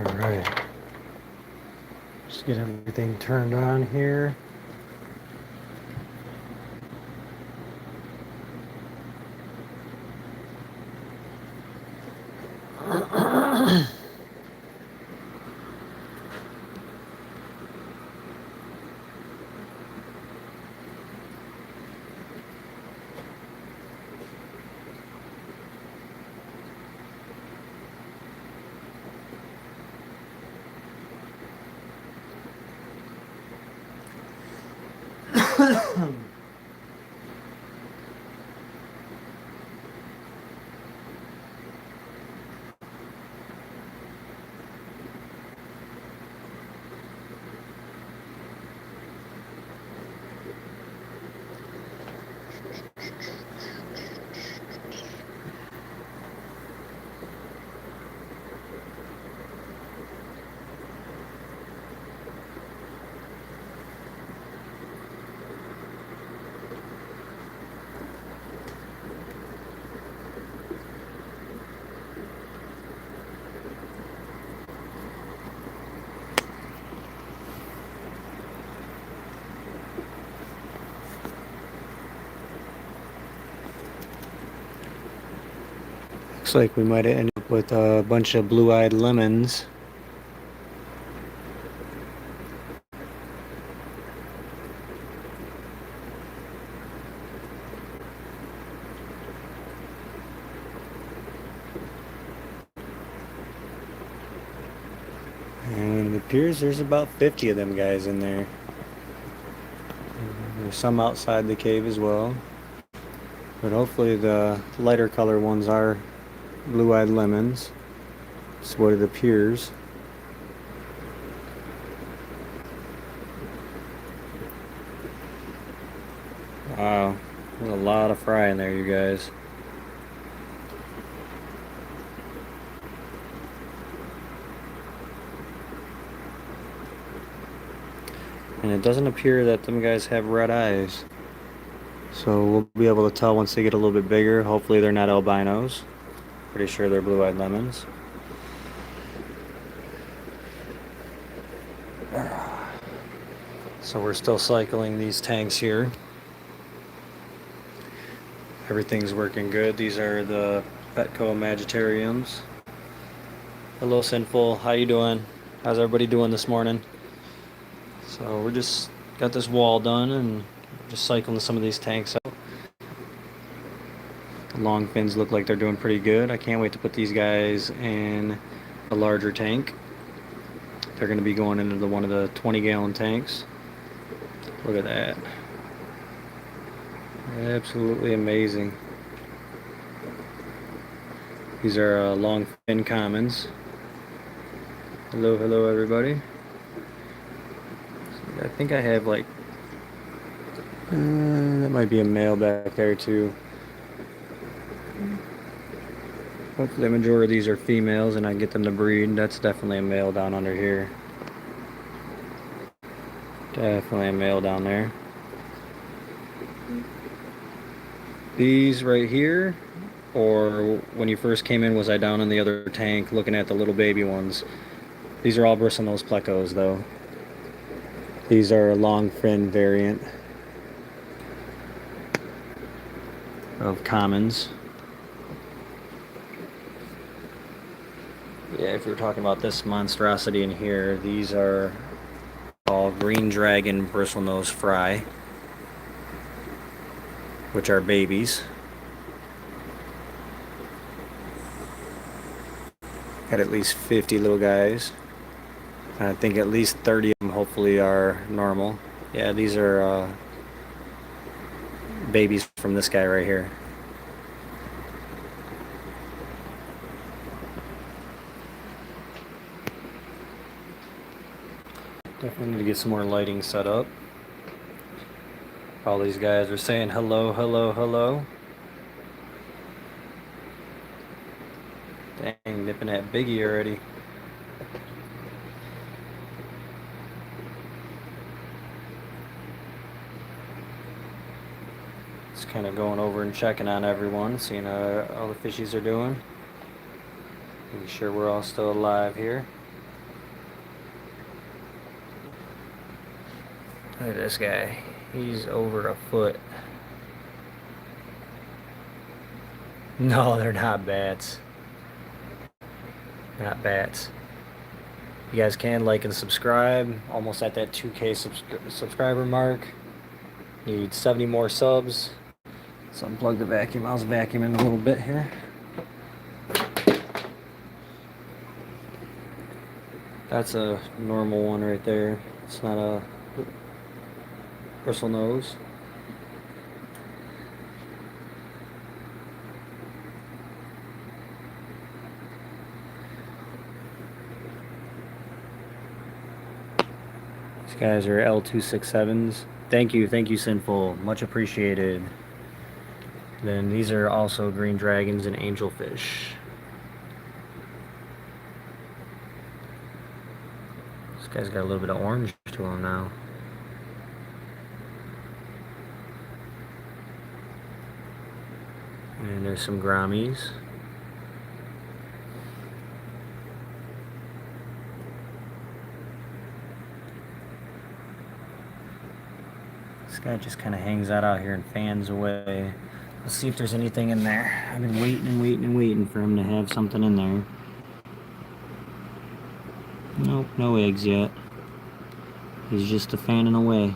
Alright, just get everything turned on here. Looks like we might have ended up with a bunch of blue-eyed lemons. And it appears there's about 50 of them guys in there. There's some outside the cave as well. But hopefully the lighter color ones are blue-eyed lemons. That's what it appears. Wow, there's a lot of fry in there, you guys. And it doesn't appear that them guys have red eyes. So we'll be able to tell once they get a little bit bigger. Hopefully they're not albinos. Pretty sure they're blue-eyed lemons. So we're still cycling these tanks here. Everything's working good. These are the Petco Magitariums. Hello, Sinful. How you doing? How's everybody doing this morning? So we're just got this wall done and just cycling some of these tanks out. The long fins look like they're doing pretty good. I can't wait to put these guys in a larger tank. They're going to be going into one of the 20-gallon tanks. Look at that. Absolutely amazing. These are long fin commons. Hello, hello everybody. I think I have like, that might be a male back there too. Hopefully the majority of these are females and I get them to breed. That's definitely a male down under here. Definitely a male down there. These right here, or when you first came in, was I down in the other tank looking at the little baby ones? These are all bristlenose plecos though. These are a long fin variant of commons. Yeah, if you're talking about this monstrosity in here, these are all green dragon bristlenose fry, which are babies. Got at least 50 little guys. I think at least 30 of them hopefully are normal. Yeah, these are babies from this guy right here. Definitely need to get some more lighting set up. All these guys are saying hello, hello, hello. Dang, nipping at Biggie already. Just kind of going over and checking on everyone, seeing how all the fishies are doing. Making sure we're all still alive here. Look at this guy. He's over a foot. No, they're not bats. Not bats. You guys can like and subscribe. Almost at that 2K subscriber mark. Need 70 more subs. So unplug the vacuum. I'll vacuum in a little bit here. That's a normal one right there. It's not a bristle nose. These guys are L267s. Thank you, Sinful. Much appreciated. Then these are also green dragons and angelfish. This guy's got a little bit of orange to him now. And there's some Grammies. This guy just kind of hangs out here and fans away. Let's see if there's anything in there. I've been waiting for him to have something in there. Nope, no eggs yet. He's just a fanning away.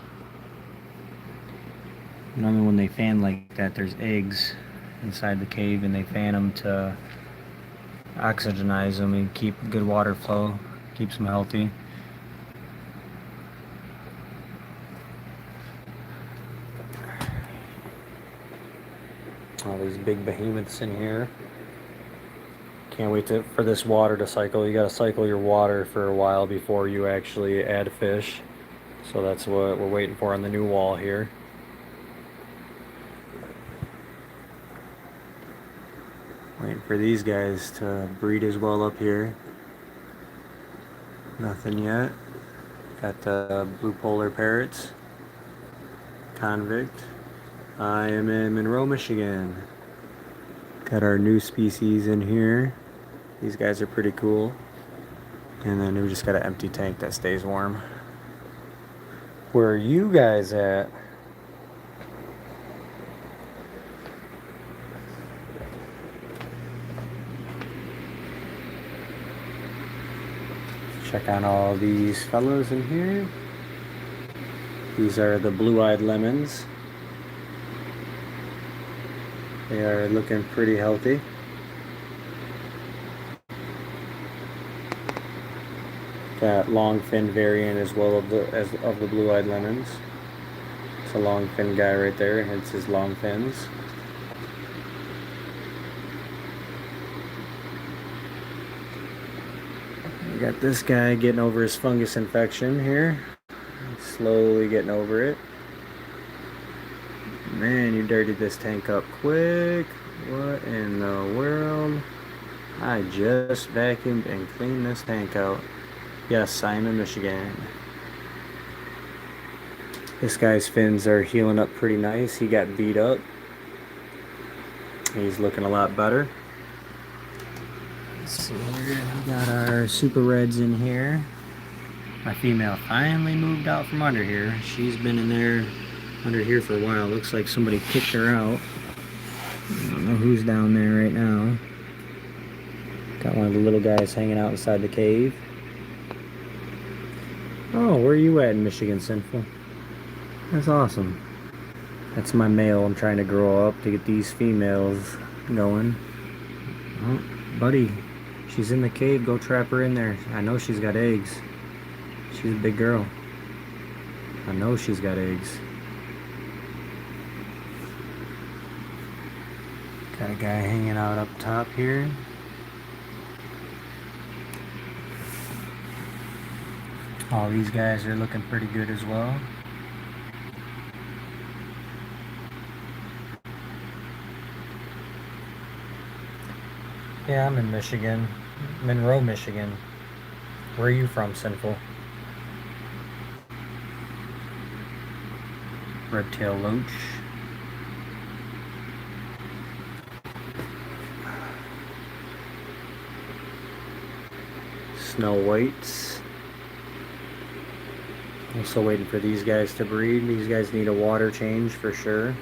Normally when they fan like that, there's eggs inside the cave and they fan them to oxygenize them and keep good water flow, keeps them healthy. All these big behemoths in here. Can't wait for this water to cycle. You gotta cycle your water for a while before you actually add fish. So that's what we're waiting for on the new wall here. Waiting for these guys to breed as well up here. Nothing yet. Got the blue polar parrots. Convict. I am in Monroe, Michigan. Got our new species in here. These guys are pretty cool. And then we just got an empty tank that stays warm. Where are you guys at? Check on all these fellows in here. These are the blue-eyed lemons. They are looking pretty healthy. Got long fin variant as well of the blue-eyed lemons. It's a long fin guy right there, hence his long fins. We got this guy getting over his fungus infection here. Slowly getting over it. Man, you dirtied this tank up quick. What in the world? I just vacuumed and cleaned this tank out. Yes, I'm in Michigan. This guy's fins are healing up pretty nice. He got beat up. He's looking a lot better. Let's see here. We got our super reds in here. My female finally moved out from under here. She's been in there under here for a while. Looks like somebody kicked her out. I don't know who's down there right now. Got one of the little guys hanging out inside the cave. Oh, where are you at in Michigan, Sinful? That's awesome. That's my male I'm trying to grow up to get these females going. Oh, buddy, she's in the cave. Go trap her in there. I know she's got eggs. She's a big girl. I know she's got eggs. Got a guy hanging out up top here. All these guys are looking pretty good as well. Yeah, I'm in Michigan. Monroe, Michigan. Where are you from, Sinful? Red-tail loach. Snow whites. I'm still waiting for these guys to breed. These guys need a water change for sure.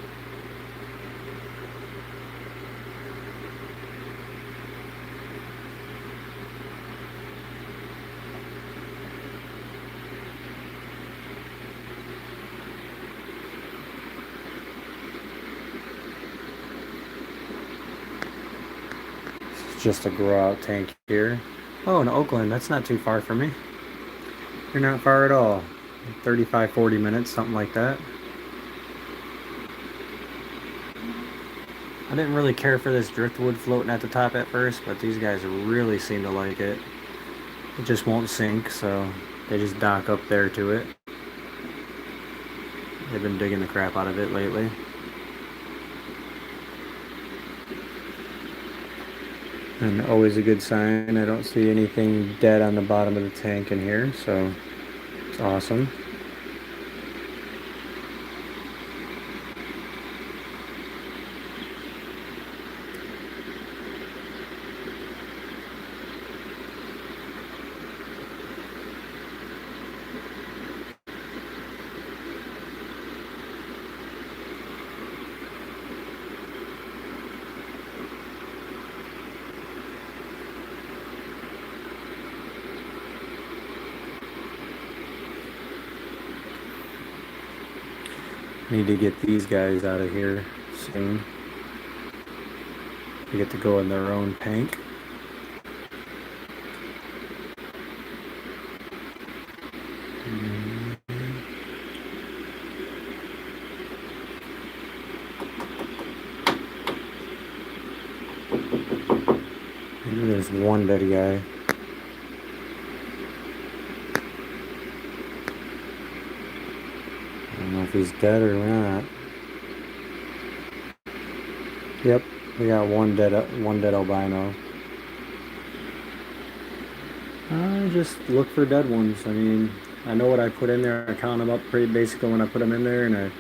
Just a grow out tank here. Oh, in Oakland, that's not too far from me. You're not far at all. 35-40 minutes, something like that. I didn't really care for this driftwood floating at the top at first, but these guys really seem to like it. It just won't sink, so they just dock up there to it. They've been digging the crap out of it lately. And always a good sign. I don't see anything dead on the bottom of the tank in here, so it's awesome. Need to get these guys out of here soon. They get to go in their own tank. Maybe there's one dead guy. I don't know if he's dead or not. Yep, we got one dead albino. Just look for dead ones. I mean, I know what I put in there. I count them up pretty basically when I put them in there, and I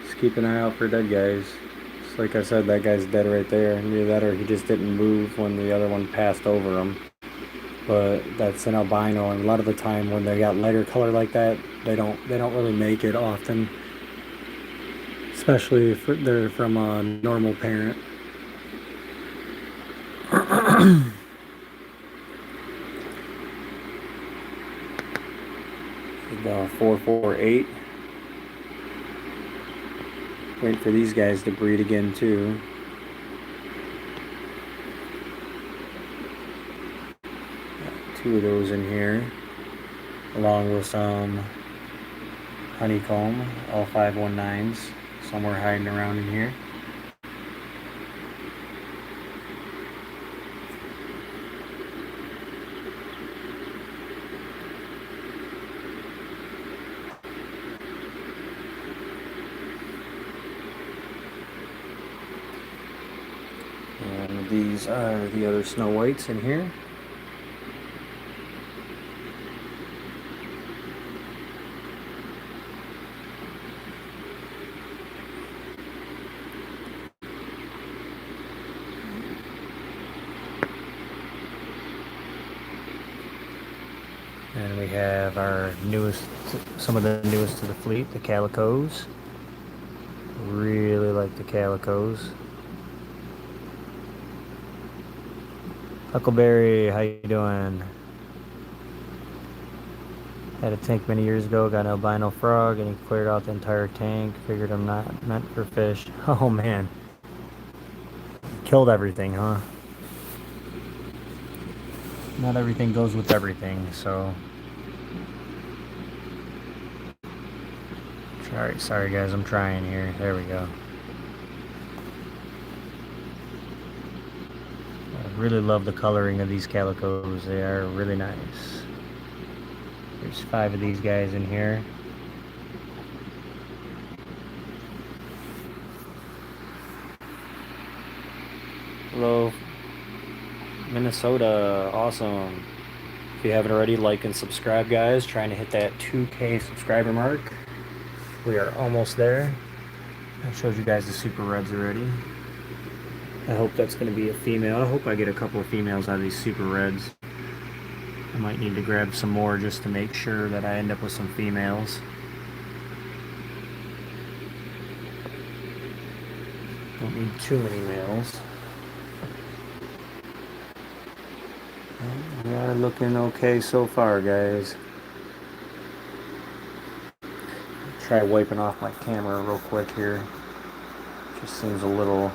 just keep an eye out for dead guys. Just like I said, that guy's dead right there. Either that or he just didn't move when the other one passed over him. But that's an albino, and a lot of the time when they got lighter color like that, they don't really make it often. Especially if they're from a normal parent. The 448. Wait for these guys to breed again too. Got two of those in here, along with some honeycomb, all 519s, somewhere hiding around in here. And these are the other snow whites in here. And we have our newest, some of the newest to the fleet, the calicos. Really like the calicos. Huckleberry, how you doing? Had a tank many years ago, got an albino frog, and he cleared out the entire tank. Figured I'm not meant for fish. Oh man. Killed everything, huh? Not everything goes with everything, so. Alright, sorry guys, I'm trying here. There we go. I really love the coloring of these calicos. They are really nice. There's 5 of these guys in here. Hello, Minnesota. Awesome. If you haven't already, like and subscribe, guys. Trying to hit that 2K subscriber mark. We are almost there. I showed you guys the super reds already. I hope that's going to be a female. I hope I get a couple of females out of these super reds. I might need to grab some more just to make sure that I end up with some females. Don't need too many males. We are looking okay so far, guys. Try wiping off my camera real quick here. Just seems a little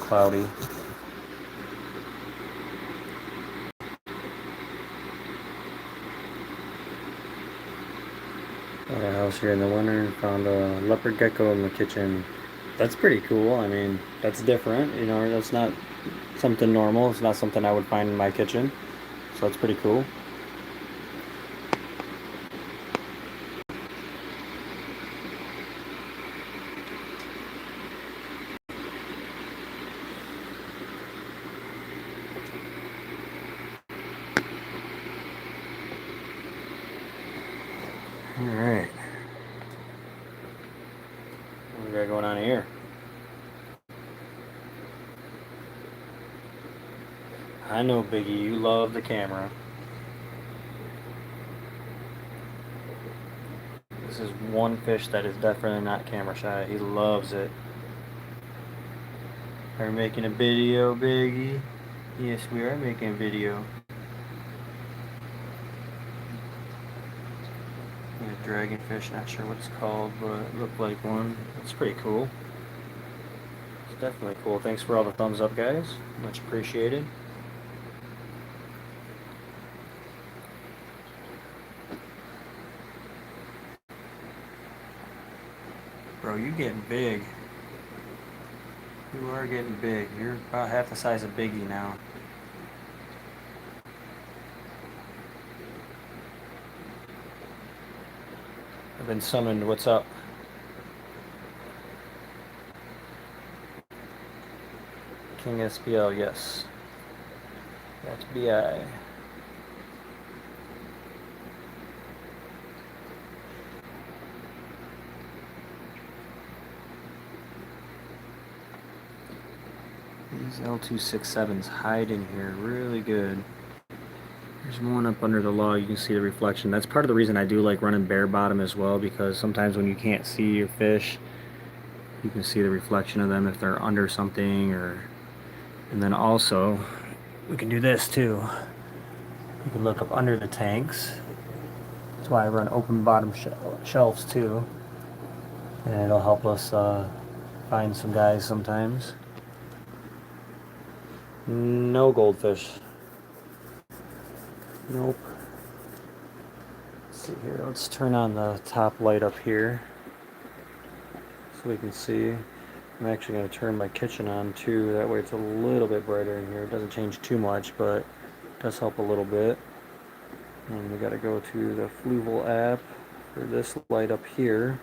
cloudy. Got a house here in the winter and found a leopard gecko in the kitchen. That's pretty cool. I mean, that's different. You know, that's not something normal. It's not something I would find in my kitchen. So that's pretty cool. All right. What we got going on here? I know, Biggie, you love the camera. This is one fish that is definitely not camera shy. He loves it. Are we making a video, Biggie? Yes, we are making a video. A dragonfish, not sure what it's called, but it looked like one. It's pretty cool. It's definitely cool. Thanks for all the thumbs up, guys. Much appreciated. Bro, you getting big. You are getting big. You're about half the size of Biggie now. I've been summoned. What's up? King SPL, yes. That's BI. These L267s hide in here really good. There's one up under the log. You can see the reflection. That's part of the reason I do like running bare bottom as well, because sometimes when you can't see your fish, you can see the reflection of them if they're under something. And then also we can do this too. You can look up under the tanks. That's why I run open bottom shelves too, and it'll help us find some guys sometimes. No goldfish. Nope. Let's see here. Let's turn on the top light up here so we can see. I'm actually going to turn my kitchen on too. That way it's a little bit brighter in here. It doesn't change too much, but it does help a little bit. And we got to go to the Fluval app for this light up here.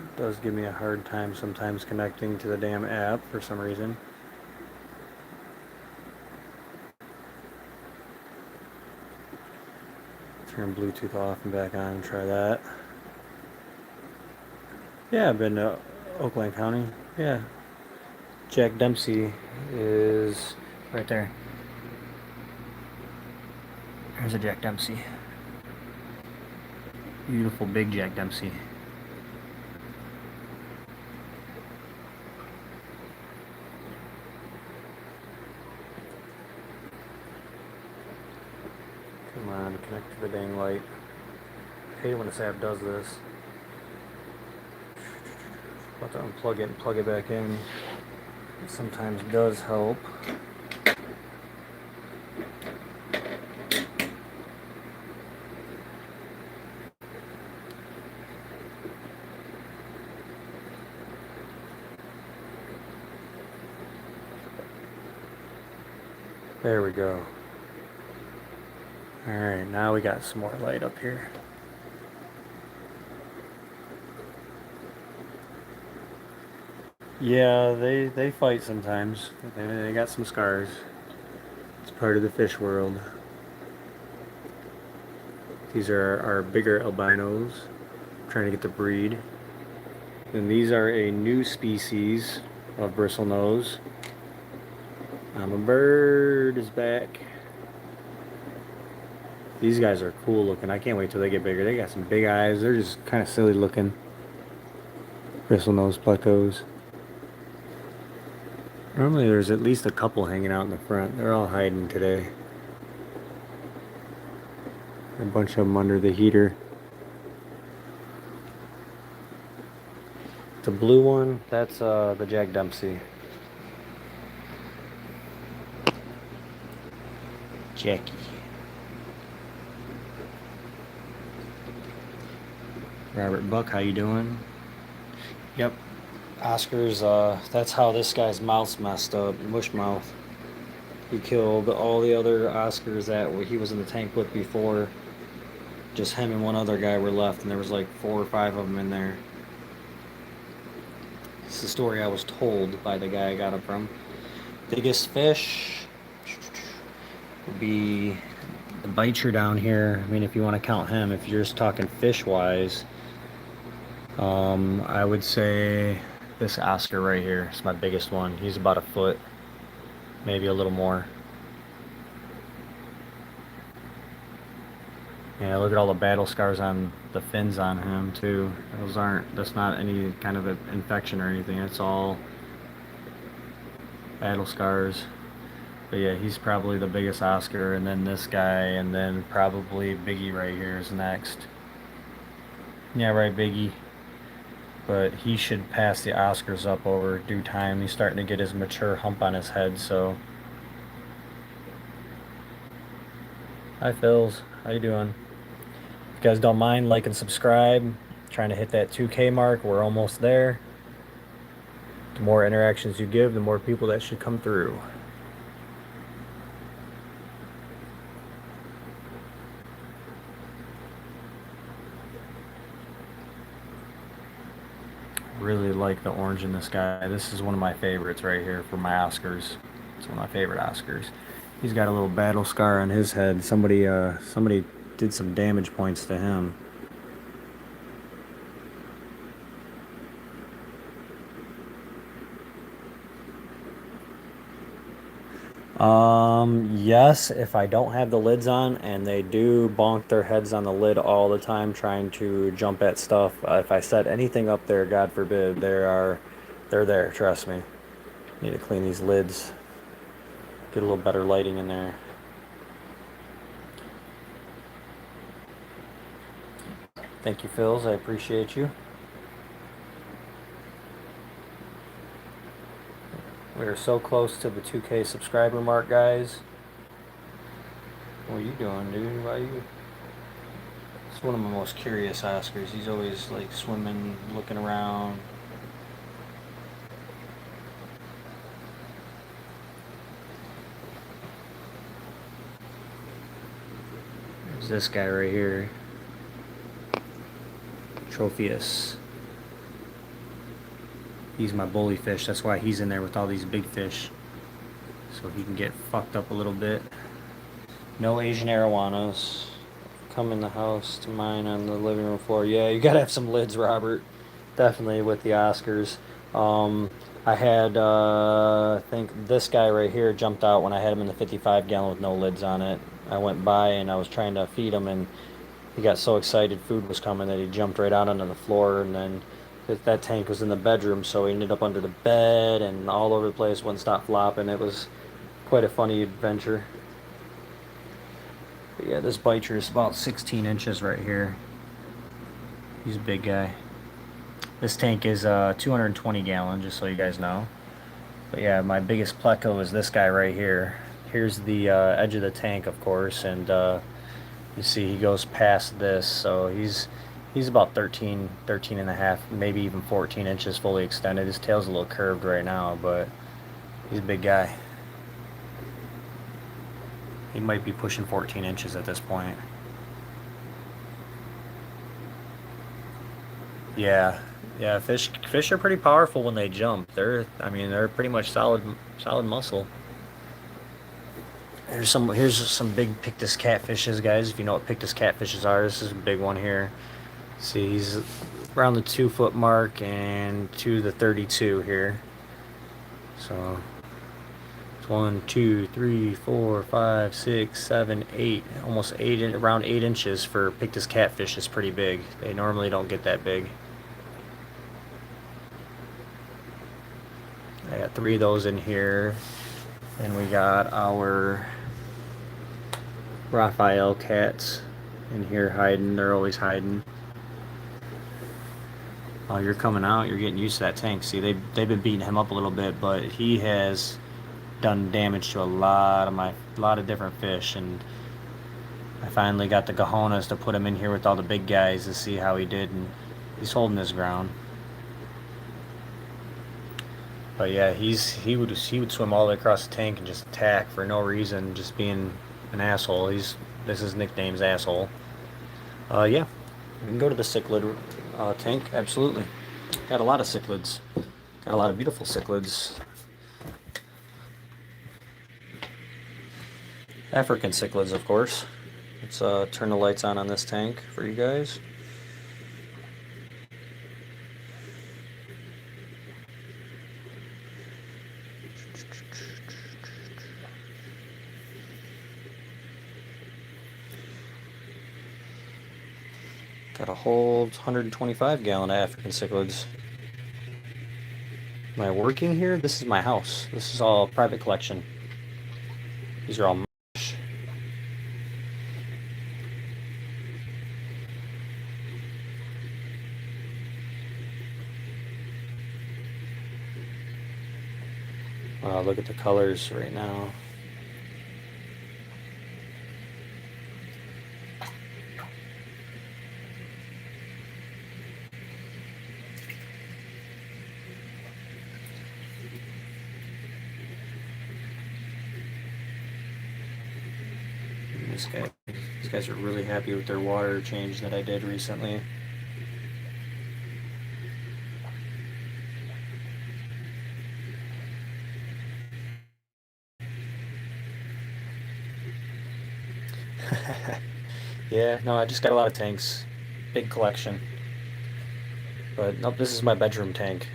It does give me a hard time sometimes connecting to the damn app for some reason. Turn Bluetooth off and back on and try that. Yeah, I've been to Oakland County. Yeah. Jack Dempsey is right there. There's a Jack Dempsey. Beautiful big Jack Dempsey. Come on, connect to the dang light. I hate when this app does this. About to unplug it and plug it back in. It sometimes does help. There we go. Alright, now we got some more light up here. Yeah, they fight sometimes. They got some scars. It's part of the fish world. These are our bigger albinos. I'm trying to get the breed. And these are a new species of bristlenose. I'm a bird is back. These guys are cool looking. I can't wait till they get bigger. They got some big eyes. They're just kind of silly looking. Bristlenose plecos. Normally there's at least a couple hanging out in the front. They're all hiding today. A bunch of them under the heater. The blue one, that's the Jack Dempsey. Jackie. Robert Buck, how you doing? Yep. Oscar's, that's how this guy's mouth's messed up. Mush mouth. He killed all the other Oscars that he was in the tank with before. Just him and one other guy were left, and there was like 4 or 5 of them in there. It's the story I was told by the guy I got it from. Biggest fish would be the biter down here. I mean, if you want to count him, if you're just talking fish-wise, I would say this Oscar right here is my biggest one. He's about a foot, maybe a little more. Yeah, look at all the battle scars on the fins on him too. That's not any kind of an infection or anything. It's all battle scars. But yeah, he's probably the biggest Oscar, and then this guy, and then probably Biggie right here is next. Yeah, right, Biggie. But he should pass the Oscars up over due time. He's starting to get his mature hump on his head, so. Hi, Phils. How you doing? If you guys don't mind, like and subscribe. Trying to hit that 2K mark. We're almost there. The more interactions you give, the more people that should come through. Really like the orange in this guy. This is one of my favorites right here for my Oscars. It's one of my favorite Oscars. He's got a little battle scar on his head. Somebody did some damage points to him. Yes, if I don't have the lids on, and they do bonk their heads on the lid all the time trying to jump at stuff. If I set anything up there, God forbid, they're there, trust me. Need to clean these lids. Get a little better lighting in there. Thank you, Phils. I appreciate you. We are so close to the 2K subscriber mark, guys. What are you doing, dude? Why are you? It's one of my most curious Oscars. He's always like swimming, looking around. There's this guy right here. Tropheus. He's my bully fish. That's why he's in there with all these big fish. So he can get fucked up a little bit. No Asian arowanas. Come in the house to mine on the living room floor. Yeah, you gotta have some lids, Robert. Definitely with the Oscars. I had, I think this guy right here jumped out when I had him in the 55 gallon with no lids on it. I went by and I was trying to feed him, and he got so excited food was coming that he jumped right out onto the floor, and then that tank was in the bedroom, so he ended up under the bed and all over the place, wouldn't stop flopping. It was quite a funny adventure. But yeah, this biter is about 16 inches right here. He's a big guy. This tank is 220 gallon, just so you guys know. But yeah, my biggest pleco is this guy right here. Here's the edge of the tank, of course, and you see he goes past this, so he's about 13 and a half, maybe even 14 inches fully extended. His tail's a little curved right now, but he's a big guy. He might be pushing 14 inches at this point. Yeah, yeah. Fish are pretty powerful when they jump. I mean, they're pretty much solid muscle. Here's some big Pictus catfishes, guys. If you know what Pictus catfishes are, this is a big one here. See, he's around the 2 foot mark and to the 32 here. So 1, 2, 3, 4, 5, 6, 7, 8. Almost 8, around 8 inches for Pictus catfish is pretty big. They normally don't get that big. I got 3 of those in here. And we got our Raphael cats in here hiding. They're always hiding. Oh, you're coming out. You're getting used to that tank. See, they've been beating him up a little bit, but he has done damage to a lot of different fish, and I finally got the cojones to put him in here with all the big guys to see how he did, and he's holding his ground. But yeah, he would swim all the way across the tank and just attack for no reason, just being an asshole. This is nickname's asshole. Yeah, we can go to the cichlid tank. Absolutely, got a lot of cichlids. Got a lot of beautiful cichlids. African cichlids, of course. Let's turn the lights on this tank for you guys. Got a whole 125-gallon African cichlids. Am I working here? This is my house. This is all private collection. These are all mush. Wow, look at the colors right now. These guys are really happy with their water change that I did recently. Yeah, no, I just got a lot of tanks. Big collection. But nope, this is my bedroom tank.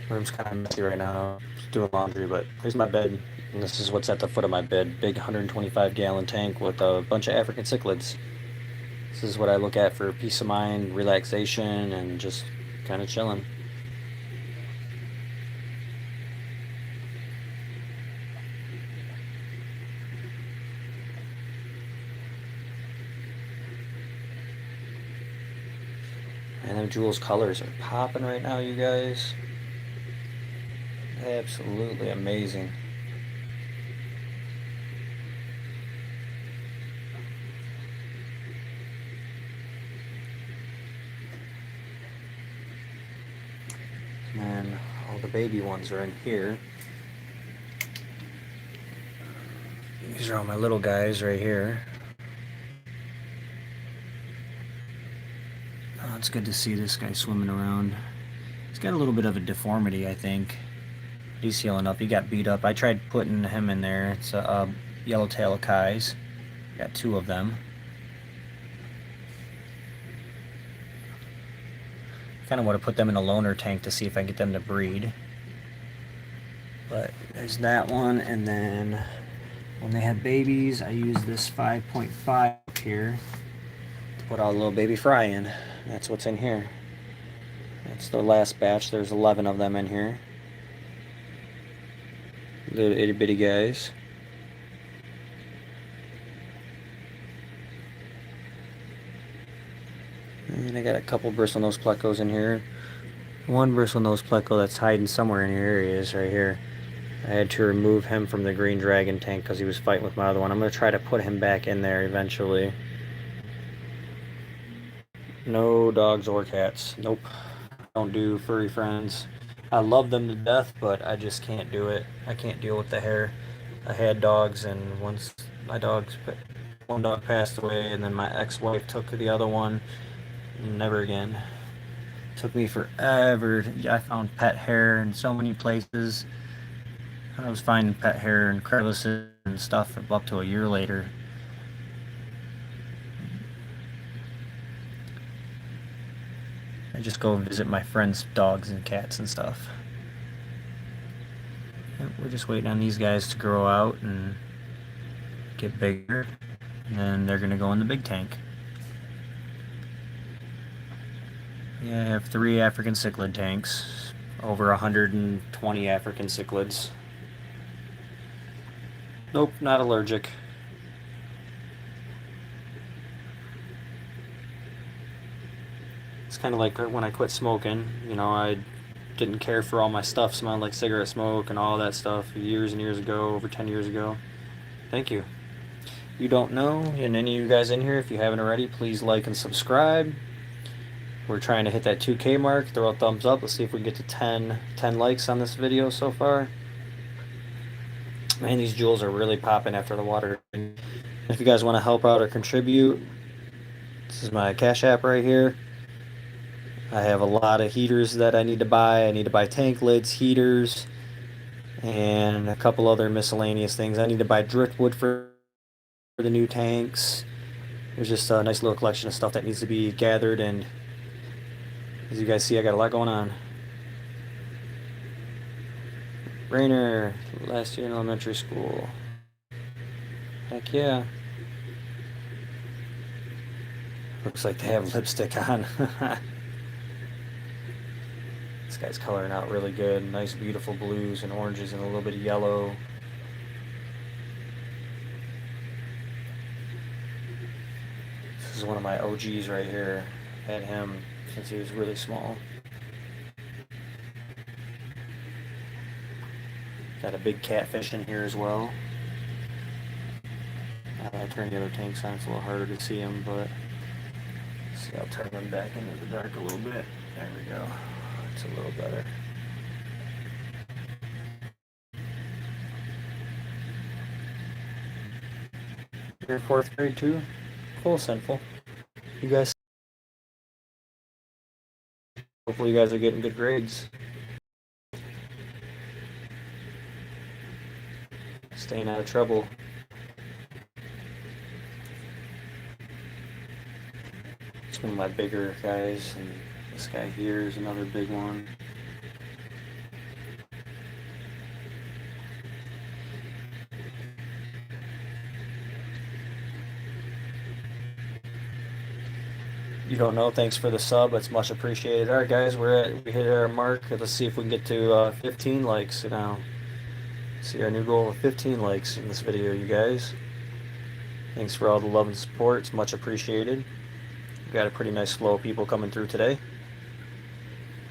Room's kind of messy right now. Just doing laundry, but here's my bed. And this is what's at the foot of my bed. Big 125-gallon tank with a bunch of African cichlids. This is what I look at for peace of mind, relaxation, and just kind of chilling. And them Jules colors are popping right now, you guys. Absolutely amazing. And all the baby ones are in here. These are all my little guys right here. Oh, it's good to see this guy swimming around. He's got a little bit of a deformity, I think. He's healing up. He got beat up. I tried putting him in there. It's a yellowtail Akai's. Got 2 of them. Kind of want to put them in a loner tank to see if I can get them to breed. But there's that one, and then when they had babies, I used this 5.5 here to put all the little baby fry in. That's what's in here. That's the last batch. There's 11 of them in here. Little itty bitty guys. And I got a couple bristlenose plecos in here. One bristlenose pleco that's hiding somewhere in here. He is right here. I had to remove him from the green dragon tank because he was fighting with my other one. I'm going to try to put him back in there eventually. No dogs or cats. Nope. Don't do furry friends. I love them to death, but I just can't do it. I can't deal with the hair. I had dogs, and once one dog passed away, and then my ex-wife took the other one. Never again. Took me forever. I found pet hair in so many places. I was finding pet hair in crevices and stuff up to a year later. I just go visit my friends' dogs and cats and stuff. we're just waiting on these guys to grow out and get bigger, and then they're gonna go in the big tank. Yeah, I have 3 African cichlid tanks, over 120 African cichlids. Nope, not allergic. It's kind of like when I quit smoking. You know, I didn't care for all my stuff smelling like cigarette smoke and all that stuff years and years ago, over 10 years ago. Thank you. You don't know, and any of you guys in here, if you haven't already, please like and subscribe. We're trying to hit that 2K mark. Throw a thumbs up. Let's see if we can get to 10 likes on this video so far. Man, these jewels are really popping after the water. If you guys want to help out or contribute, this is my Cash App right here. I have a lot of heaters that I need to buy. I need to buy tank lids, heaters, and a couple other miscellaneous things. I need to buy driftwood for the new tanks. There's just a nice little collection of stuff that needs to be gathered, and as you guys see, I got a lot going on. Rainer, last year in elementary school. Heck yeah. Looks like they have lipstick on. This guy's coloring out really good. Nice, beautiful blues and oranges and a little bit of yellow. This is one of my OGs right here. Had him since he was really small. Got a big catfish in here as well. I turned the other tanks on, it's a little harder to see them, but see, I'll turn them back into the dark a little bit. There we go. It's a little better. You're in 4th grade too? Full sinful. You guys, hopefully you guys are getting good grades. Staying out of trouble. It's one of my bigger guys, and this guy here is another big one. You don't know, thanks for the sub, it's much appreciated. Alright guys, we hit our mark. Let's see if we can get to 15 likes now. See our new goal of 15 likes in this video, you guys. Thanks for all the love and support, it's much appreciated. We've got a pretty nice flow of people coming through today.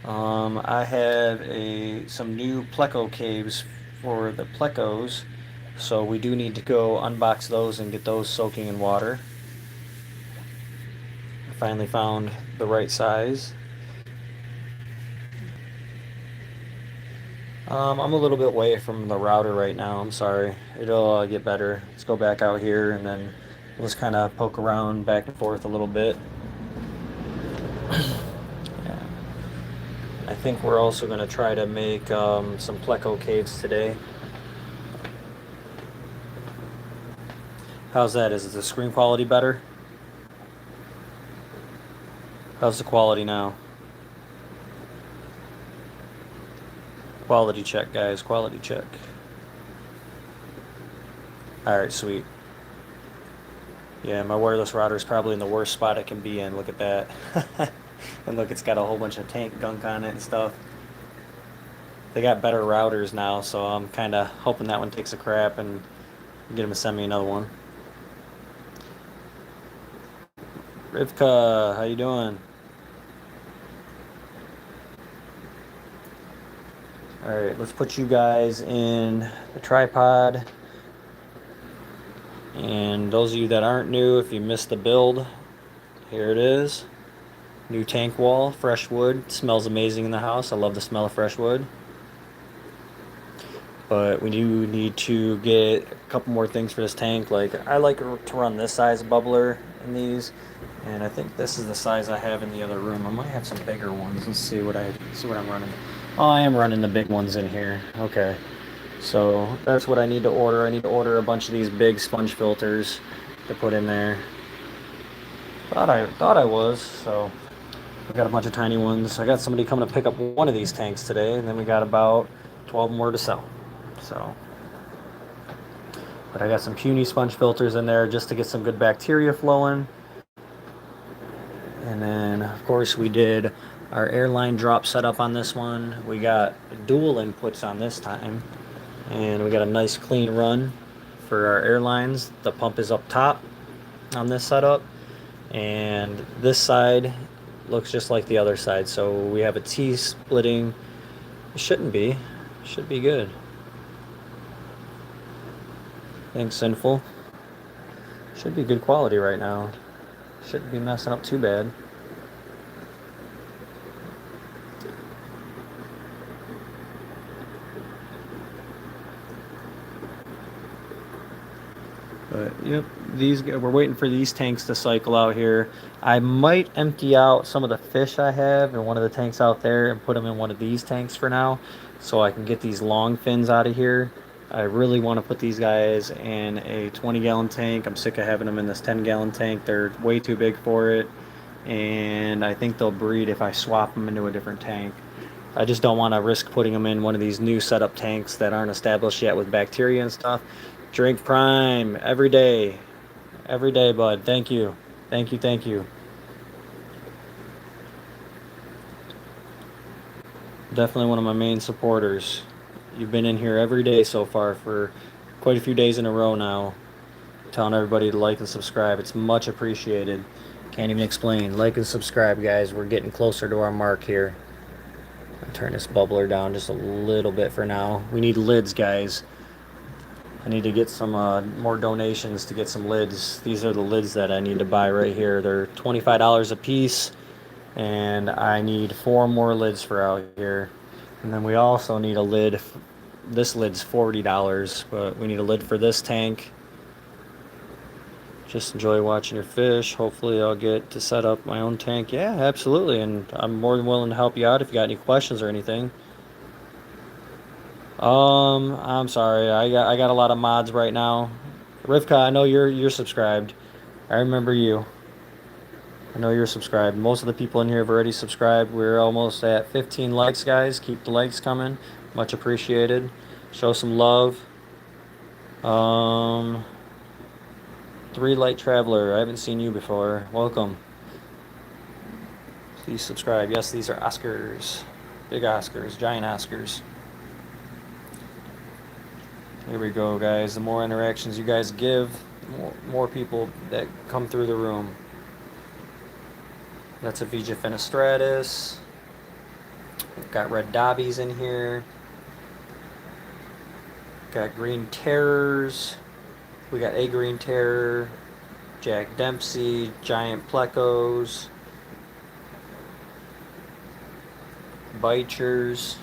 I have some new pleco caves for the plecos, so we do need to go unbox those and get those soaking in water. I finally found the right size. I'm a little bit away from the router right now, I'm sorry. It'll get better. Let's go back out here and then let's kind of poke around back and forth a little bit. Yeah. I think we're also going to try to make some pleco caves today. How's that? Is the screen quality better? How's the quality now? Quality check, guys. Quality check. Alright, sweet. Yeah, my wireless router is probably in the worst spot it can be in. Look at that. And look, it's got a whole bunch of tank gunk on it and stuff. They got better routers now, so I'm kind of hoping that one takes a crap and get them to send me another one. Rivka, how you doing? Alright, let's put you guys in the tripod. And those of you that aren't new, if you missed the build, here it is. New tank wall, fresh wood. Smells amazing in the house. I love the smell of fresh wood. But we do need to get a couple more things for this tank. Like, I like to run this size bubbler in these. And I think this is the size I have in the other room. I might have some bigger ones. Let's see what I'm running. Oh, I am running the big ones in here. Okay. So that's what I need to order. I need to order a bunch of these big sponge filters to put in there. Thought I was, so we got a bunch of tiny ones. I got somebody coming to pick up one of these tanks today, and then we got about 12 more to sell. So, but I got some puny sponge filters in there just to get some good bacteria flowing. And then, of course, we did our airline drop setup on this one. We got dual inputs on this time. And we got a nice clean run for our airlines. The pump is up top on this setup. And this side looks just like the other side. So we have a T splitting. It shouldn't be. Should be good. Thanks, Sinful. Should be good quality right now. Shouldn't be messing up too bad. But yep, we're waiting for these tanks to cycle out here. I might empty out some of the fish I have in one of the tanks out there and put them in one of these tanks for now, so I can get these long fins out of here. I really want to put these guys in a 20-gallon tank. I'm sick of having them in this 10-gallon tank. They're way too big for it, and I think they'll breed if I swap them into a different tank. I just don't want to risk putting them in one of these new setup tanks that aren't established yet with bacteria and stuff. Drink Prime every day, bud. Thank you, thank you, thank you. Definitely one of my main supporters. You've been in here every day so far for quite a few days in a row now, telling everybody to like and subscribe. It's much appreciated. Can't even explain. Like and subscribe, guys. We're getting closer to our mark here. I'll turn this bubbler down just a little bit for now. We need lids, guys. I need to get some more donations to get some lids. These are the lids that I need to buy right here. They're $25 a piece, and I need 4 more lids for out here. And then we also need a lid. This lid's $40, but we need a lid for this tank. Just enjoy watching your fish. Hopefully I'll get to set up my own tank. Yeah, absolutely, and I'm more than willing to help you out if you got any questions or anything. I'm sorry. I got a lot of mods right now. Rivka, I know you're subscribed. I remember you. I know you're subscribed. Most of the people in here have already subscribed. We're almost at 15 likes, guys. Keep the likes coming. Much appreciated. Show some love. 3 Light Traveler. I haven't seen you before. Welcome. Please subscribe. Yes, these are Oscars. Big Oscars. Giant Oscars. Here we go, guys. The more interactions you guys give, more people that come through the room. That's a Vija fenestratus. We've got red dobbies in here. Got green terrors. We got a green terror, Jack Dempsey, giant plecos, bichers.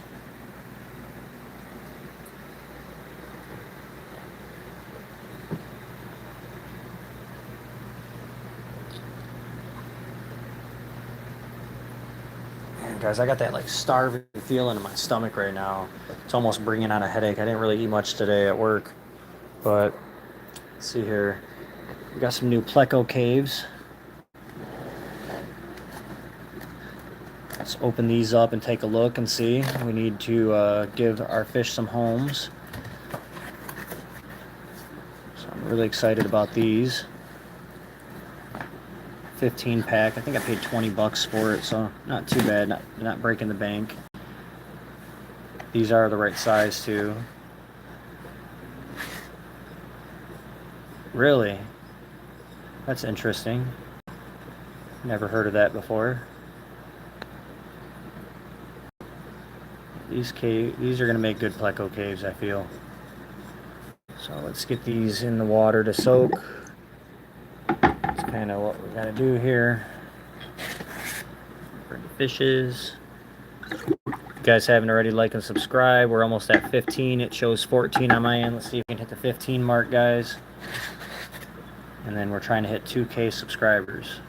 Guys, I got that like starving feeling in my stomach right now. It's almost bringing on a headache. I didn't really eat much today at work, but let's see here. We got some new pleco caves. Let's open these up and take a look and see. We need to give our fish some homes. So I'm really excited about these. 15 pack. I think I paid $20 for it, so not too bad. Not breaking the bank. These are the right size too. Really? That's interesting. Never heard of that before. These are gonna make good pleco caves, I feel. So let's get these in the water to soak. That's kind of what we gotta do here. For the fishes. If you guys haven't already, like and subscribe. We're almost at 15. It shows 14 on my end. Let's see if we can hit the 15 mark, guys. And then we're trying to hit 2K subscribers.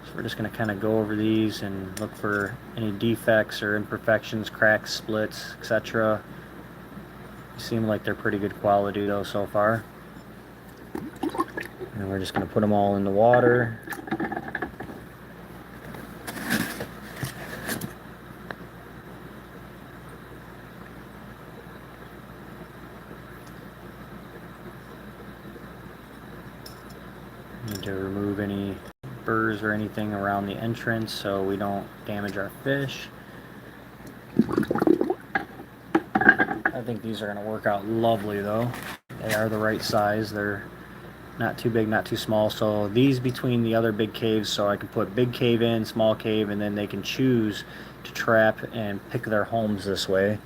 So we're just going to kind of go over these and look for any defects or imperfections, cracks, splits, etc. Seem like they're pretty good quality though so far. And we're just going to put them all in the water. pleccos or anything around the entrance so we don't damage our fish. I think these are going to work out lovely though. They are the right size. They're not too big, not too small. So these between the other big caves, so I can put big cave in, small cave, and then they can choose to trap and pick their homes this way.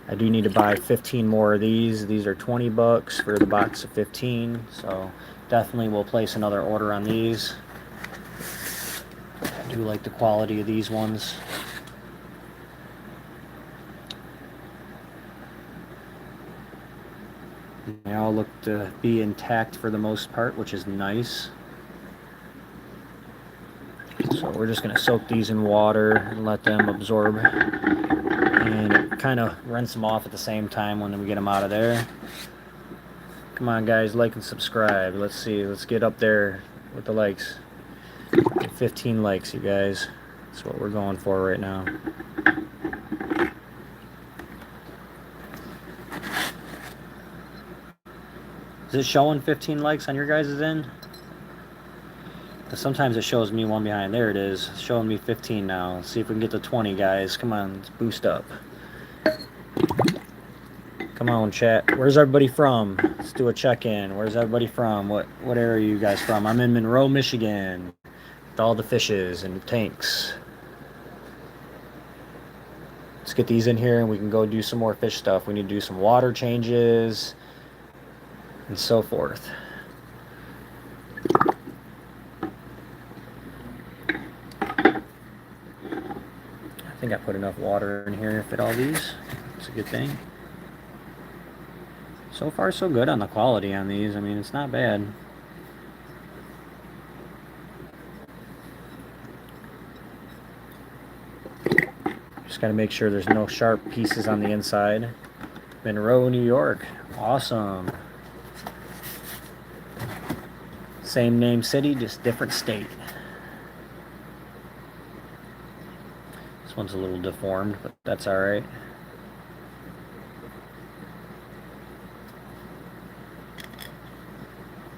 I do need to buy 15 more of these. These are 20 bucks for the box of 15. So definitely will place another order on these. I do like the quality of these ones. They all look to be intact for the most part, which is nice. So we're just going to soak these in water and let them absorb, and kind of rinse them off at the same time when we get them out of there. Come on guys, like and subscribe. Let's see, let's get up there with the likes. Get 15 likes, you guys. That's what we're going for right now. Is it showing 15 likes on your guys' end? Because sometimes it shows me one behind. There it is. It's showing me 15 now. Let's see if we can get to 20, guys. Come on, let's boost up. Come on, chat. Where's everybody from? Let's do a check-in. Where's everybody from? What area are you guys from? I'm in Monroe, Michigan. With all the fishes and tanks. Let's get these in here and we can go do some more fish stuff. We need to do some water changes and so forth. I think I put enough water in here to fit all these. It's a good thing. So far so good on the quality on these. I mean, it's not bad. Just got to make sure there's no sharp pieces on the inside. Monroe, New York. Awesome. Same name city, just different state. This one's a little deformed, but that's all right.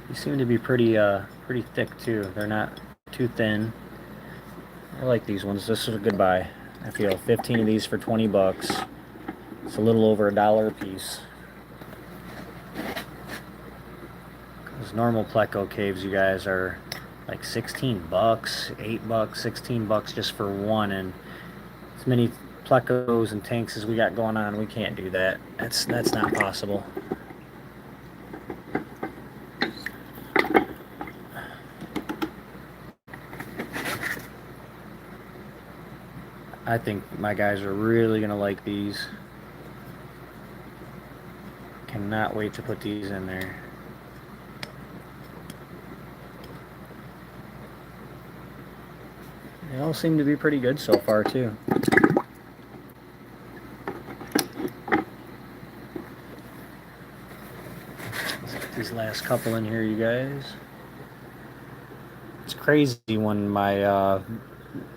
These seem to be pretty thick too. They're not too thin. I like these ones. This is a good buy. I feel 15 of these for 20 bucks. It's a little over $1 a piece. Those normal pleco caves, you guys, are like 16 bucks, 8 bucks, 16 bucks just for one. And as many plecos and tanks as we got going on, we can't do that. That's not possible. I think my guys are really gonna like these. Cannot wait to put these in there. They all seem to be pretty good so far too. Let's get these last couple in here, you guys. It's crazy when my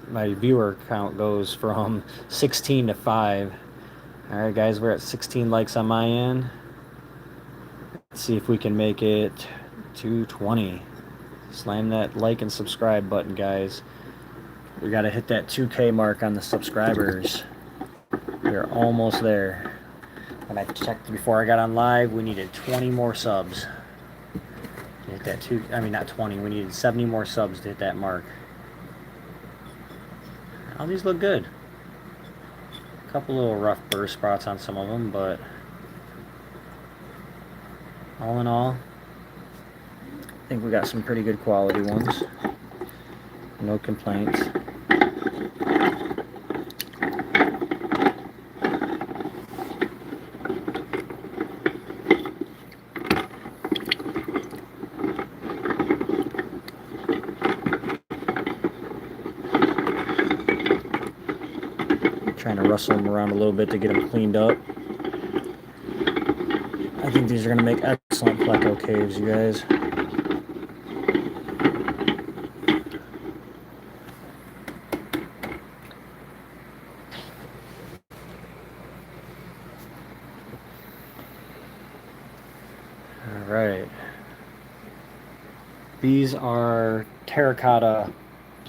my viewer count goes from 16 to 5. All right, guys, we're at 16 likes on my end. Let's see if we can make it to 20. Slam that like and subscribe button, guys. We got to hit that 2K mark on the subscribers. We're almost there. When I checked before I got on live, we needed 20 more subs to hit that not 20. We needed 70 more subs to hit that mark. All these look good. A couple little rough burst spots on some of them, but all in all, I think we got some pretty good quality ones. No complaints. Trying to rustle them around a little bit to get them cleaned up. I think these are going to make excellent pleco caves, you guys. All right. These are terracotta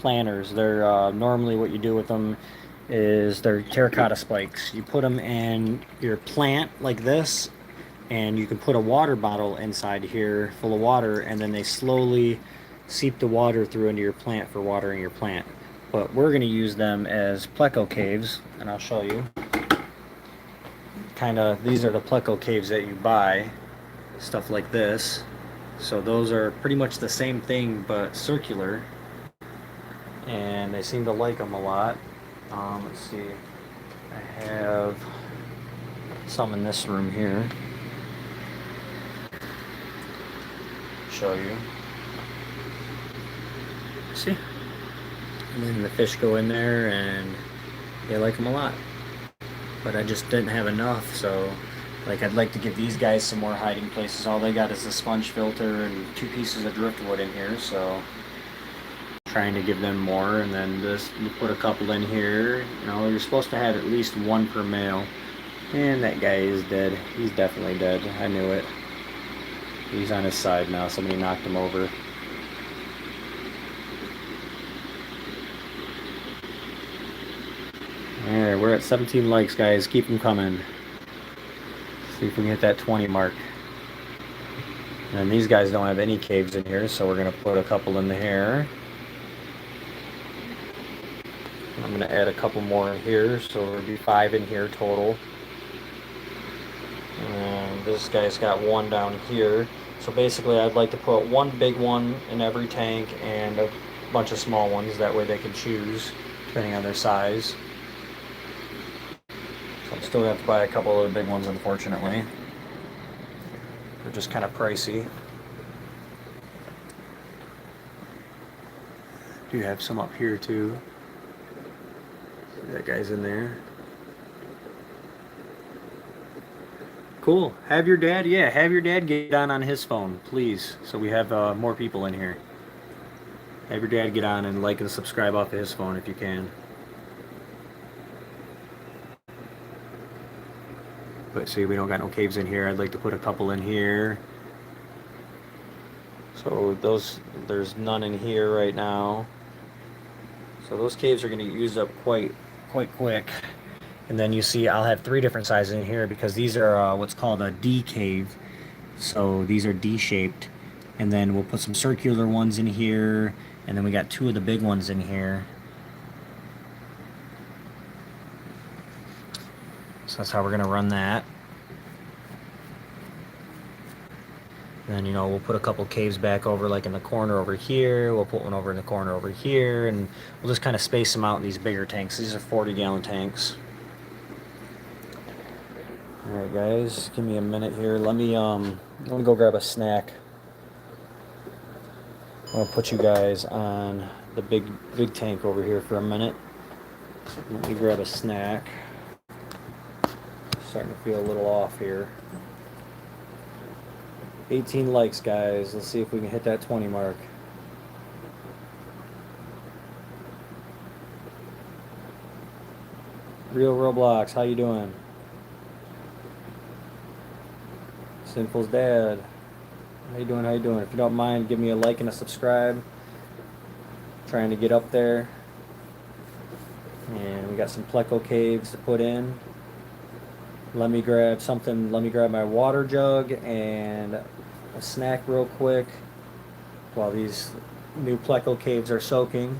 planters. They're normally what you do with them is they're terracotta spikes. You put them in your plant like this, and you can put a water bottle inside here full of water, and then they slowly seep the water through into your plant for watering your plant. But we're going to use them as pleco caves, and I'll show you. Kind of, these are the pleco caves that you buy, stuff like this. So those are pretty much the same thing but circular, and they seem to like them a lot. Let's see, I have some in this room here. Show you. See? And then the fish go in there and they like them a lot. But I just didn't have enough, so like I'd like to give these guys some more hiding places. All they got is a sponge filter and 2 pieces of driftwood in here, so trying to give them more. And then just you put a couple in here. You know, you're supposed to have at least 1 per male. And that guy is dead. He's definitely dead. I knew it. He's on his side now. Somebody knocked him over. Alright, we're at 17 likes, guys. Keep them coming. See if we can hit that 20 mark. And these guys don't have any caves in here, so we're going to put a couple in here. I'm going to add a couple more in here, so there'll be 5 in here total. And this guy's got 1 down here. So basically I'd like to put 1 big one in every tank and a bunch of small ones. That way they can choose depending on their size. So I'm still going to have to buy a couple of the big ones, unfortunately. They're just kind of pricey. Do have some up here too. That guy's in there. Cool. Have your dad, yeah, have your dad get on his phone, please, so we have more people in here. Have your dad get on and like and subscribe off of his phone if you can. But see, we don't got no caves in here. I'd like to put a couple in here. So there's none in here right now. So those caves are going to get used up quite quick. And then you see I'll have 3 different sizes in here because these are what's called a D cave. So these are D-shaped. And then we'll put some circular ones in here. And then we got 2 of the big ones in here. So that's how we're going to run that. Then, you know, we'll put a couple caves back over like in the corner over here. We'll put one over in the corner over here. And we'll just kind of space them out in these bigger tanks. These are 40-gallon tanks. Alright guys, give me a minute here. Let me go grab a snack. I'm gonna put you guys on the big tank over here for a minute. Let me grab a snack. Starting to feel a little off here. 18 likes, guys. Let's see if we can hit that 20 mark. Real Roblox, how you doing? Sinful's dad. How you doing? How you doing? If you don't mind, give me a like and a subscribe. Trying to get up there. And we got some pleco caves to put in. Let me grab something. Let me grab my water jug and a snack real quick while these new pleco caves are soaking.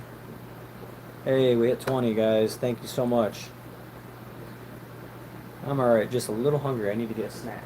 Hey, we hit 20, guys. Thank you so much. I'm alright, just a little hungry. I need to get a snack.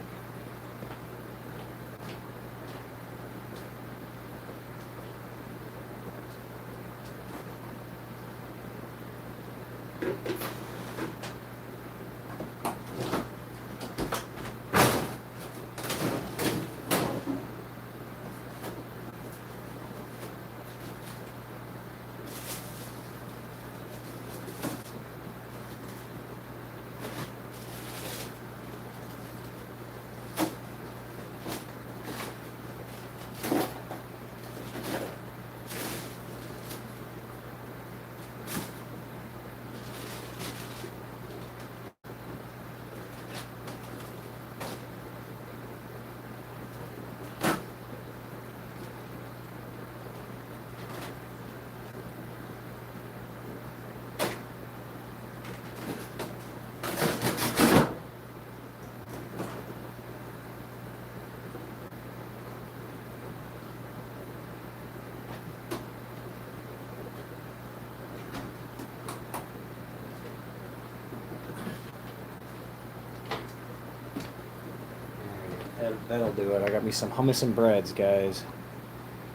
That'll do it. I got me some hummus and breads, guys.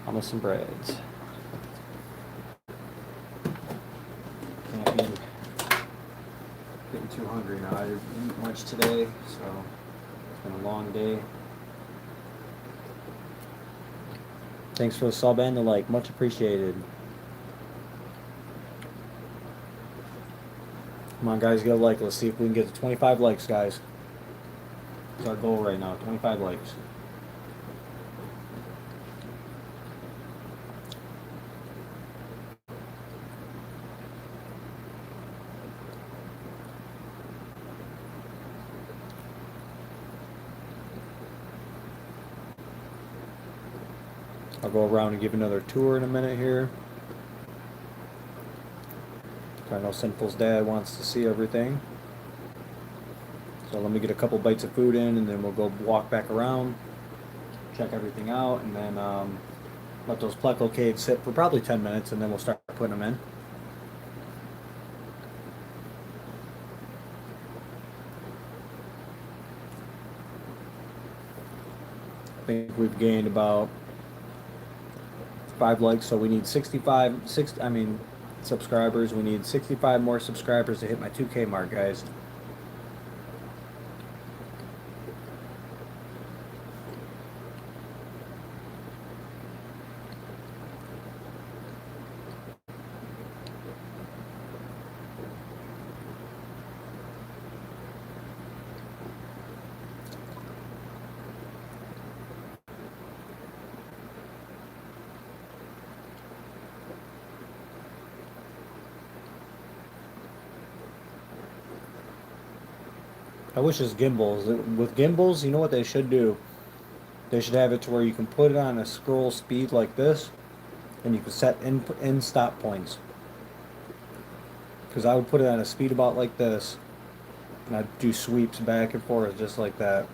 Hummus and breads. Can't be getting too hungry now. I didn't eat much today, so it's been a long day. Thanks for the sub and the like. Much appreciated. Come on, guys, get a like. Let's see if we can get to 25 likes, guys. That's our goal right now. 25 likes. I'll go around and give another tour in a minute here. I know Sinful's dad wants to see everything. So let me get a couple bites of food in, and then we'll go walk back around, check everything out, and then let those pleco caves sit for probably 10 minutes, and then we'll start putting them in. I think we've gained about 5 likes, so we need 65, subscribers. We need 65 more subscribers to hit my 2K mark, guys. I wish it's gimbals. With gimbals, you know what they should do? They should have it to where you can put it on a scroll speed like this, and you can set in stop points. Because I would put it on a speed about like this, and I'd do sweeps back and forth just like that.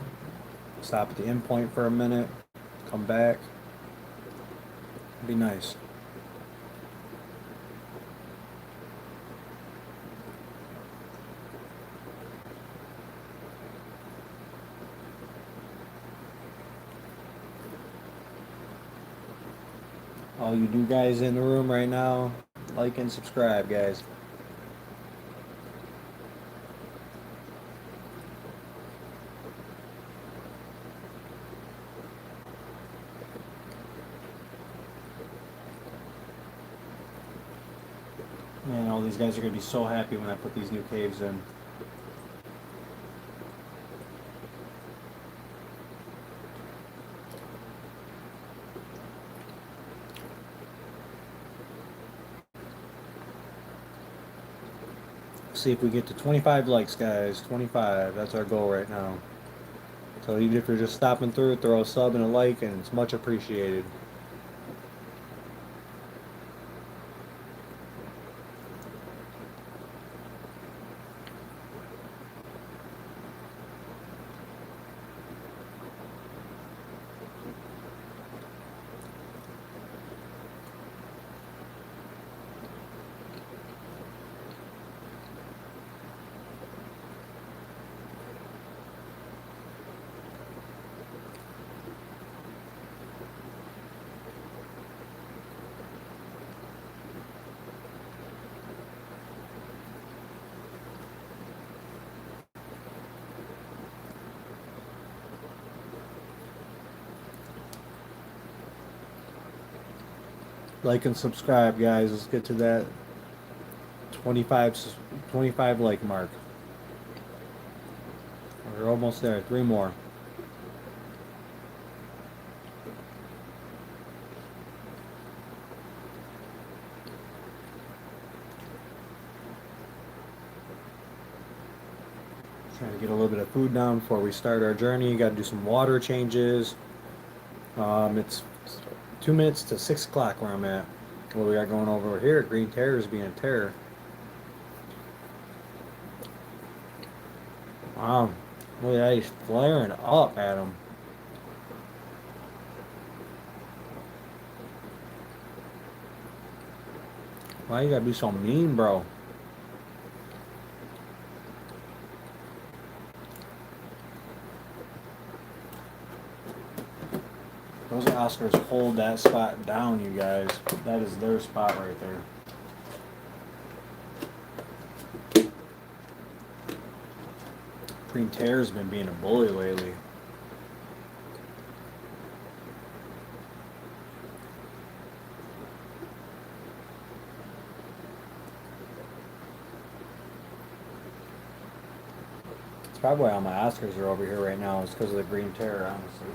Stop at the end point for a minute, come back. It'd be nice. All you new guys in the room right now, like and subscribe, guys. Man, all these guys are going to be so happy when I put these new caves in. See if we get to 25 likes, guys. 25. That's our goal right now. So even if you're just stopping through, throw a sub and a like, and it's much appreciated. Like and subscribe, guys. Let's get to that 25 like mark. We're almost there. 3 more. Trying to get a little bit of food down before we start our journey. Got to do some water changes. It's 2 minutes to 6 o'clock where I'm at. What we got going over here? Green Terror is being a terror. Wow. Look at that. He's flaring up at him. Why you gotta be so mean, bro? Those Oscars hold that spot down, you guys. That is their spot right there. Green Terror's been being a bully lately. It's probably why all my Oscars are over here right now. It's because of the Green Terror, honestly.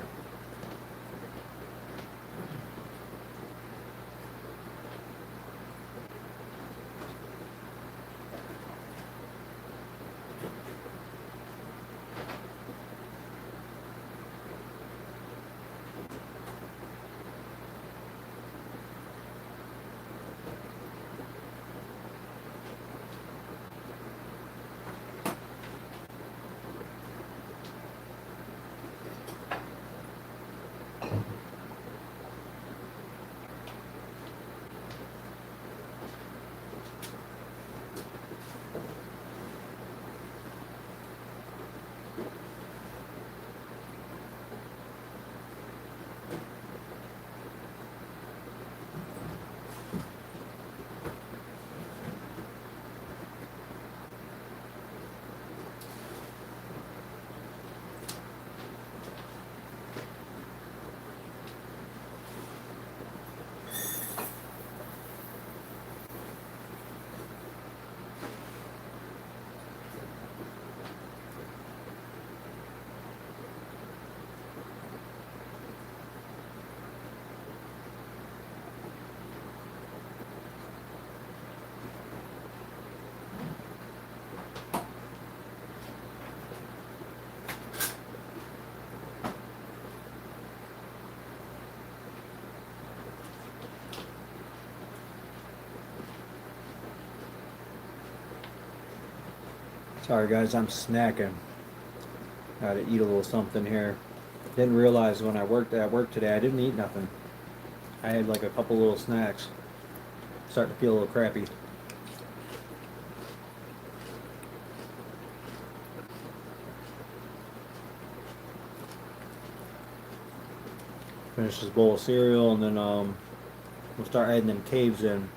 Sorry guys, I'm snacking. Gotta eat a little something here. Didn't realize when I worked at work today I didn't eat nothing. I had like a couple little snacks. Starting to feel a little crappy. Finish this bowl of cereal and then we'll start adding them caves in.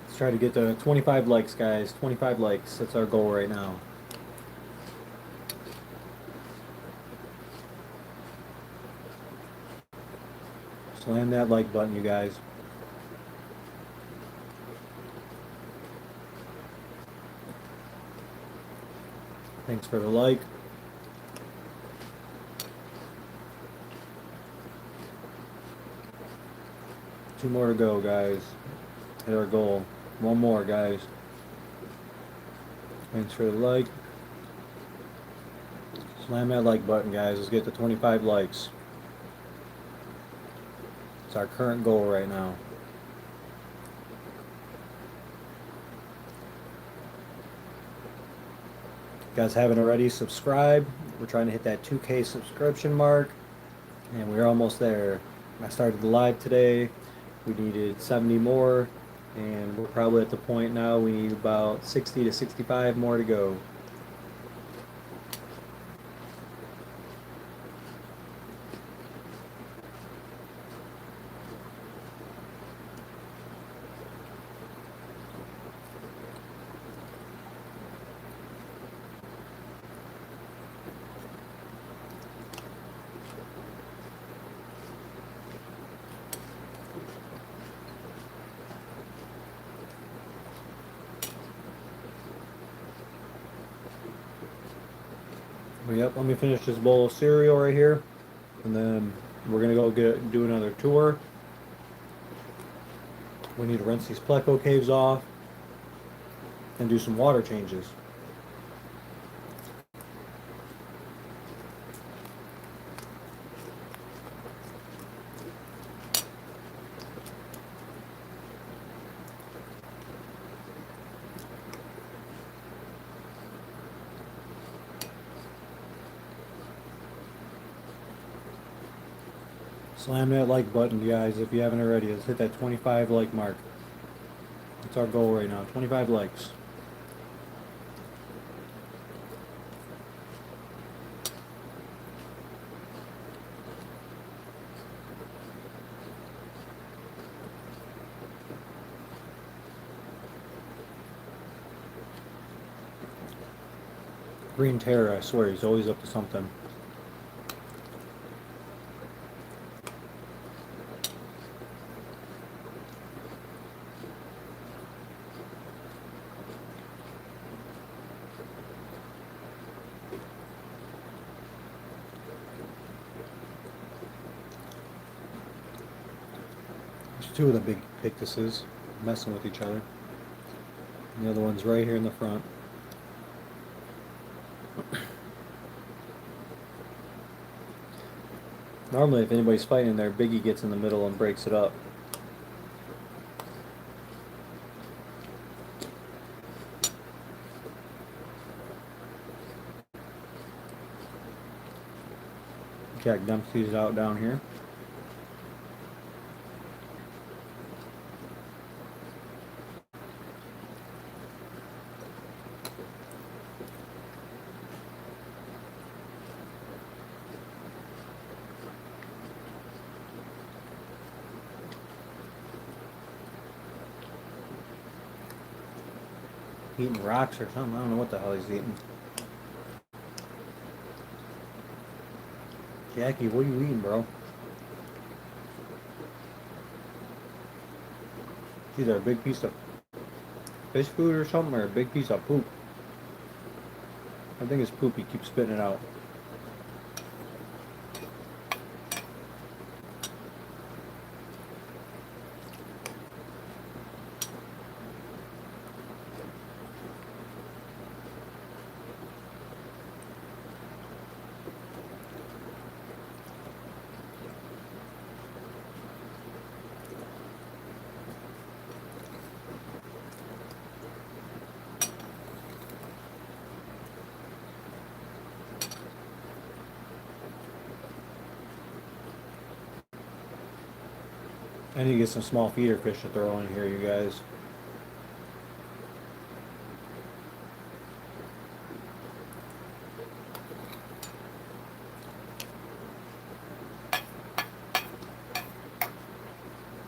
Let's try to get to 25 likes, guys. 25 likes. That's our goal right now. Slam that like button, you guys. Thanks for the like. Two more to go, guys. Hit our goal. One more, guys. Thanks for the like. Slam that like button, guys. Let's get to 25 likes. It's our current goal right now. If you guys haven't already, subscribe. We're trying to hit that 2K subscription mark, and we're almost there. I started the live today. We needed 70 more, and we're probably at the point now we need about 60 to 65 more to go. Yep, let me finish this bowl of cereal right here, and then we're gonna go do another tour. We need to rinse these pleco caves off and do some water changes. Slam that like button, guys, if you haven't already. Let's hit that 25 like mark. That's our goal right now, 25 likes. Green Terror, I swear, he's always up to something. There's two of the big pictuses messing with each other. And the other one's right here in the front. Normally, if anybody's fighting in there, Biggie gets in the middle and breaks it up. Jack Dempsey's out down here. Eating rocks or something. I don't know what the hell he's eating. Jackie, what are you eating, bro? It's either a big piece of fish food or something, or a big piece of poop. I think it's poop. He keeps spitting it out. I need to get some small feeder fish to throw in here, you guys.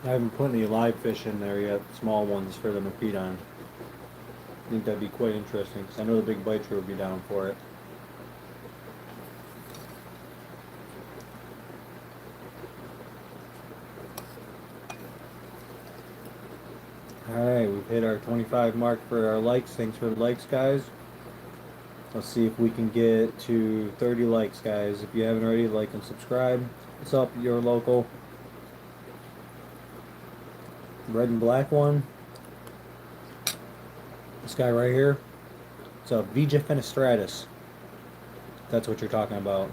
I haven't put any live fish in there yet, small ones for them to feed on. I think that'd be quite interesting, because I know the big biter will be down for it. Alright, we've hit our 25 mark for our likes. Thanks for the likes, guys. Let's see if we can get to 30 likes, guys. If you haven't already, like and subscribe. What's up, your local red and black one? This guy right here. It's a Vija fenestratus. That's what you're talking about.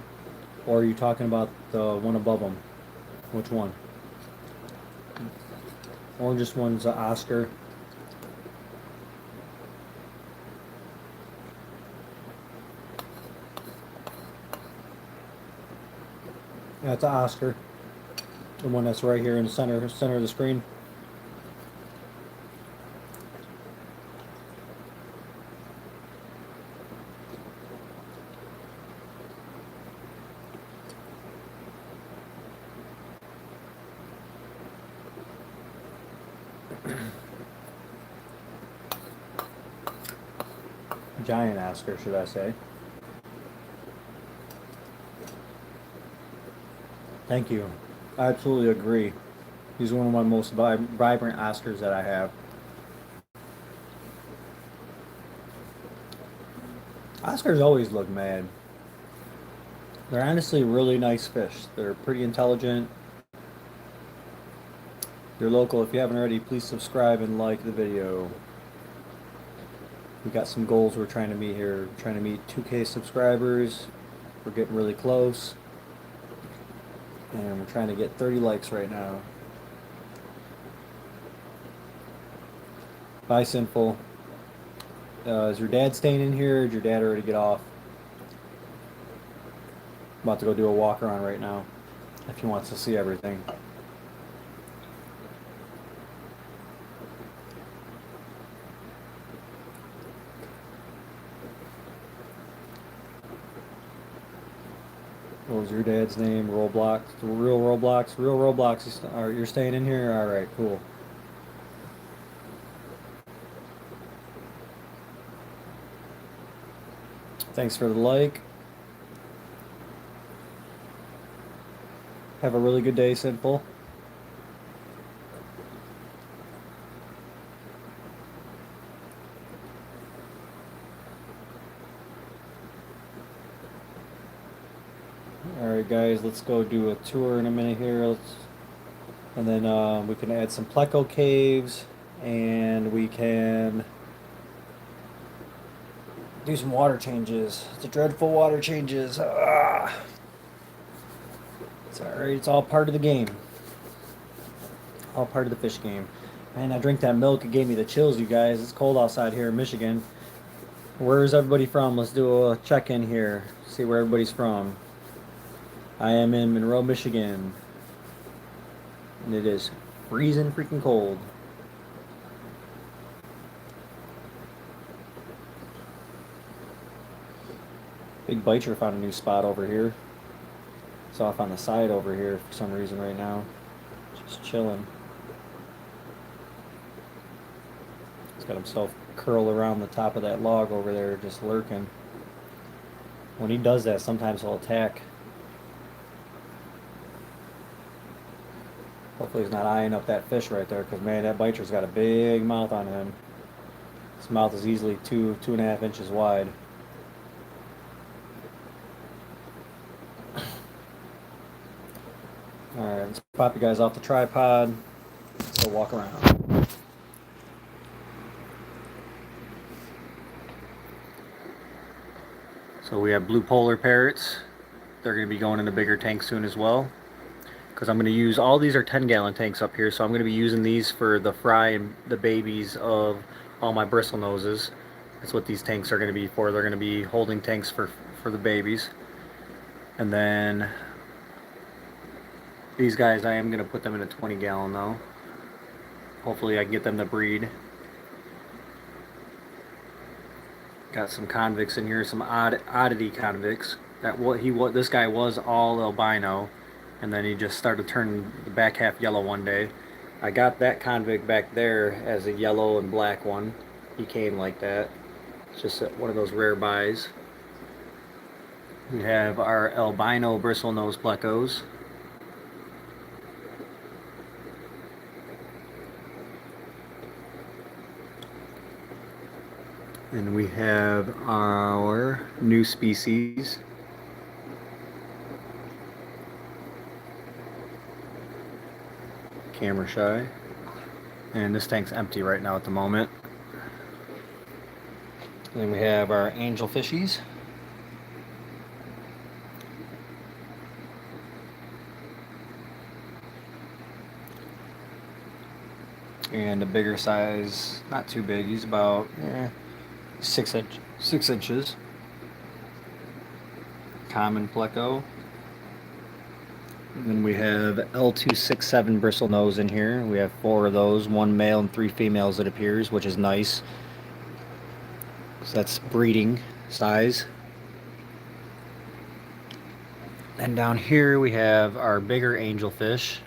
Or are you talking about the one above them? Which one? Orangest one's an Oscar. That's an Oscar. The one that's right here in the center of the screen. Giant Oscar, should I say. Thank you. I absolutely agree. He's one of my most vibrant Oscars that I have. Oscars always look mad. They're honestly really nice fish. They're pretty intelligent. You're local. If you haven't already, please subscribe and like the video. We got some goals we're trying to meet here. We're trying to meet 2K subscribers. We're getting really close. And we're trying to get 30 likes right now. Bye, Sinful. Is your dad staying in here, or did your dad already get off? I'm about to go do a walk around right now. if he wants to see everything. What was your dad's name? Roblox? The real Roblox? Real Roblox. You're staying in here? Alright, cool. Thanks for the like. Have a really good day, Simple. Alright guys, let's go do a tour in a minute here. And then we can add some pleco caves, and we can do some water changes. The dreadful water changes. It's alright, it's all part of the game. All part of the fish game. Man, I drink that milk, it gave me the chills, you guys. It's cold outside here in Michigan. Where's everybody from? Let's do a check-in here. See where everybody's from. I am in Monroe, Michigan. And it is freezing freaking cold. Big Biter found a new spot over here. It's off on the side over here for some reason right now. Just chilling. He's got himself curled around the top of that log over there, just lurking. When he does that, sometimes he'll attack. Hopefully he's not eyeing up that fish right there, because man, that Biter's got a big mouth on him. His mouth is easily 2.5 inches wide. Alright, let's pop you guys off the tripod. Let's go walk around. So we have blue polar parrots. They're going to be going in a bigger tank soon as well. Because I'm going to use, all these are 10-gallon tanks up here, so I'm going to be using these for the fry and the babies of all my bristlenoses. That's what these tanks are going to be for. They're going to be holding tanks for the babies. And then these guys, I am going to put them in a 20-gallon though. Hopefully I can get them to breed. Got some convicts in here, some oddity convicts. This guy was all albino, and then he just started turning the back half yellow one day. I got that convict back there as a yellow and black one. He came like that. It's just one of those rare buys. We have our albino bristlenose plecos. And we have our new species. Camera shy. And this tank's empty right now at the moment. And then we have our angel fishies. And a bigger size, not too big, he's about 6 inches. Common pleco. And then we have L267 bristlenose in here. We have 4 of those, 1 male and 3 females it appears, which is nice. So that's breeding size. And down here we have our bigger angelfish.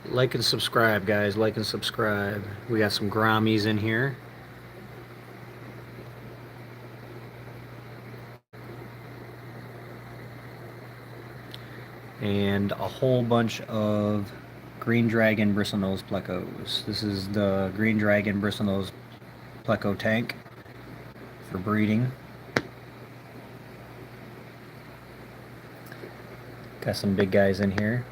Like and subscribe, guys. Like and subscribe. We got some grommies in here. And a whole bunch of green dragon bristlenose plecos. This is the green dragon bristlenose pleco tank for breeding. Got some big guys in here.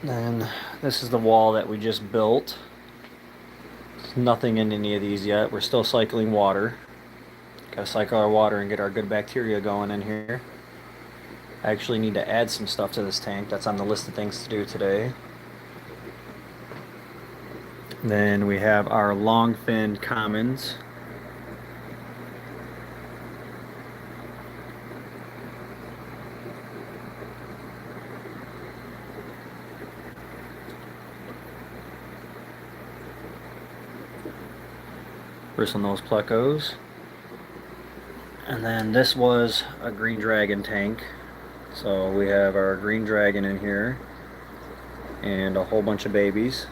And this is the wall that we just built. There's nothing in any of these yet. We're still cycling water. Gotta cycle our water and get our good bacteria going in here. I actually need to add some stuff to this tank. That's on the list of things to do today. Then we have our long-finned commons. Bristlenose plecos. And then this was a green dragon tank. So we have our green dragon in here and a whole bunch of babies.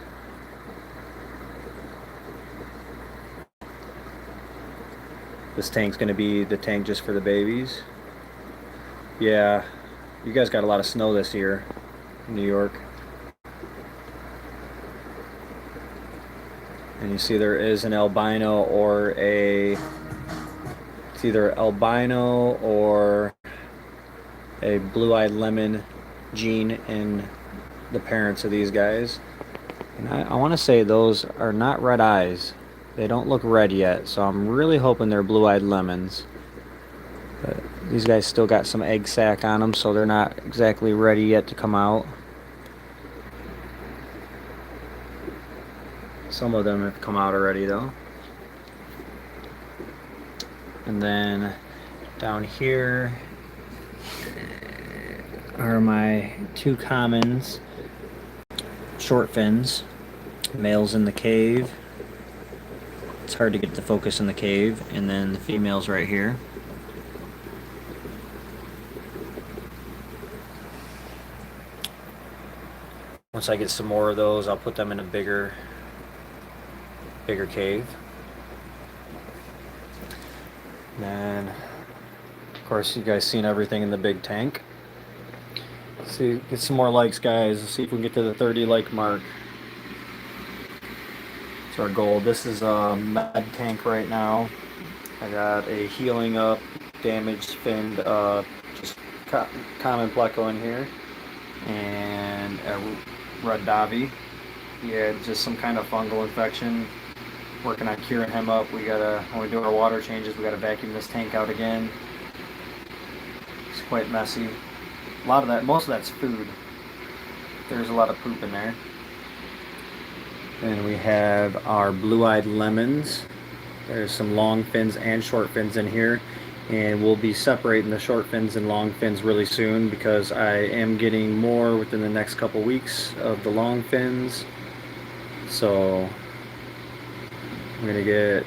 This tank's going to be the tank just for the babies. Yeah, you guys got a lot of snow this year in New York. And you see there is an albino or it's either albino or a blue-eyed lemon gene in the parents of these guys. And I want to say those are not red eyes. They don't look red yet, so I'm really hoping they're blue-eyed lemons. But these guys still got some egg sac on them, so they're not exactly ready yet to come out. Some of them have come out already though. And then down here are my two commons, short fins, males in the cave. It's hard to get the focus in the cave, and then the females right here. Once I get some more of those, I'll put them in a bigger cave. And then, of course, you guys seen everything in the big tank. See, get some more likes, guys. Let's see if we can get to the 30 like mark. It's our goal. This is a med tank right now. I got a healing up, damaged finned, just common pleco in here, and a red Davi. He had just some kind of fungal infection. Working on curing him up. We gotta, when we do our water changes, we gotta vacuum this tank out again. It's quite messy. A lot of that, most of that's food. There's a lot of poop in there. Then we have our blue-eyed lemons. There's some long fins and short fins in here, and we'll be separating the short fins and long fins really soon because I am getting more within the next couple weeks of the long fins. So I'm gonna get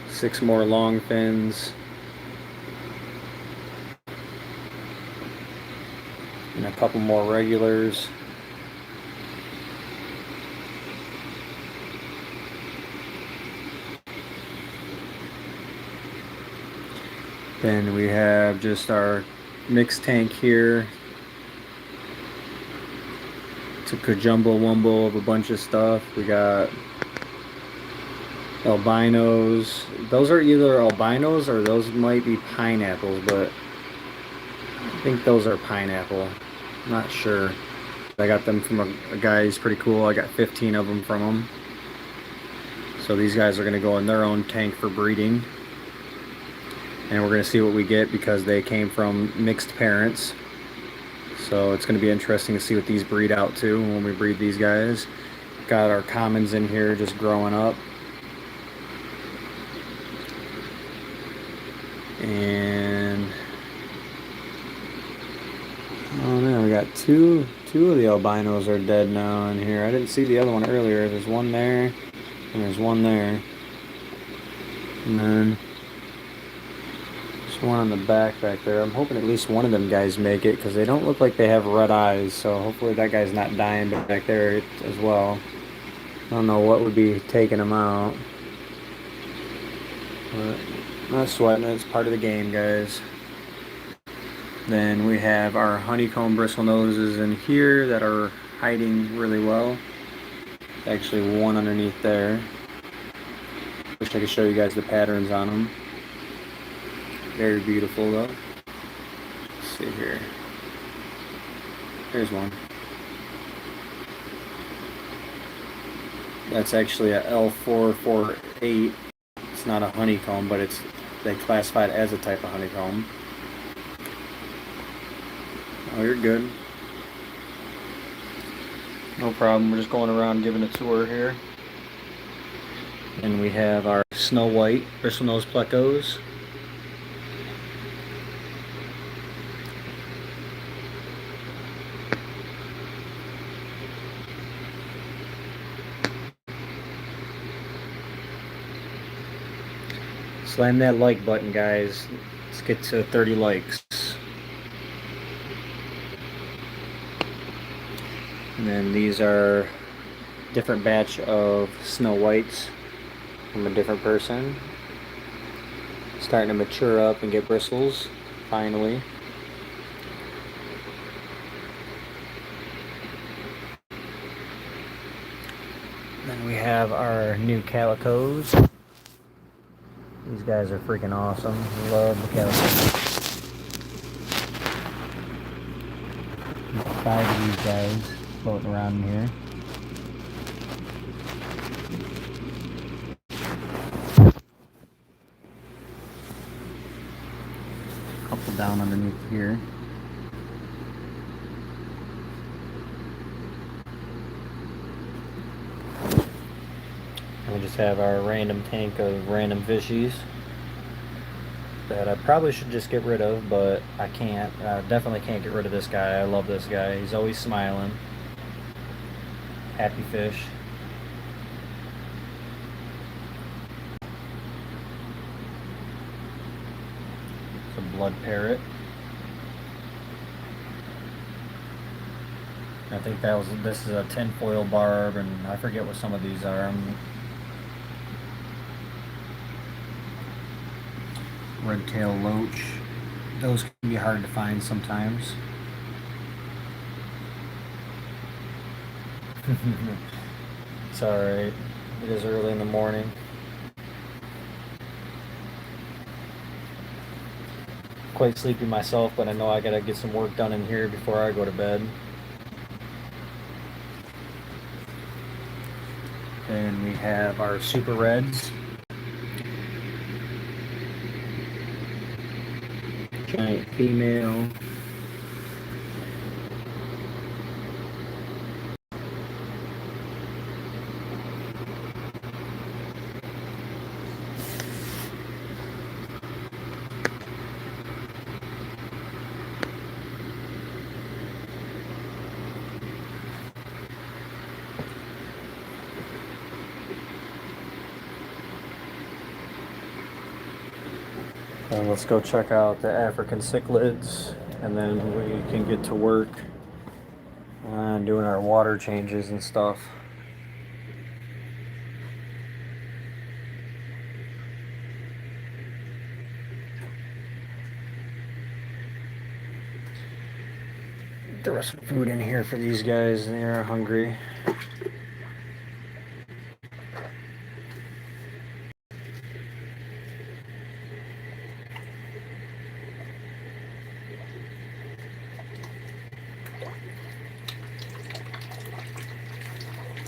6 more long fins and a couple more regulars. Then we have just our mixed tank here. It's a kajumbo wumble of a bunch of stuff. We got albinos. Those are either albinos or those might be pineapples, but I think those are pineapple. I'm not sure. I got them from a guy who's pretty cool. I got 15 of them from him. So these guys are going to go in their own tank for breeding. And we're going to see what we get because they came from mixed parents. So it's going to be interesting to see what these breed out to when we breed these guys. Got our commons in here just growing up. And oh man, we got two of the albinos are dead now in here. I didn't see the other one earlier. There's one there and there's one there, and then there's one on the back there. I'm hoping at least one of them guys make it because they don't look like they have red eyes, so hopefully that guy's not dying back there as well. I don't know what would be taking them out, but not sweating it. It's part of the game, guys. Then we have our honeycomb bristle noses in here that are hiding really well. Actually one underneath there. Wish I could show you guys the patterns on them. Very beautiful though. Let's see here. There's one. That's actually a L448. It's not a honeycomb, but it's they classify it as a type of honeycomb. Oh, you're good. No problem. We're just going around giving a tour here. And we have our snow white bristlenose plecos. Slam that like button, guys. Let's get to 30 likes. And then these are different batch of snow whites from a different person. Starting to mature up and get bristles, finally. Then we have our new calicos. These guys are freaking awesome. Love the calicos. 5 of these guys floating around in here. Couple down underneath here. And we just have our random tank of random fishies that I probably should just get rid of, but I can't. I definitely can't get rid of this guy. I love this guy. He's always smiling. Happy fish. It's a blood parrot. I think this is a tinfoil barb, and I forget what some of these are. Red-tailed loach. Those can be hard to find sometimes. It's alright. It is early in the morning. Quite sleepy myself, but I know I gotta get some work done in here before I go to bed. Then we have our super reds. Giant female. And let's go check out the African cichlids, and then we can get to work on doing our water changes and stuff. There was some food in here for these guys. They're hungry.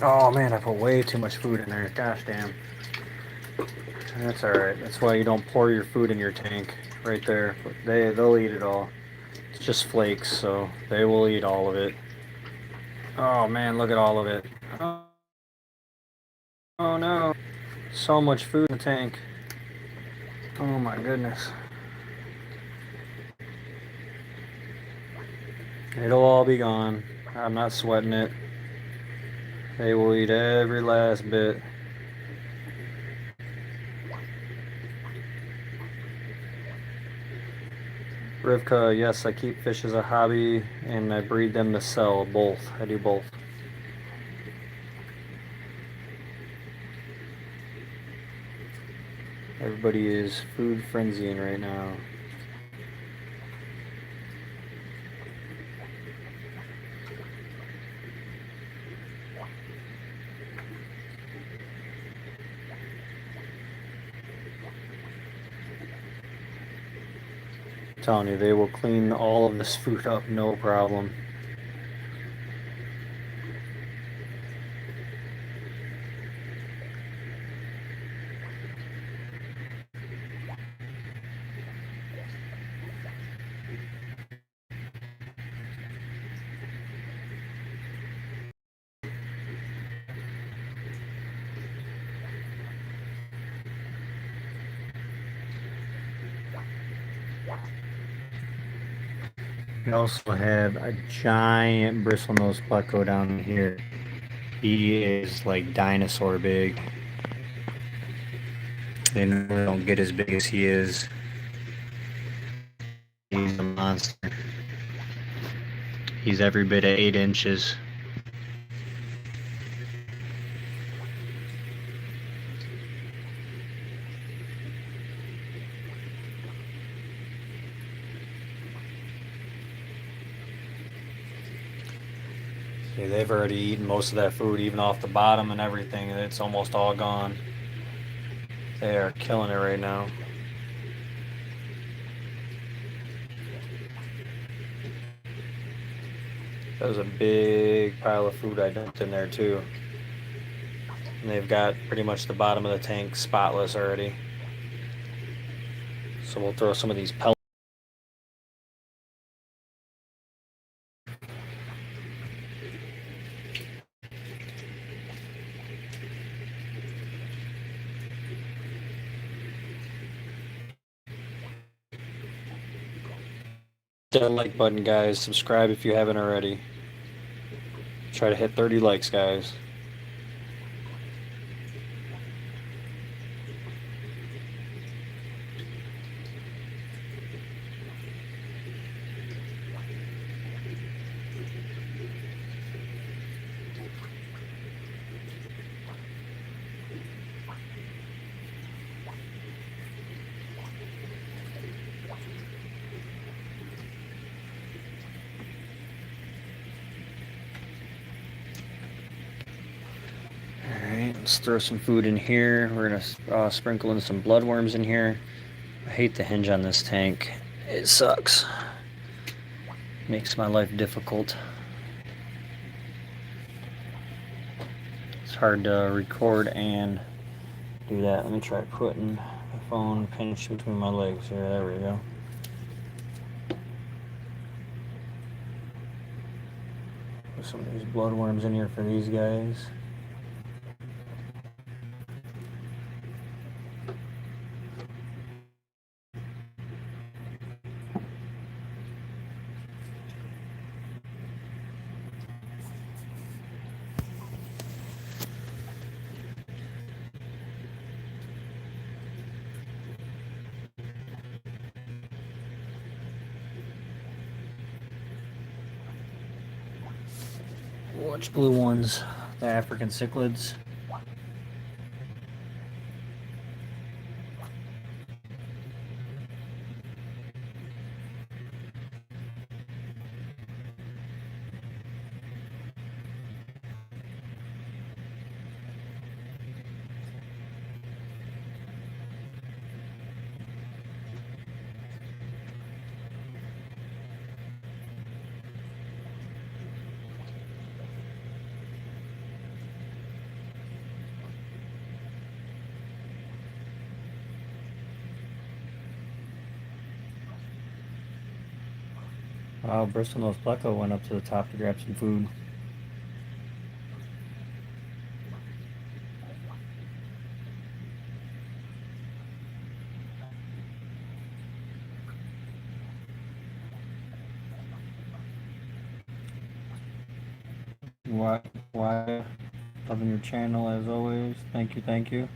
Oh man, I put way too much food in there. Gosh damn. That's alright. That's why you don't pour your food in your tank. Right there. They'll eat it all. It's just flakes, so they will eat all of it. Oh man, look at all of it. Oh no. So much food in the tank. Oh my goodness. It'll all be gone. I'm not sweating it. They will eat every last bit. Rivka, yes, I keep fish as a hobby and I breed them to sell. Both. I do both. Everybody is food frenzying right now. I'm telling you, they will clean all of this food up, no problem. We also have a giant bristlenose pleco down here. He is like dinosaur big. They normally don't get as big as he is. He's a monster. He's every bit of 8 inches. See, they've already eaten most of that food, even off the bottom and everything, and it's almost all gone. They are killing it right now. That was a big pile of food I dumped in there too. And they've got pretty much the bottom of the tank spotless already. So we'll throw some of these pellets. That like button, guys. Subscribe if you haven't already. Try to hit 30 likes, guys. Alright, let's throw some food in here. We're gonna sprinkle in some bloodworms in here. I hate the hinge on this tank. It sucks. Makes my life difficult. It's hard to record and do that. Let me try putting the phone pinched between my legs here. There we go. Put some of these bloodworms in here for these guys. Which blue ones? The African cichlids. Wow, bristlenose pleco went up to the top to grab some food. Why? Loving your channel as always. Thank you, thank you.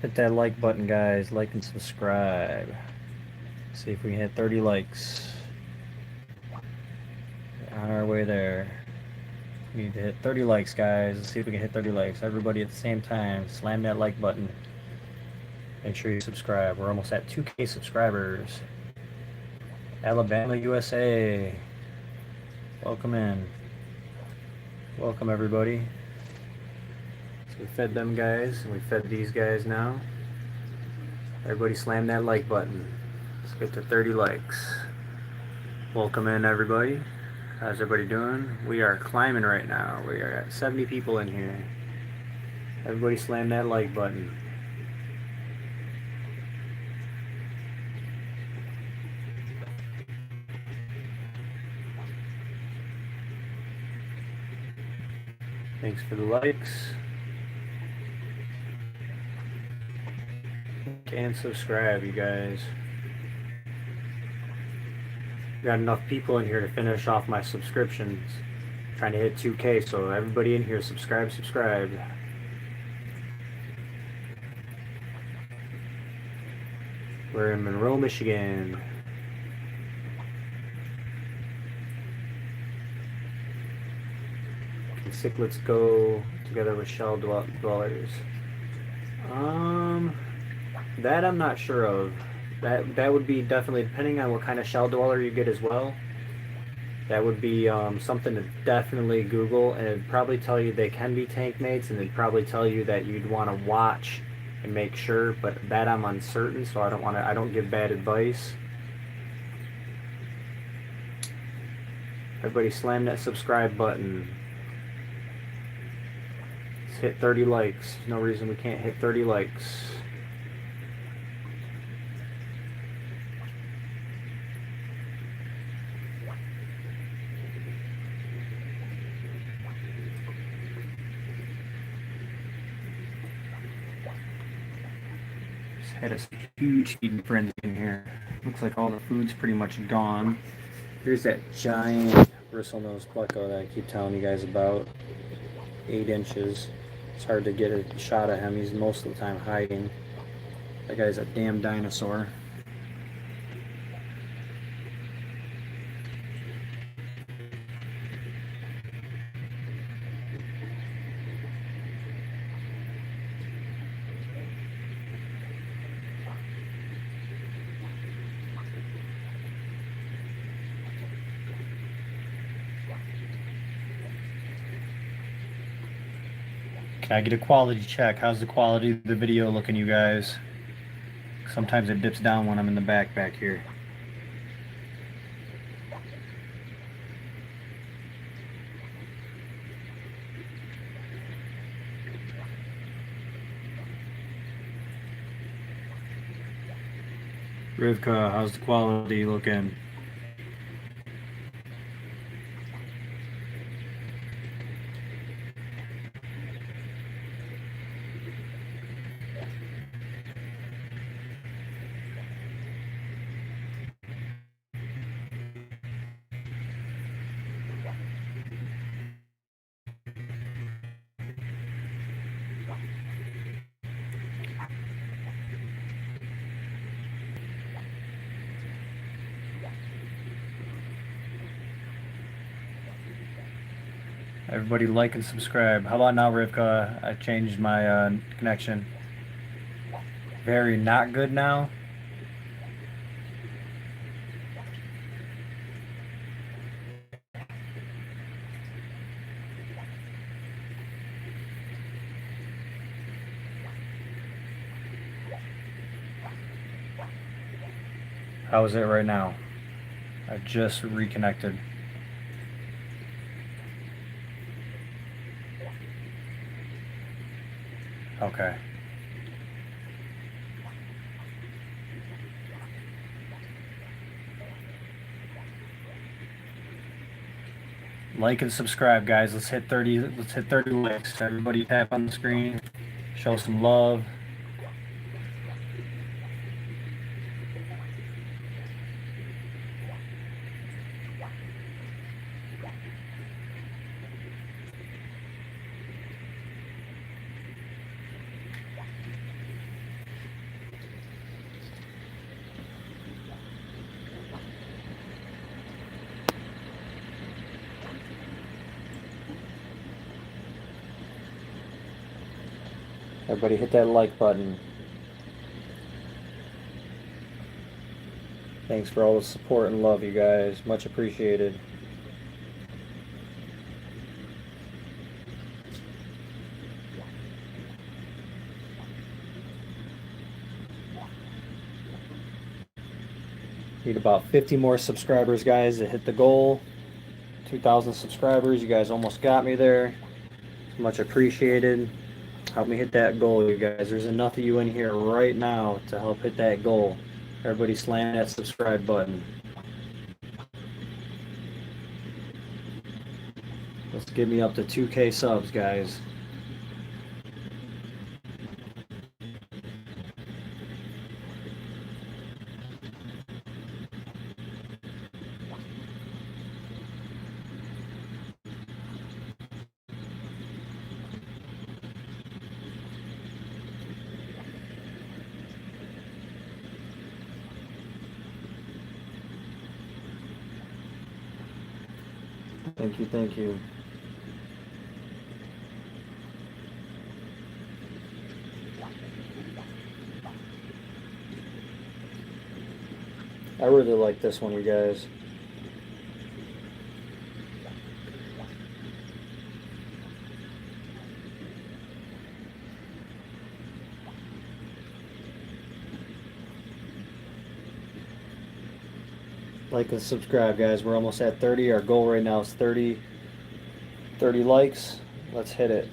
Hit that like button, guys. Like and subscribe. See if we can hit 30 likes. On our way there. We need to hit 30 likes, guys. Let's see if we can hit 30 likes. Everybody at the same time, slam that like button. Make sure you subscribe. We're almost at 2K subscribers. Alabama, USA. Welcome in. Welcome, everybody. So we fed them guys, and we fed these guys now. Everybody slam that like button. Let's get to 30 likes. Welcome in, everybody. How's everybody doing? We are climbing right now. We are at 70 people in here. Everybody slam that like button. Thanks for the likes. and subscribe, you guys. Got enough people in here to finish off my subscriptions. Trying to hit 2K, so everybody in here, subscribe. We're in Monroe, Michigan. Cichlids go together with shell dwellers. That I'm not sure of. That would be definitely, depending on what kind of shell dweller you get as well. That would be something to definitely Google, and it'd probably tell you they can be tank mates, and it'd probably tell you that you'd want to watch and make sure, but that I'm uncertain, so I don't give bad advice. Everybody slam that subscribe button. Let's hit 30 likes. No reason we can't hit 30 likes. Had a huge feeding frenzy in here. Looks like all the food's pretty much gone. Here's that giant bristlenose pleco that I keep telling you guys about. 8 inches. It's hard to get a shot of him. He's most of the time hiding. That guy's a damn dinosaur. Can I get a quality check? How's the quality of the video looking, you guys? Sometimes it dips down when I'm in the back here. Rivka, how's the quality looking? Everybody like and subscribe. How about now, Rivka? I changed my connection. Very not good now. How is it right now? I just reconnected. Okay. Like and subscribe, guys. Let's hit 30 likes. Everybody tap on the screen. Show some love. Everybody hit that like button. Thanks for all the support and love, you guys. Much appreciated. Need about 50 more subscribers, guys, to hit the goal. 2,000 subscribers. You guys almost got me there. Much appreciated. Help me hit that goal, you guys. There's enough of you in here right now to help hit that goal. Everybody slam that subscribe button. Let's get me up to 2K subs, guys. Thank you, thank you. I really like this one, you guys. Like and subscribe, guys. We're almost at 30. Our goal right now is 30 likes. Let's hit it.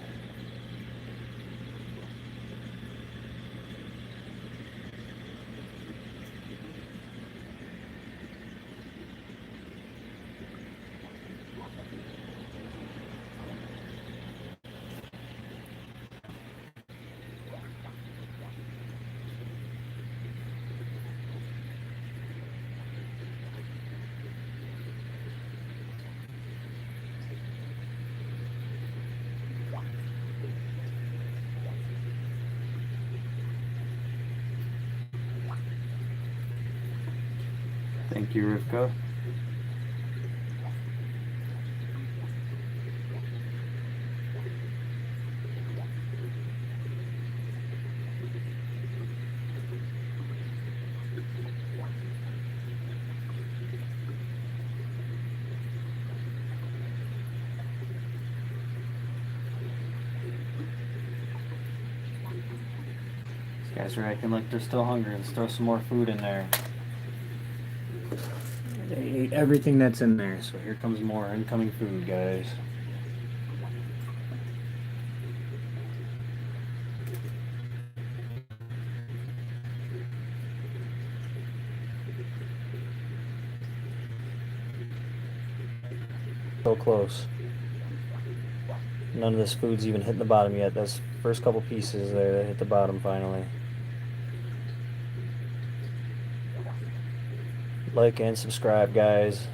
Thank you, Rivka. These guys are acting like they're still hungry. Let's throw some more food in there. They ate everything that's in there, so here comes more incoming food, guys. So close. None of this food's even hitting the bottom yet. Those first couple pieces there that hit the bottom finally. Like and subscribe, guys.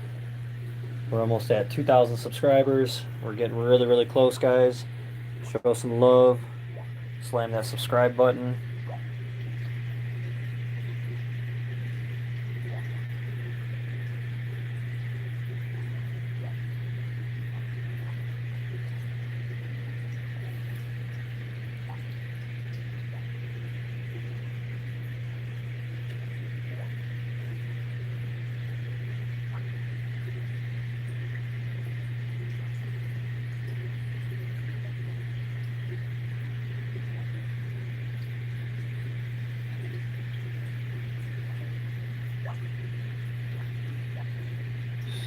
We're almost at 2,000 subscribers. We're getting really, really close, guys. Show some love. Slam that subscribe button.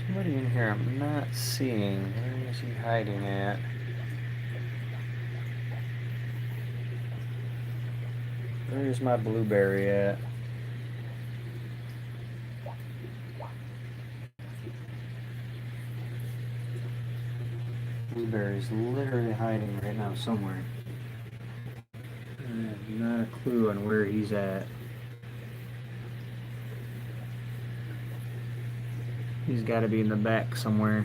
Somebody in here I'm not seeing. Where is he hiding at? Where's my blueberry at? Blueberry's literally hiding right now somewhere. I have not a clue on where he's at. He's got to be in the back somewhere.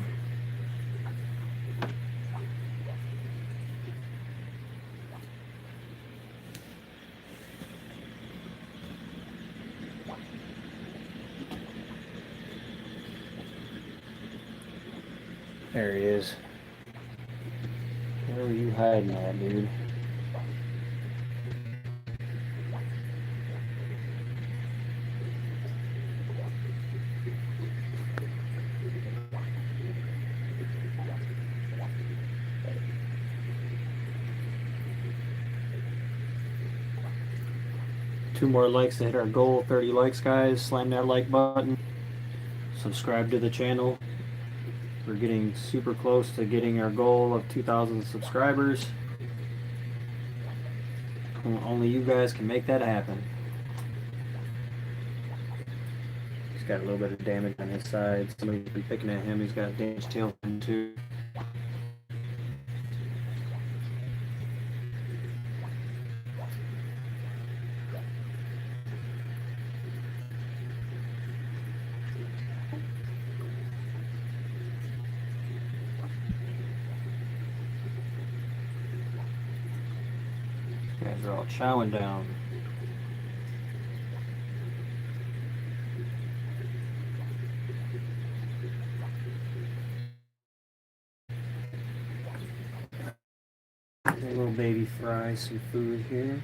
There he is. Where were you hiding at, dude? Two more likes to hit our goal. 30 likes, guys. Slam that like button. Subscribe to the channel. We're getting super close to getting our goal of 2,000 subscribers. Only you guys can make that happen. He's got a little bit of damage on his side. Somebody's been picking at him. He's got a damaged tail fin too. Guys are all chowing down. fry some food here.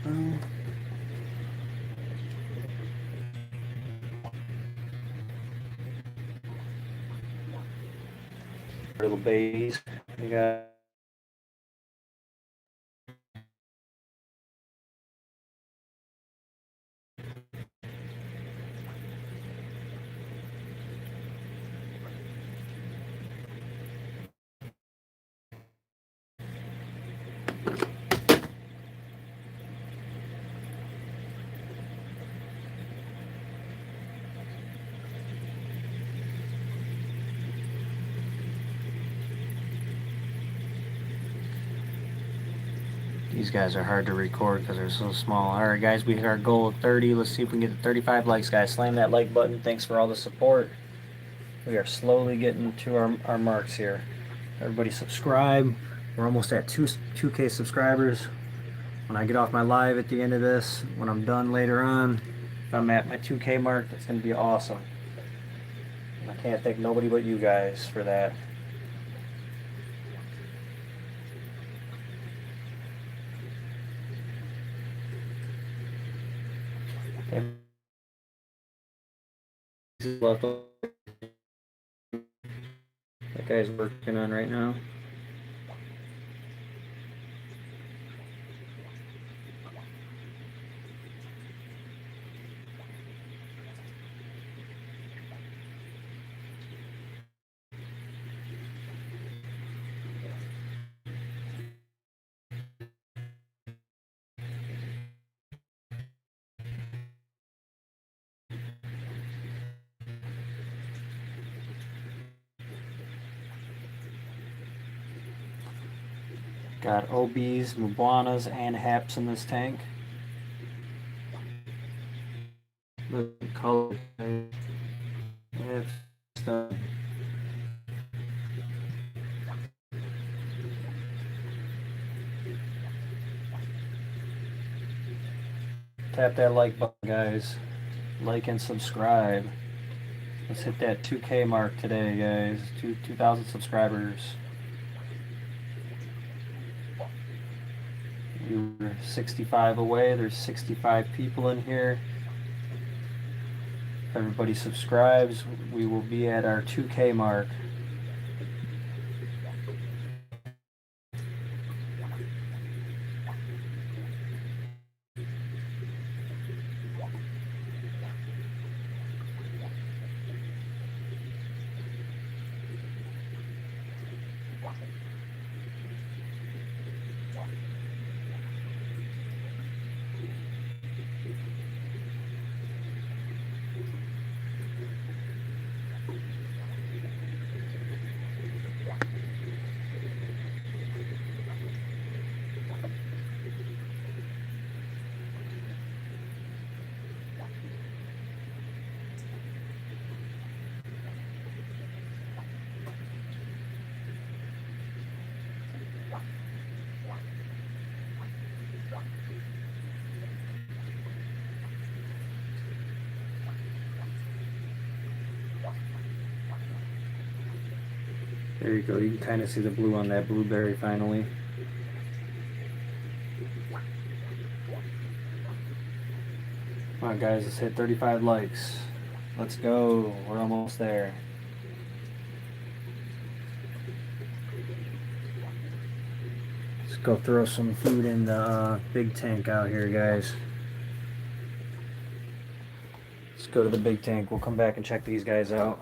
Well, little babies. We got these guys are hard to record because they're so small. Alright guys, we hit our goal of 30. Let's see if we can get to 35 likes, guys. Slam that like button. Thanks for all the support. We are slowly getting to our marks here. Everybody subscribe. We're almost at 2K subscribers. When I get off my live at the end of this, when I'm done later on, if I'm at my 2K mark, that's going to be awesome. And I can't thank nobody but you guys for that. That guy's working on right now. Got OBs, Mubuanas, and Haps in this tank. Look at the color. Tap that like button, guys. Like and subscribe. Let's hit that 2K mark today, guys. 2,000 subscribers. We were 65 away. There's 65 people in here. If everybody subscribes, we will be at our 2K mark. There you go. You can kind of see the blue on that blueberry finally. Come on, guys. Let's hit 35 likes. Let's go. We're almost there. Let's go throw some food in the big tank out here, guys. Let's go to the big tank. We'll come back and check these guys out.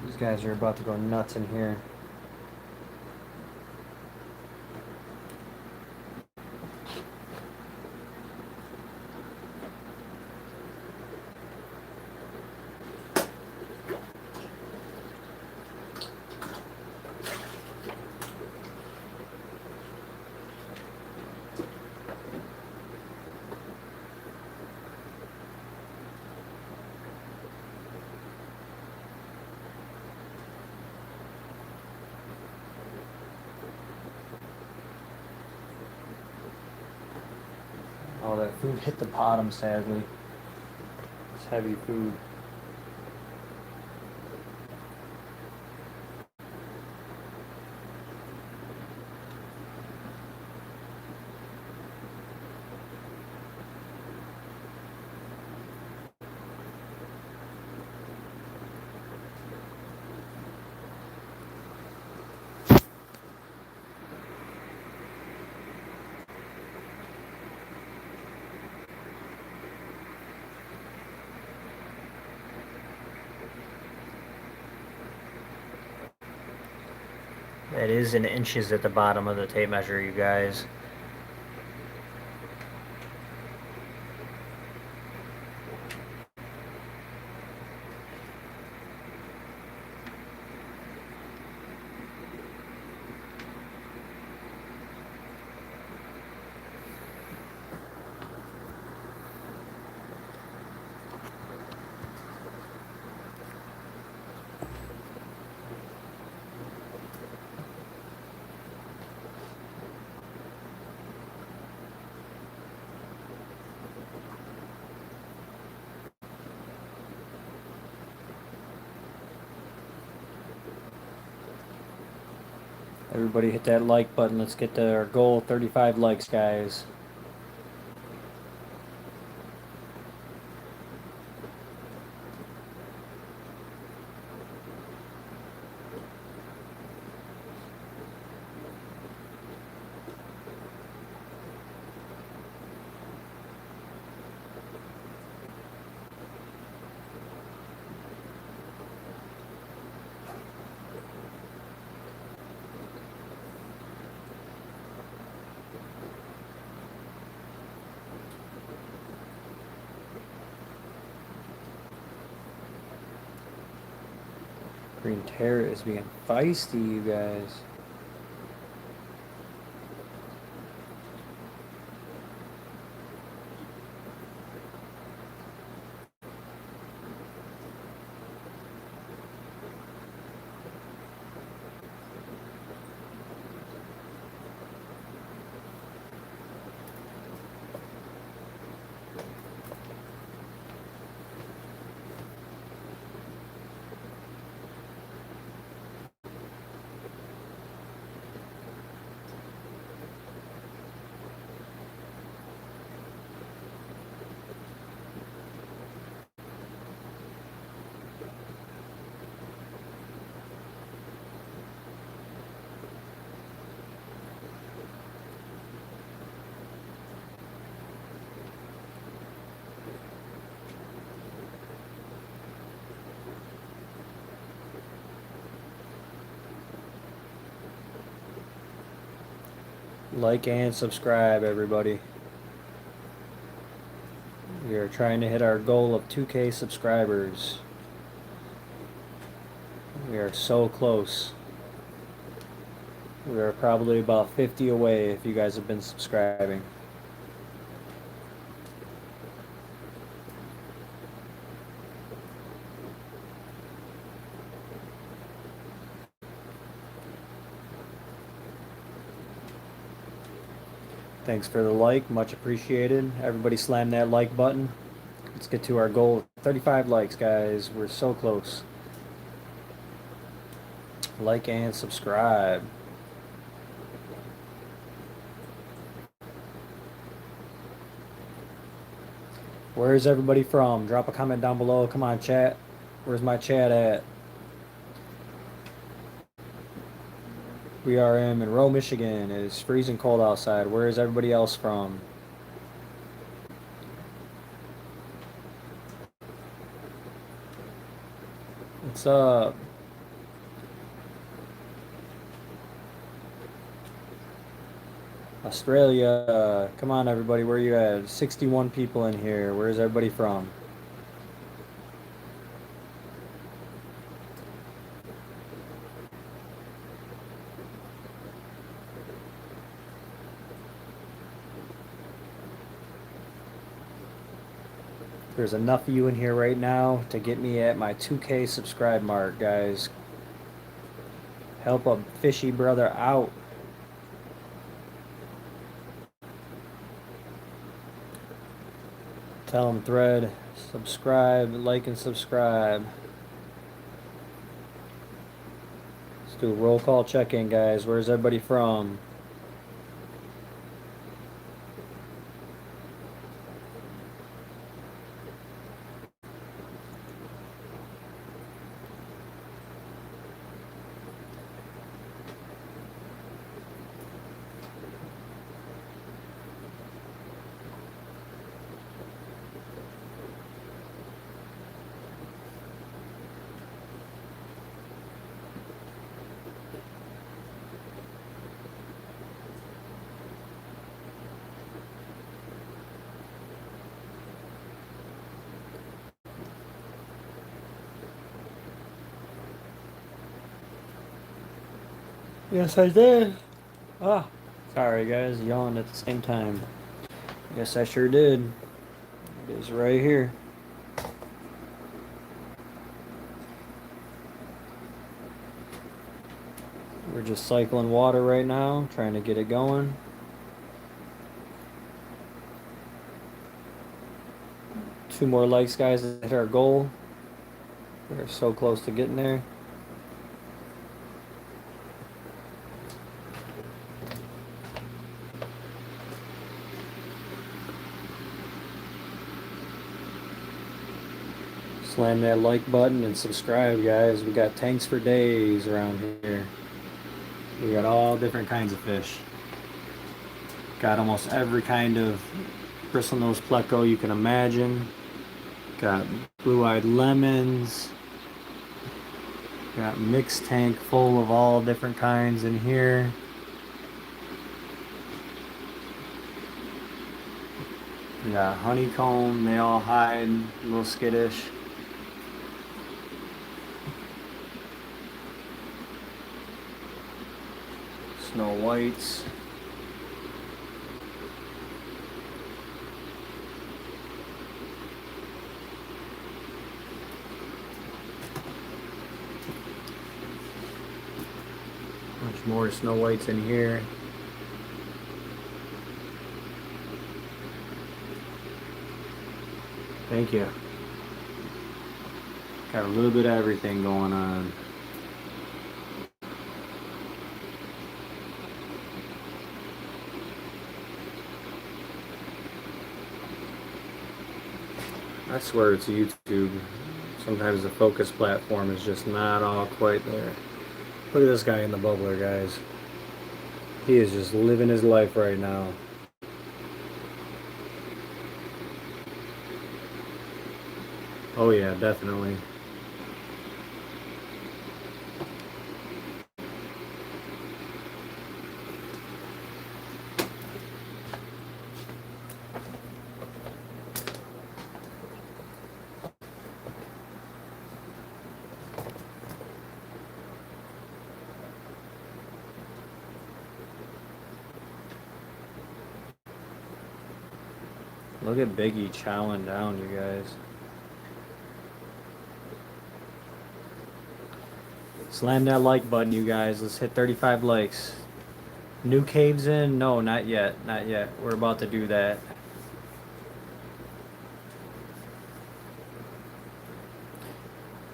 These guys are about to go nuts in here. Oh, that food hit the bottom, sadly. It's heavy food. It is in inches at the bottom of the tape measure, you guys. Everybody hit that like button. Let's get to our goal, 35 likes, guys. Green Terror is being feisty, you guys. Like and subscribe, everybody. We are trying to hit our goal of 2K subscribers. We are so close. We are probably about 50 away if you guys have been subscribing. Thanks for the like, much appreciated. Everybody slam that like button. Let's get to our goal, 35 likes, guys. We're so close. Like and subscribe. Where's everybody from? Drop a comment down below. Come on, chat. Where's my chat at? We are in Monroe, Michigan. It is freezing cold outside. Where is everybody else from? What's up? Australia. Come on, everybody. Where are you at? 61 people in here. Where's everybody from? There's enough of you in here right now to get me at my 2K subscribe mark, guys. Help a fishy brother out. Tell him thread, subscribe, like and subscribe. Let's do a roll call check-in, guys. Where's everybody from? Yes, I did. Ah, sorry guys, yawning at the same time. Yes, I sure did. It is right here. We're just cycling water right now, trying to get it going. Two more likes, guys, to hit our goal. We're so close to getting there. Slam that like button and subscribe, guys. We got tanks for days around here. We got all different kinds of fish. Got almost every kind of bristlenose pleco you can imagine. Got blue-eyed lemons. Got mixed tank full of all different kinds in here. We got honeycomb, they all hide, a little skittish. Snow whites. Much more snow whites in here. Thank you. Got a little bit of everything going on. I swear it's YouTube. Sometimes the focus platform is just not all quite there. Look at this guy in the bubbler, guys. He is just living his life right now. Oh yeah, definitely. Look at Biggie chowing down, you guys. Slam that like button, you guys. Let's hit 35 likes. New caves in? No, not yet. Not yet. We're about to do that.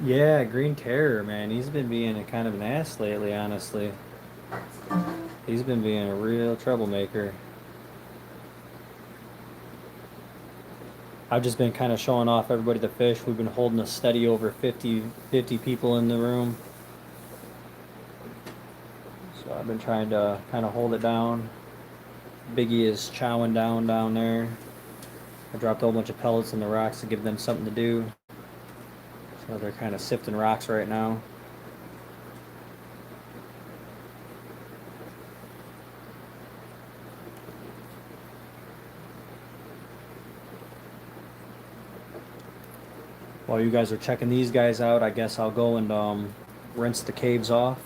Yeah, Green Terror, man. He's been being a kind of an ass lately, honestly. He's been being a real troublemaker. I've just been kind of showing off everybody the fish. We've been holding a steady over 50 people in the room. So I've been trying to kind of hold it down. Biggie is chowing down there. I dropped a whole bunch of pellets in the rocks to give them something to do. So they're kind of sifting rocks right now. While you guys are checking these guys out, I guess I'll go and rinse the caves off.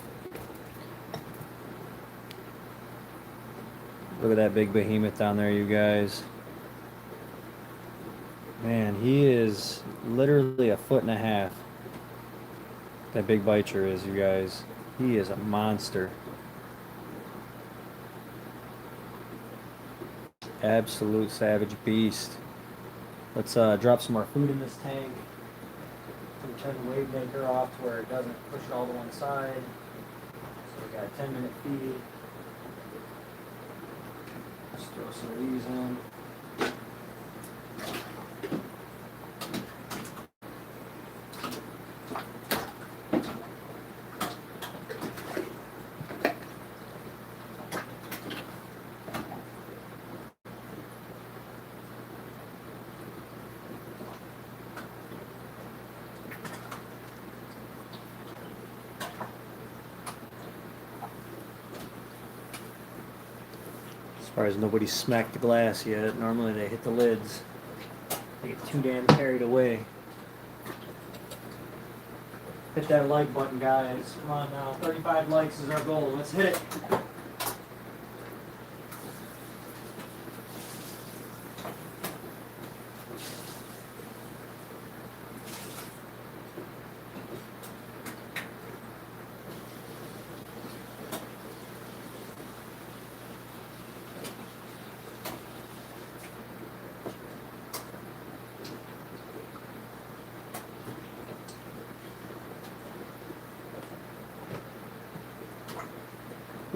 Look at that big behemoth down there, you guys. Man, he is literally 1.5 feet. That big bicher is, you guys. He is a monster. Absolute savage beast. Let's drop some more food in this tank. Turn the wave maker off to where it doesn't push it all to one side. So we got a 10-minute feed. Let's throw some of these in. Surprised nobody smacked the glass yet. Normally they hit the lids. They get too damn carried away. Hit that like button, guys. Come on now. 35 likes is our goal. Let's hit it.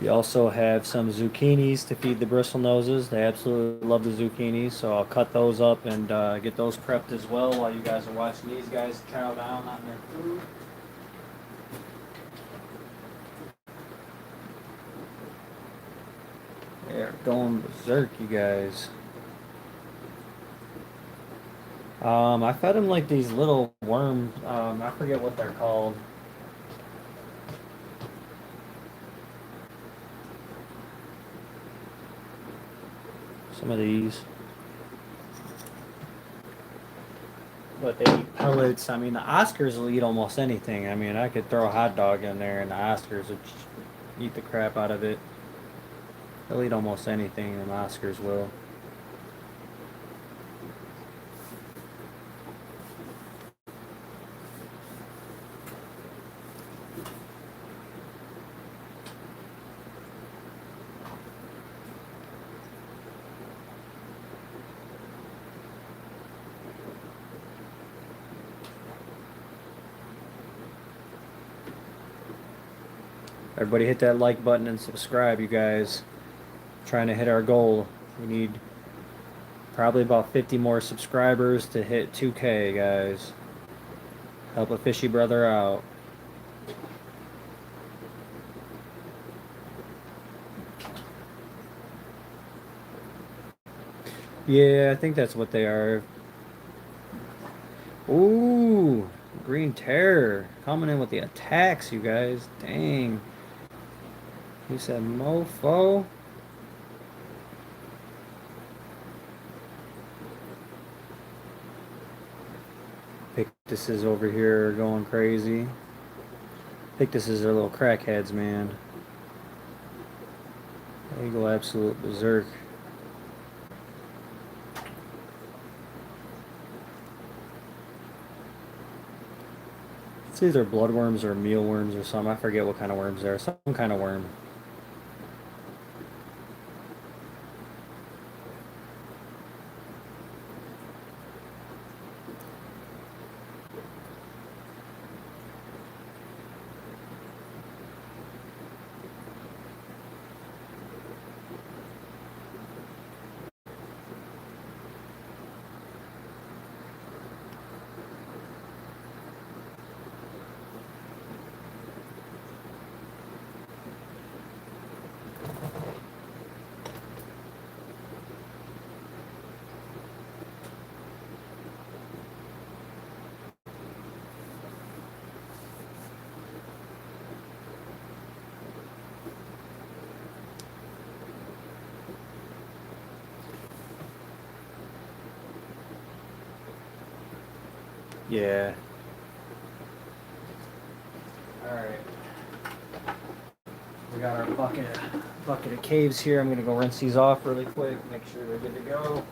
We also have some zucchinis to feed the bristlenoses. They absolutely love the zucchinis, so I'll cut those up and get those prepped as well while you guys are watching these guys chow down on their food. They're going berserk, you guys. I fed them like these little worms. I forget what they're called. Some of these. But they eat pellets. I mean, the Oscars will eat almost anything. I mean, I could throw a hot dog in there and the Oscars would eat the crap out of it. They'll eat almost anything, and the Oscars will. Everybody hit that like button and subscribe, you guys. Trying to hit our goal. We need probably about 50 more subscribers to hit 2K, guys. Help a fishy brother out. Yeah, I think that's what they are. Ooh, Green Terror coming in with the attacks, you guys. Dang. He said mofo. Pictuses over here are going crazy. Pictuses are little crackheads, man. They go absolute berserk. It's either bloodworms or mealworms or something. I forget what kind of worms they are. Some kind of worm. Yeah. Alright. We got our bucket of caves here. I'm gonna go rinse these off really quick, make sure they're good to go.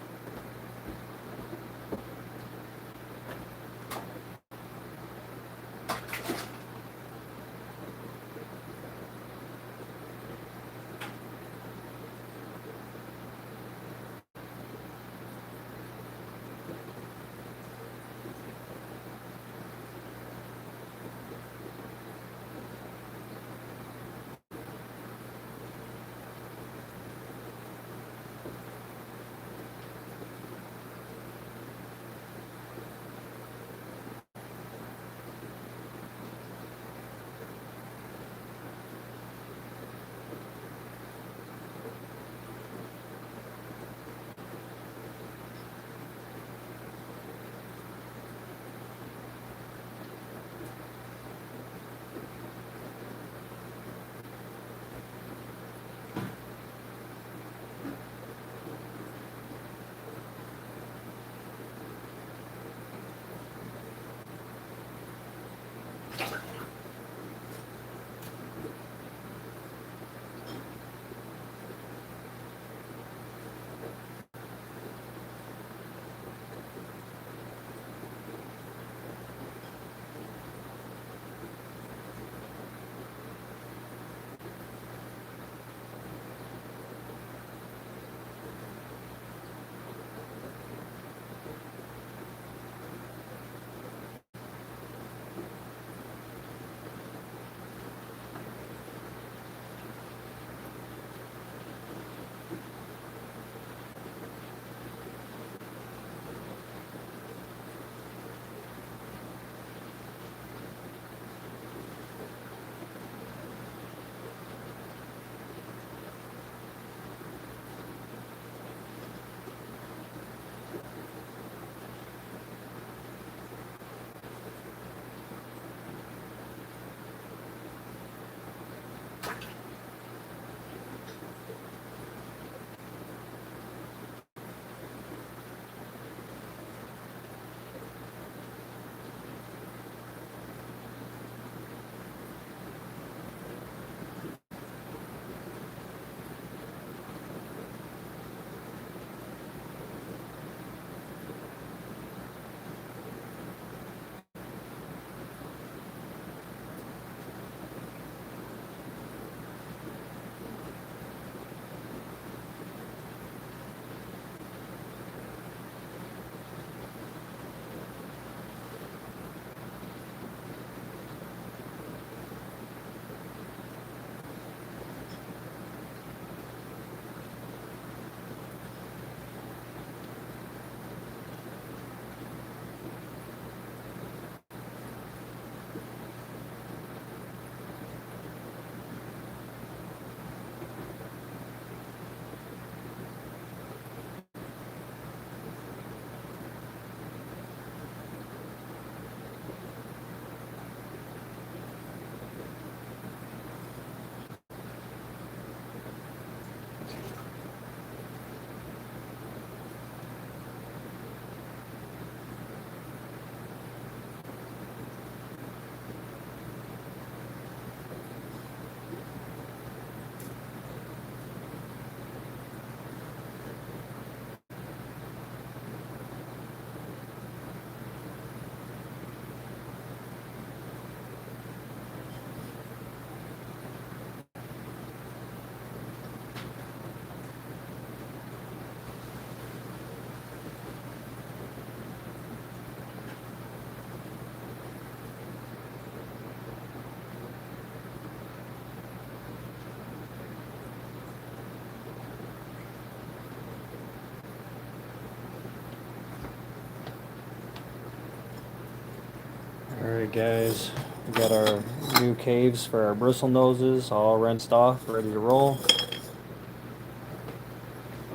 Alright guys, we got our new caves for our bristle noses all rinsed off, ready to roll. So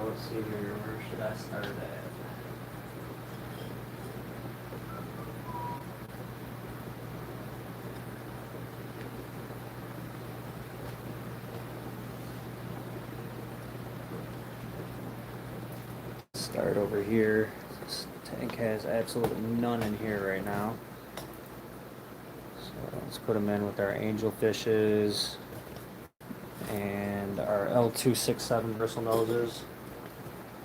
let's see here, where should I start at? Start over here. This tank has absolutely none in here right now. So let's put them in with our angel fishes and our L267 bristle noses.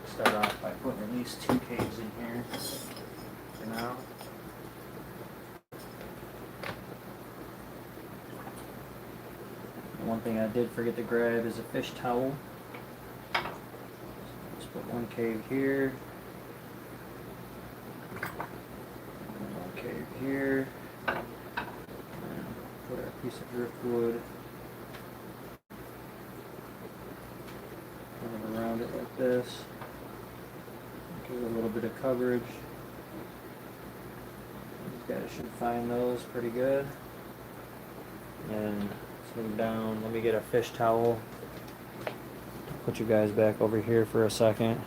Start off by putting at least 2 caves in here for now. One thing I did forget to grab is a fish towel. Let's put 1 cave here. 1 cave here. And put our piece of driftwood around it like this. Give it a little bit of coverage. These guys should find those pretty good. And swing down. Let me get a fish towel. Put you guys back over here for a second.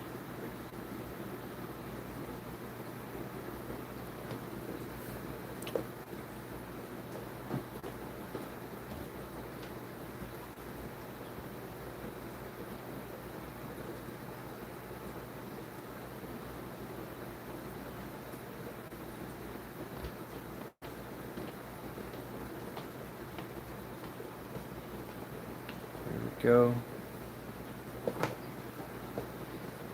Go.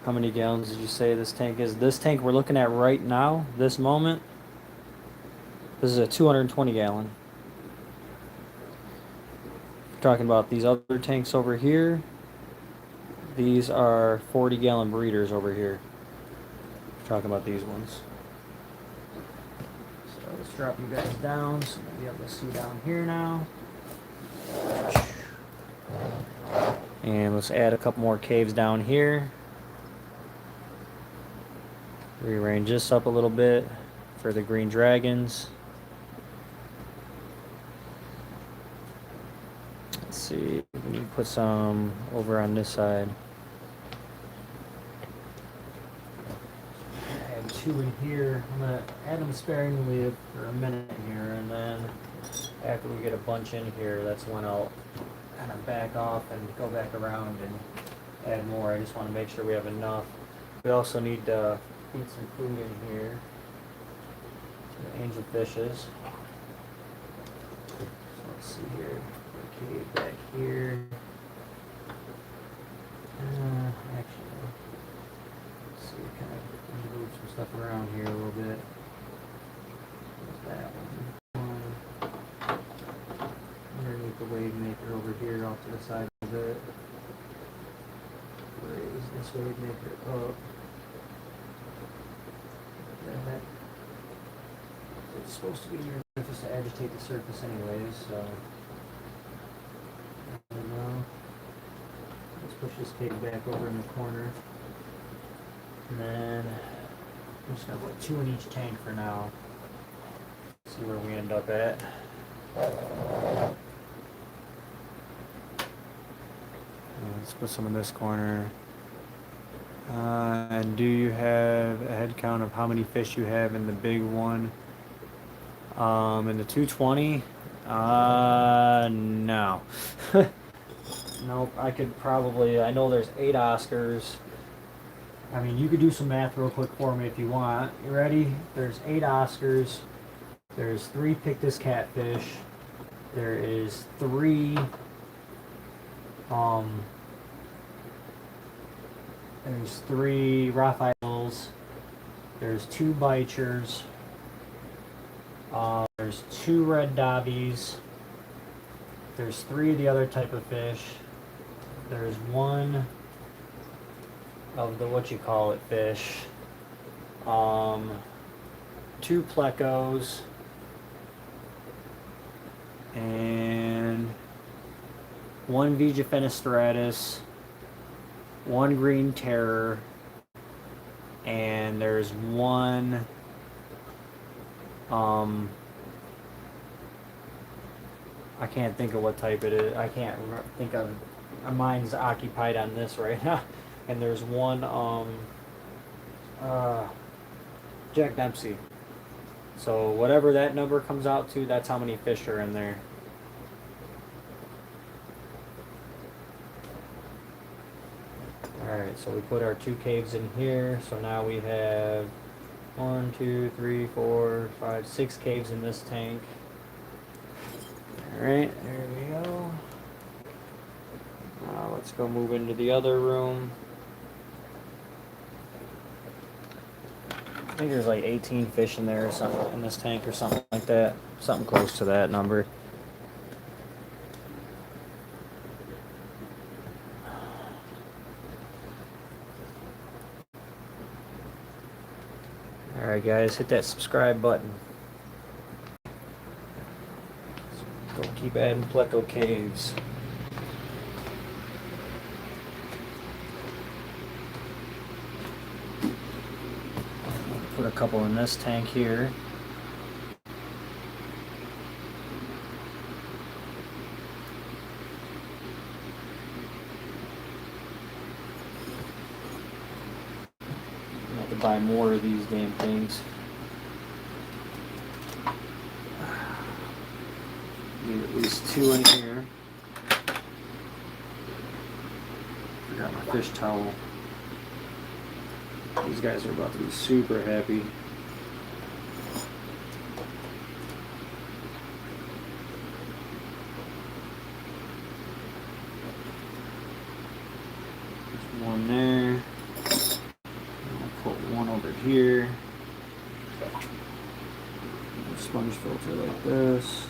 How many gallons did you say this tank is? This tank we're looking at right now, this moment, this is a 220 gallon. Talking about these other tanks over here, these are 40 gallon breeders over here. Talking about these ones. So let's drop you guys down so you'll be able to see down here now. And let's add a couple more caves down here. Rearrange this up a little bit for the green dragons. Let's see, we can put some over on this side. Add 2 in here. I'm gonna add them sparingly for a minute here, and then after we get a bunch in here, that's when I'll kind of back off and go back around and add more. I just want to make sure we have enough. We also need to feed some food in here. Some angel fishes. So let's see here. Okay, back here. Actually, let's see. Kind of move some stuff around here a little bit. There's that one. Underneath the wave maker over here off to the side of it. Raise this wave maker up. Like that. It's supposed to be near the surface to agitate the surface anyways, so I don't know. Let's push this cage back over in the corner. And then I'm just gonna put 2 in each tank for now. See where we end up at. Let's put some in this corner. And do you have a head count of how many fish you have in the big one? In the 220? No. Nope. I could probably, I know there's 8 Oscars. I mean, you could do some math real quick for me if you want. You ready? There's 8 Oscars. There's 3 Pictus catfish. There is 3 there's 3 Raphaels. There's 2 Bichers. There's 2 red dobbies. There's 3 of the other type of fish. There's 1 of the fish. 2 plecos. And 1 Vigia fenestratus. 1 green terror. And there's 1 I can't think of what type it is. I can't think of. My mind's occupied on this right now. And there's 1 Jack Dempsey. So whatever that number comes out to, that's how many fish are in there. Alright, so we put our 2 caves in here. So now we have 1, 2, 3, 4, 5, 6 caves in this tank. Alright, there we go. Now let's go move into the other room. I think there's like 18 fish in there or something in this tank or something like that. Something close to that number. Alright guys, hit that subscribe button. Go keep adding pleco caves. Put a couple in this tank here. I have to buy more of these damn things. Need at least 2 in here. Forgot my fish towel. These guys are about to be super happy. There's 1 there. I'll put 1 over here. A sponge filter like this.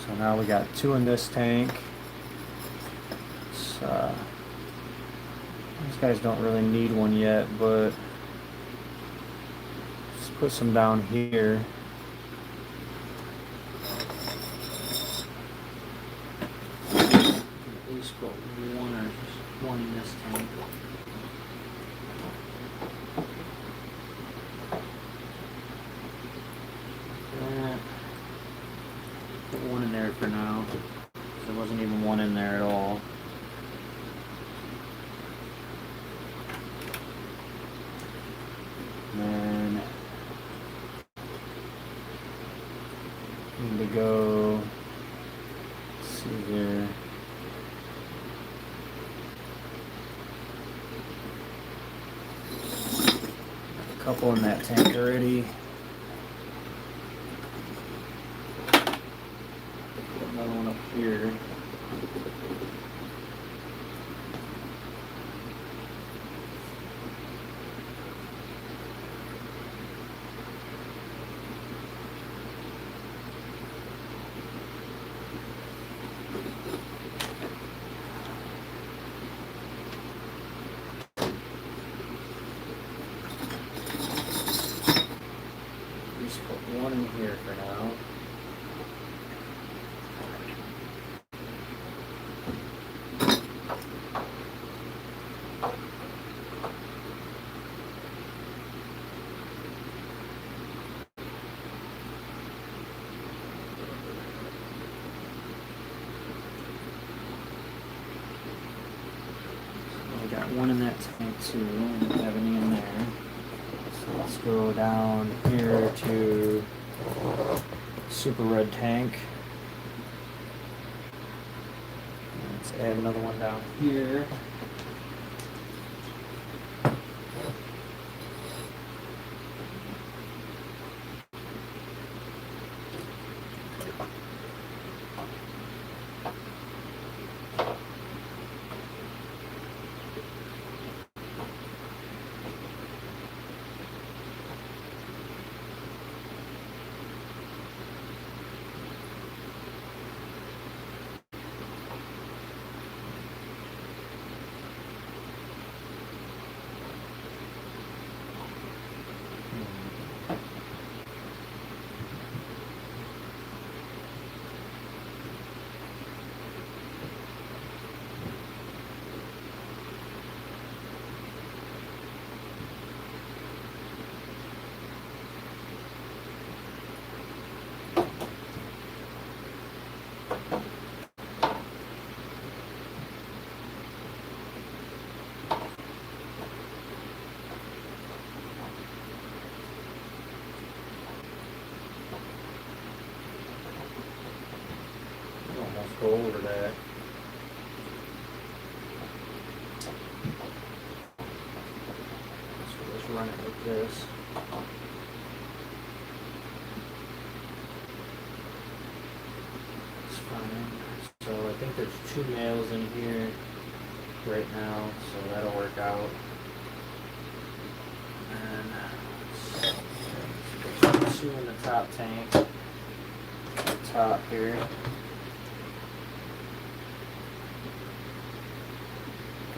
So now we got 2 in this tank. These guys don't really need 1 yet, but let's put some down here. At least put 1 in this tank. Put 1 in there for now. There wasn't even 1 in there at all. And then need to go. Let's see here. Got a couple in that tank already. Another one up here. Just put 1 in here for now. got one in that tank too. We don't have any in there. So let's go down here to super red tank. Let's add another one down here. Almost go over that. So let's run it like this. It's fine. So I think there's 2 males in here right now, so that'll work out. And let's 2 in the top tank, top here.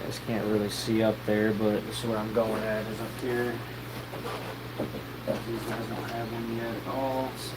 Guys can't really see up there, but this is where I'm going at, is up here. These guys don't have one yet at all. So.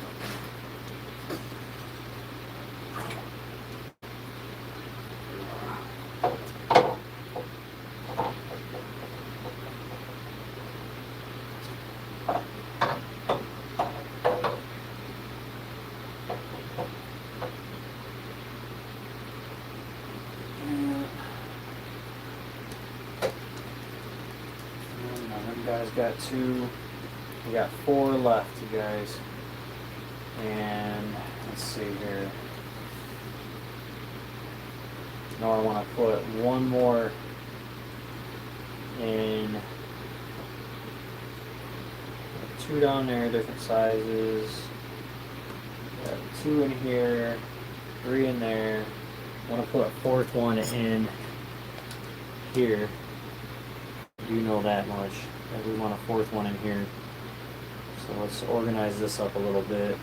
Guys got 2, we got 4 left, you guys, and let's see here. Now I want to put 1 more in, 2 down there, different sizes, got 2 in here, 3 in there. I want to put a 4th one in here. You know that much. And we want a 4th one in here. So let's organize this up a little bit.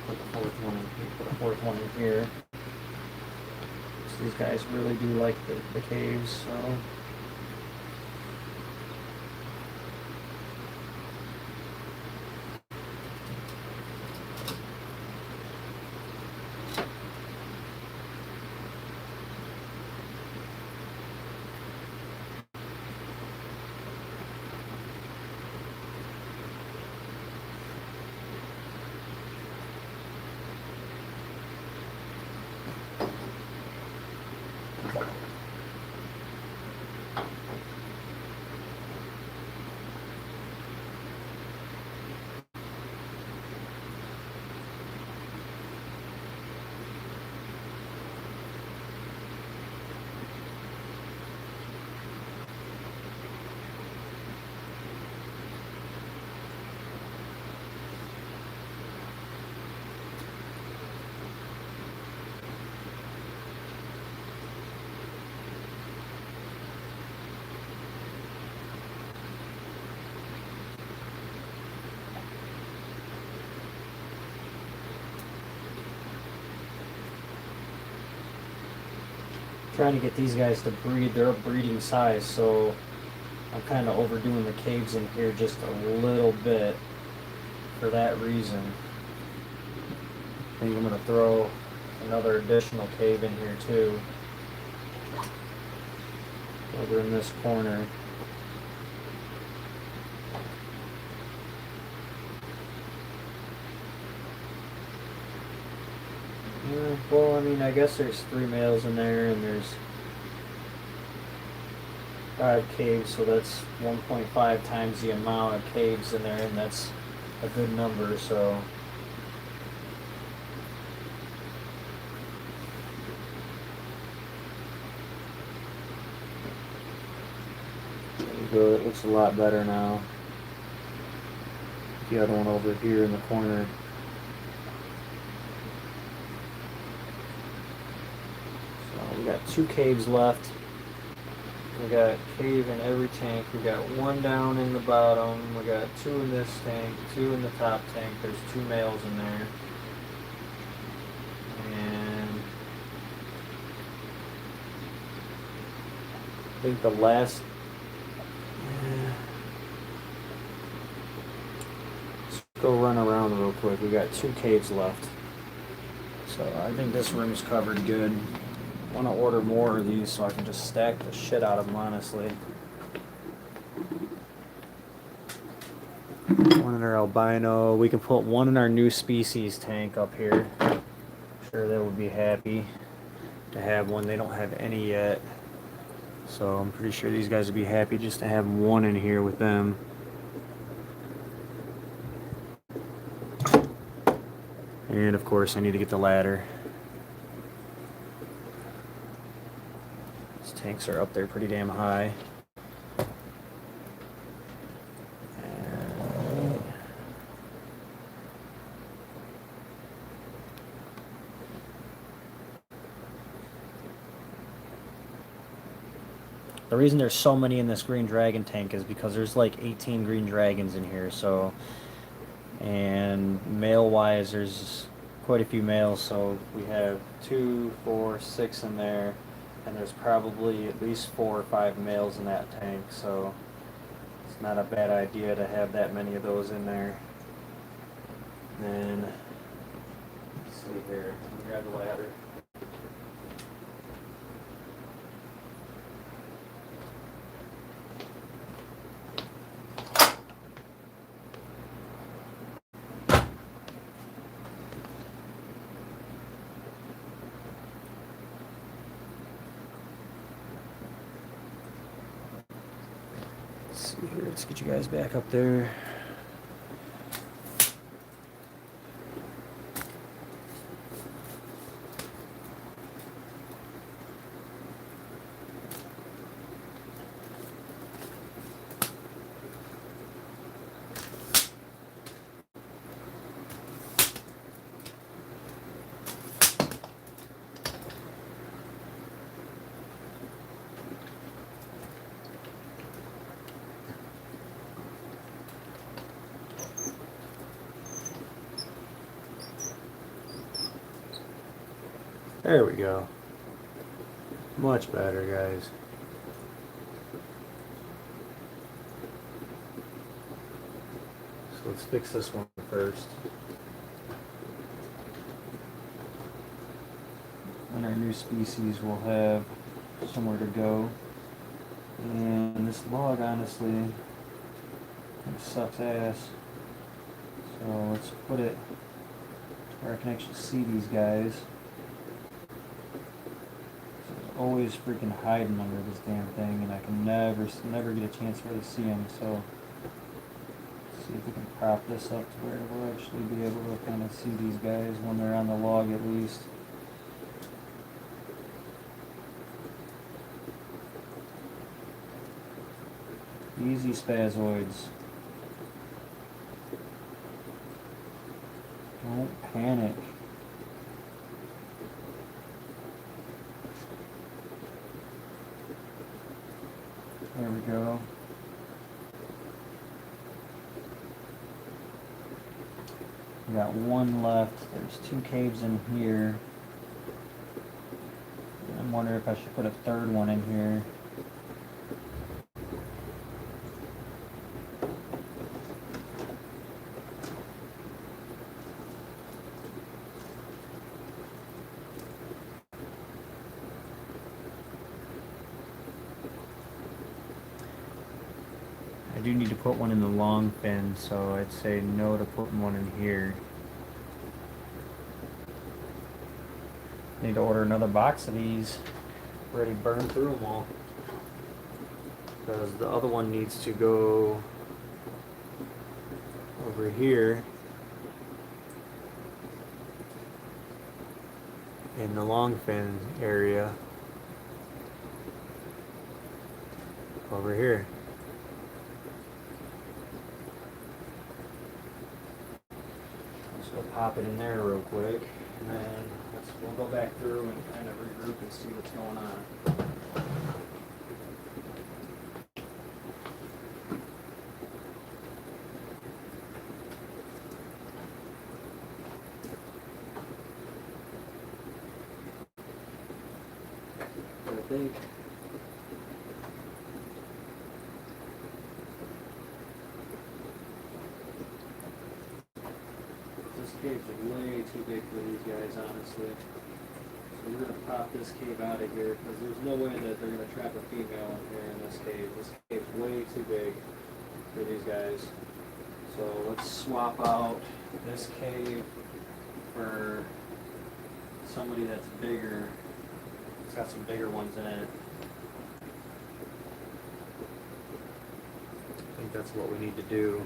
Put the 4th one in here. Put a 4th one in here. So these guys really do like the caves, so. Trying to get these guys to breed their breeding size, so I'm kind of overdoing the caves in here just a little bit for that reason. I think I'm going to throw another additional cave in here too, over in this corner. Yeah, well, I mean, I guess there's 3 males in there, and there's 5 caves, so that's 1.5 times the amount of caves in there, and that's a good number. So there you go. It looks a lot better now. The other one over here in the corner. So we got 2 caves left. We got a cave in every tank. We got 1 down in the bottom. We got 2 in this tank, 2 in the top tank. There's 2 males in there. And I think the last... Let's go run around real quick. We got 2 caves left. So I think this room's covered good. I want to order more of these so I can just stack the shit out of them, honestly. One in our albino. We can put 1 in our new species tank up here. I'm sure they would be happy to have 1. They don't have any yet. So I'm pretty sure these guys would be happy just to have 1 in here with them. And of course I need to get the ladder. Tanks are up there pretty damn high. And the reason there's so many in this green dragon tank is because there's like 18 green dragons in here. So, and male wise there's quite a few males, so we have 2, 4, 6 in there. And there's probably at least 4 or 5 males in that tank, so it's not a bad idea to have that many of those in there. And then, let's see here, grab the ladder. Let's see here, let's get you guys back up there. There we go. Much better, guys. So let's fix this one first. And our new species will have somewhere to go. And this log, honestly, kind of sucks ass. So let's put it where I can actually see these guys. Always freaking hiding under this damn thing, and I can never get a chance to really see them. So let's see if we can prop this up to where we'll actually be able to kind of see these guys when they're on the log at least. Easy spazoids. Don't panic. There we go. We got 1 left. There's 2 caves in here. I'm wondering if I should put a 3rd one in here. I do need to put one in the long fin, so I'd say no to putting one in here. Need to order another box of these. Already burned through them all. because the other one needs to go over here in the long fin area over here. Just go pop it in there real quick, and then we'll go back through and kind of regroup and see what's going on. I think this cave's way too big for these guys, honestly. So we're gonna pop this cave out of here because there's no way that they're gonna trap a female in here in this cave. This cave's way too big for these guys. So let's swap out this cave for somebody that's bigger. It's got some bigger ones in it. I think that's what we need to do.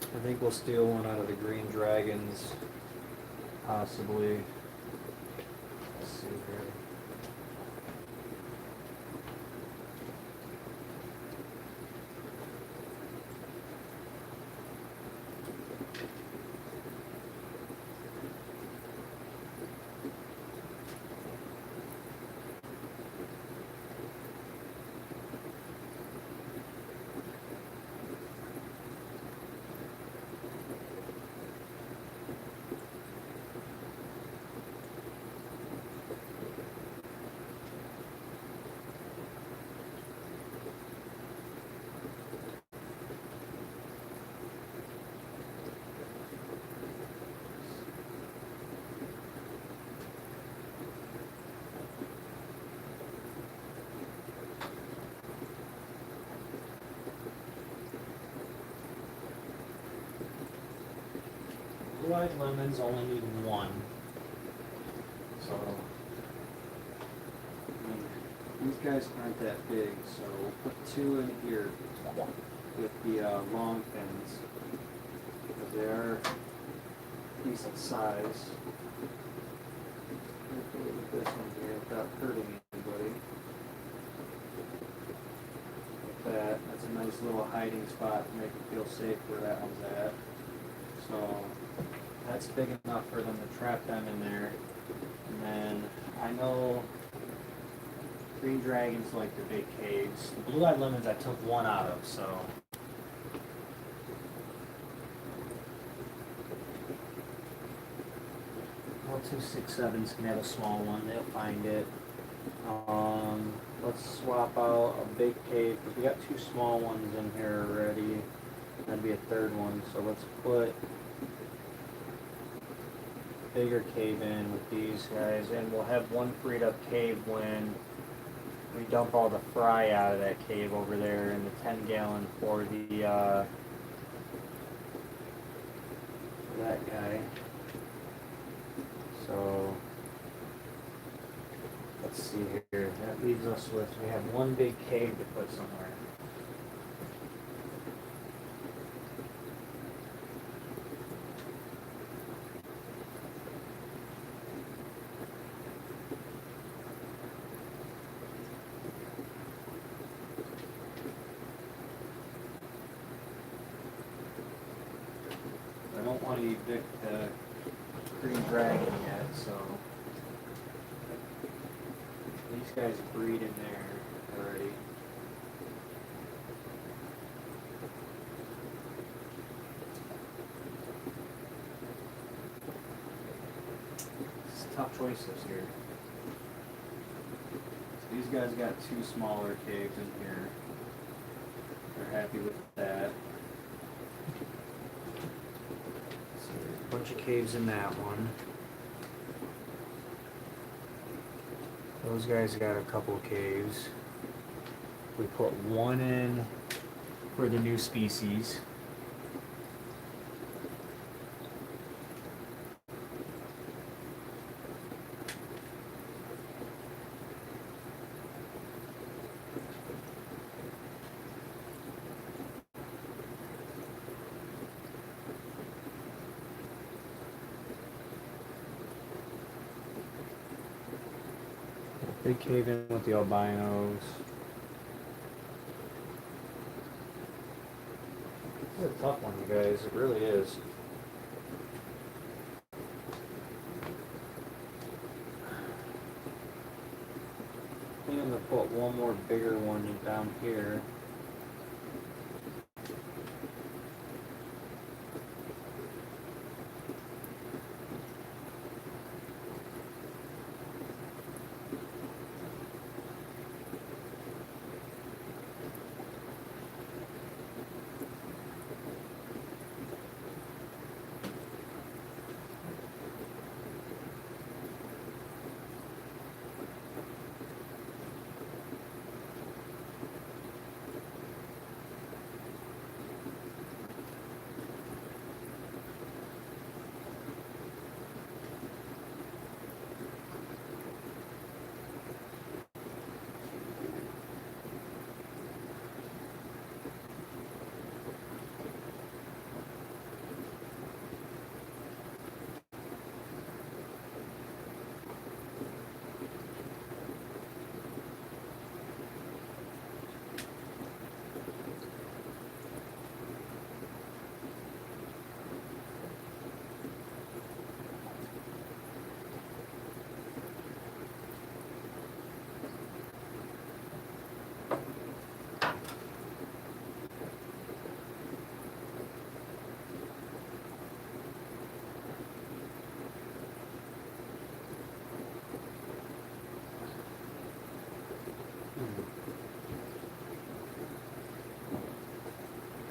I think we'll steal one out of the green dragons, possibly. Let's see here. Blue-eyed lemons only need one. So, I mean, these guys aren't that big, so we'll put two in here with the long fins, because they are decent size. Hopefully with this one here without hurting anybody. Like that, that's a nice little hiding spot to make it feel safe where that one's at. So that's big enough for them to trap them in there. And then I know green dragons like the big caves. The blue-eyed lemons I took one out of, so. All 267s can have a small one, they'll find it. Let's swap out a big cave, because we got two small ones in here already. That'd be a third one, so let's put bigger cave in with these guys, and we'll have one freed up cave when we dump all the fry out of that cave over there in the 10-gallon for the for that guy. So let's see here. That leaves us with, we have one big cave to put somewhere. I don't want to evict the green dragon yet, so these guys breed in there already. It's tough choices here. So these guys got two smaller caves in here. They're happy with that. Bunch of caves in that one. Those guys got a couple caves. We put one in for the new species. Big cave in with the albinos. This is a tough one, you guys. It really is. I think I'm going to put one more bigger one down here.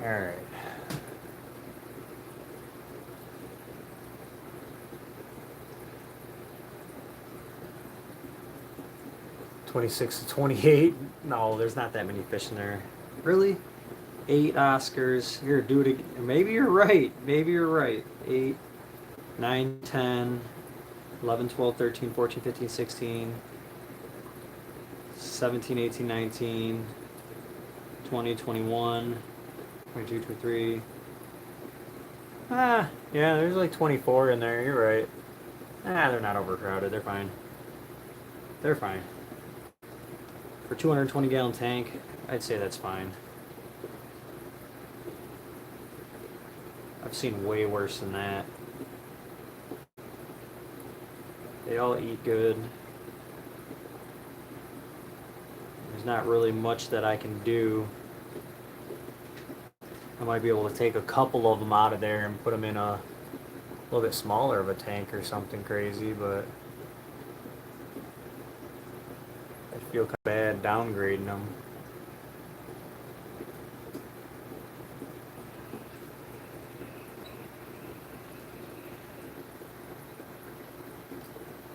All right. $26 to $28. No, there's not that many fish in there. Really? 8 Oscars. Here, do it again. Maybe you're right. Maybe you're right. 8, 9, 10, 11, 12, 13, 14, 15, 16, 17, 18, 19, 20, 21, 22, 23. Ah, yeah, there's like 24 in there. You're right. Ah, they're not overcrowded. They're fine. They're fine. For 220 gallon tank, I'd say that's fine. I've seen way worse than that. They all eat good. There's not really much that I can do. I might be able to take a couple of them out of there and put them in a little bit smaller of a tank or something crazy, but I feel kind of bad downgrading them.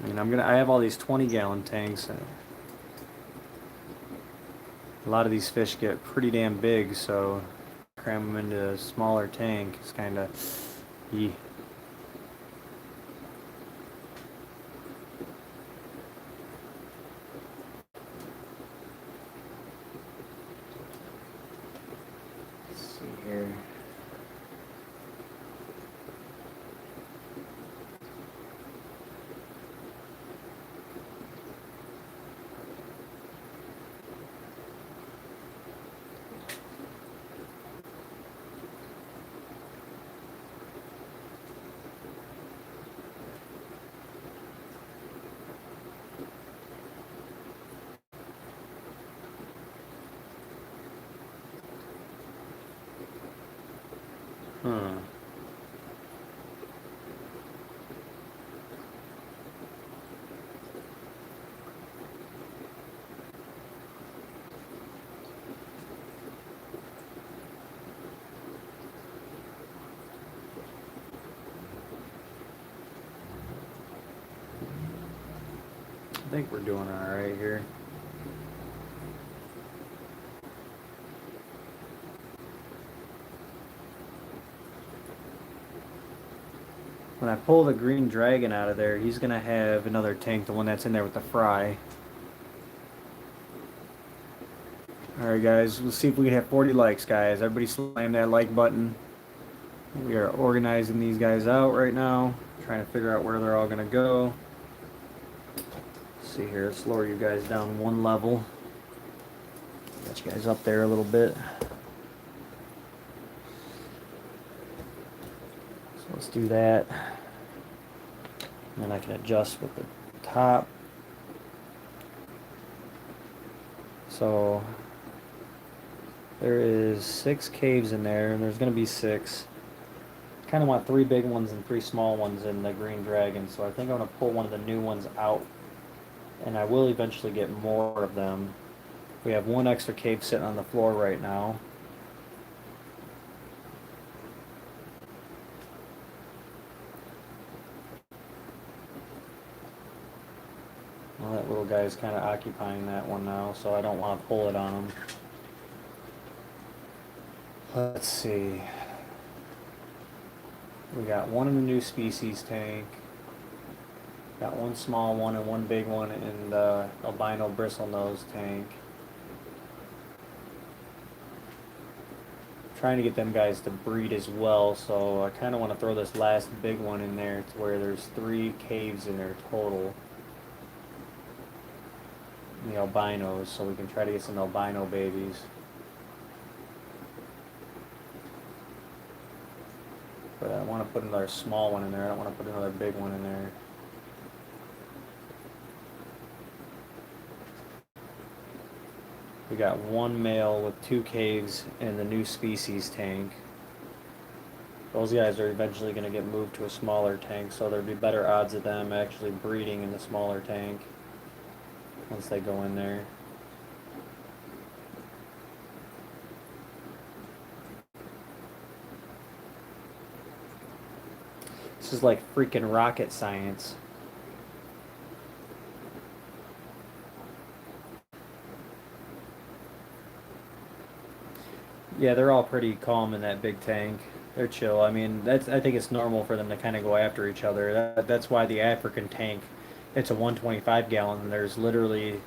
I mean, I have all these 20 gallon tanks. And a lot of these fish get pretty damn big, so cram them into a smaller tank is kind of, let's see here. I think we're doing alright here. When I pull the green dragon out of there, he's going to have another tank, the one that's in there with the fry. Alright guys, let's see if we can have 40 likes, guys. Everybody slam that like button. We are organizing these guys out right now, trying to figure out where they're all going to go. Let's see here, let's lower you guys down one level. Get you guys up there a little bit. So let's do that. And then I can adjust with the top. So there is 6 caves in there, and there's going to be 6. Kind of want 3 big ones and 3 small ones in the green dragon, so I think I'm going to pull one of the new ones out, and I will eventually get more of them. We have 1 extra cave sitting on the floor right now. Well, that little guy is kind of occupying that one now, so I don't want to pull it on him. Let's see. We got 1 in the new species tank. Got 1 small one and 1 big one in the albino bristlenose tank. Trying to get them guys to breed as well, so I kind of want to throw this last big one in there to where there's 3 caves in there total. The albinos, so we can try to get some albino babies. But I want to put another small one in there. I don't want to put another big one in there. We got 1 male with 2 caves in the new species tank. Those guys are eventually going to get moved to a smaller tank, so there'd be better odds of them actually breeding in the smaller tank once they go in there. This is like freaking rocket science. Yeah, they're all pretty calm in that big tank. They're chill. I mean, I think it's normal for them to kind of go after each other. That's why the African tank, it's a 125 gallon, and there's literally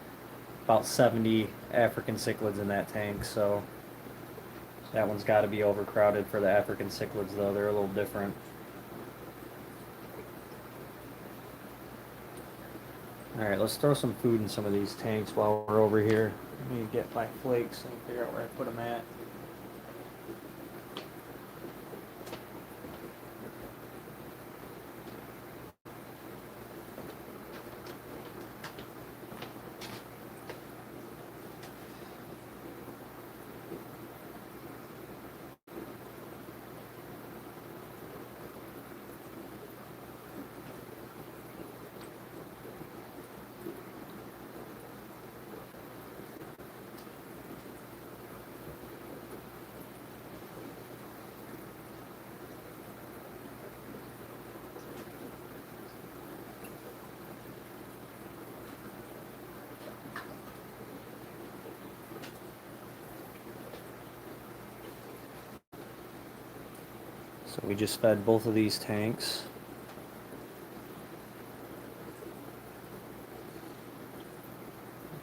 about 70 African cichlids in that tank, so that one's got to be overcrowded for the African cichlids, though. They're a little different. Alright, let's throw some food in some of these tanks while we're over here. Let me get my flakes and figure out where I put them at. So we just fed both of these tanks.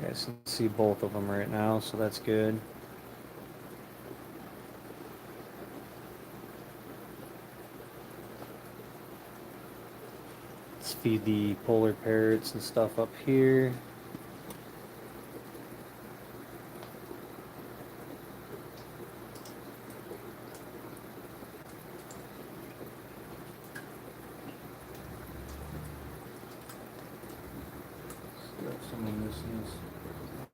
You guys can see both of them right now, so that's good. Let's feed the polar parrots and stuff up here. Some of this in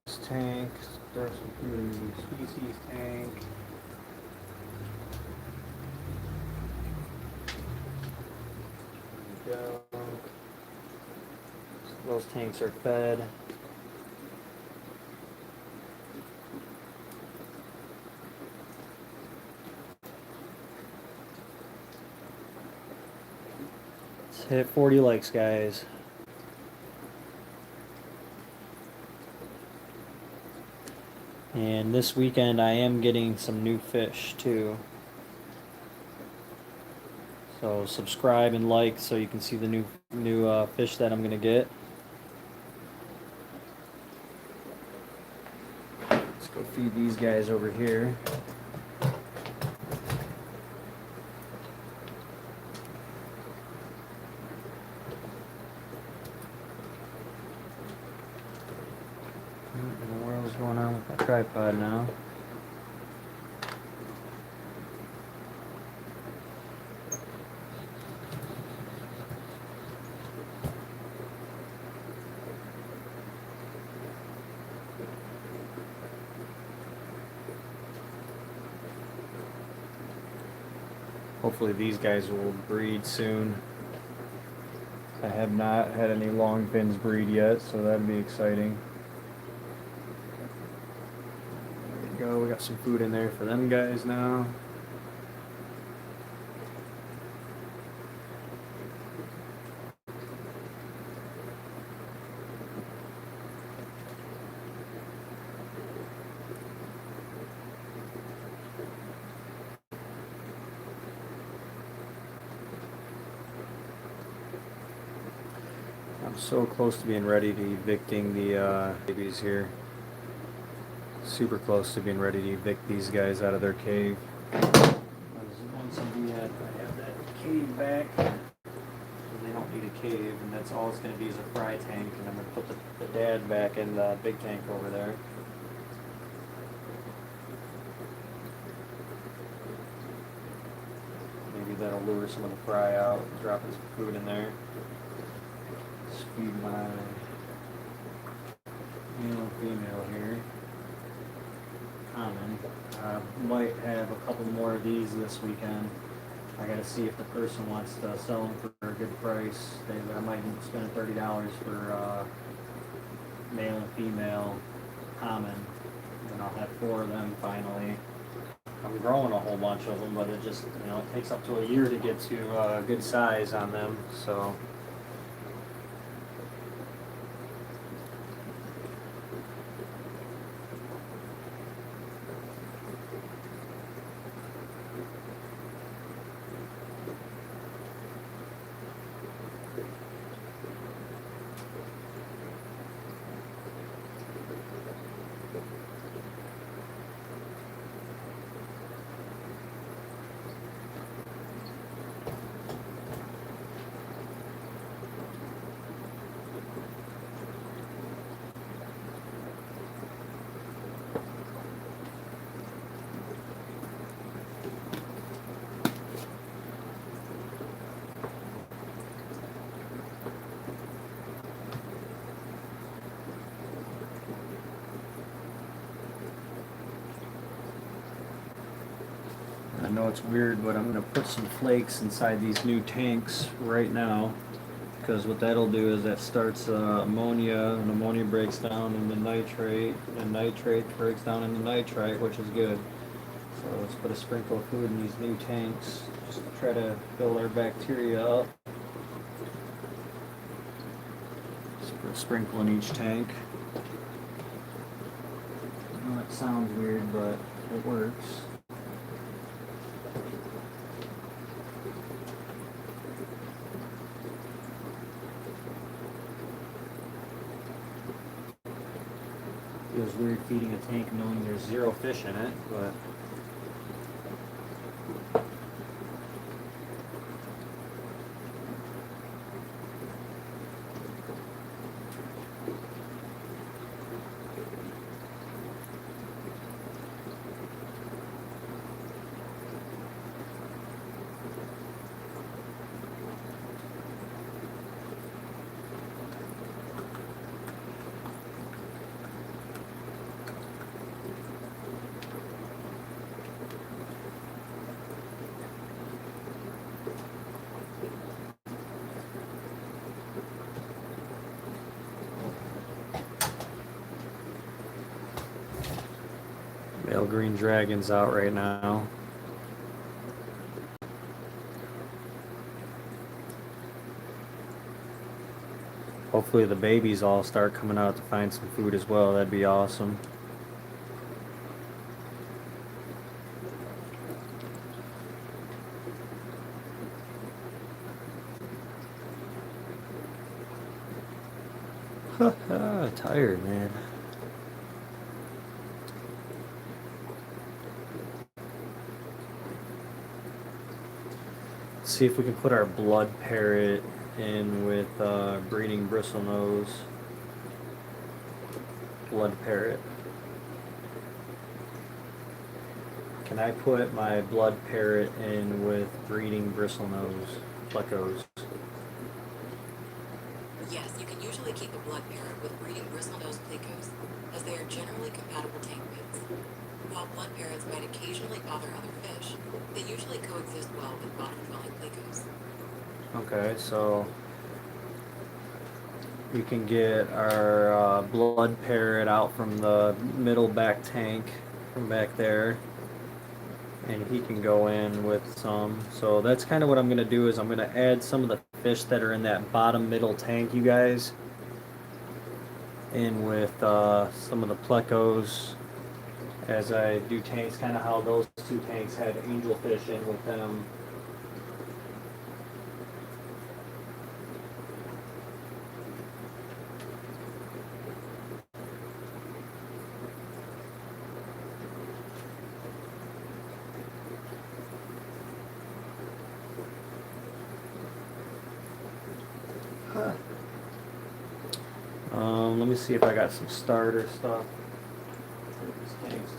this tank. Throw some food in the species tank. There we go. So those tanks are fed. Let's hit 40 likes, guys. And this weekend I am getting some new fish too. So subscribe and like so you can see the new fish that I'm gonna get. Let's go feed these guys over here. What in the world is going on with my tripod now? Hopefully these guys will breed soon. I have not had any long fins breed yet, so that'd be exciting. There we go, we got some food in there for them guys now. I'm so close to being ready to evicting the babies here. Super close to being ready to evict these guys out of their cave. Once I have that cave back, they don't need a cave, and that's all it's going to be is a fry tank, and I'm going to put the dad back in the big tank over there. Maybe that'll lure some of the fry out, dropping some food in there. Feed my male and female here. Common. Might have a couple more of these this weekend. I gotta see if the person wants to sell them for a good price. I might spend $30 for male and female common. And I'll have 4 of them finally. I'm growing a whole bunch of them, but it just, it takes up to a year to get to a good size on them. So I know it's weird, but I'm going to put some flakes inside these new tanks right now, because what that'll do is that starts ammonia, and ammonia breaks down into nitrate, and nitrate breaks down into nitrite, which is good. So let's put a sprinkle of food in these new tanks, just to try to fill our bacteria up. Just put a sprinkle in each tank. I know that sounds weird, but it works. Feels weird feeding a tank knowing there's 0 fish in it, but male green dragon's out right now. Hopefully the babies all start coming out to find some food as well. That'd be awesome. of tired, man. Let's see if we can put our blood parrot in with breeding bristlenose blood parrot. Can I put my blood parrot in with breeding bristlenose plecos? Yes, you can usually keep a blood parrot with breeding bristlenose plecos, as they are generally compatible tank mates. While blood parrots might occasionally bother other fish, they usually coexist well with bottom-dwelling plecos. Okay, so we can get our blood parrot out from the middle back tank from back there, and he can go in with some. So that's kind of what I'm going to do is I'm going to add some of the fish that are in that bottom middle tank, you guys, in with some of the plecos as I do tanks, kind of how those two tanks had angelfish in with them. Let me see if I got some starter stuff for these tanks too.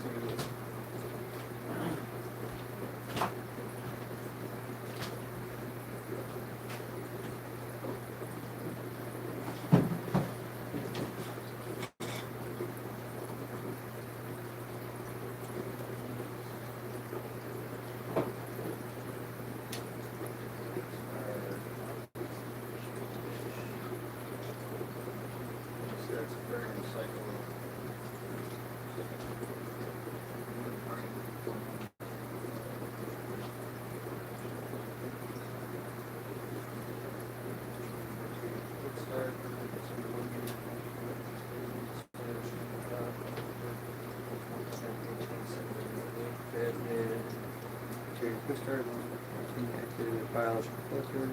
Biological filter.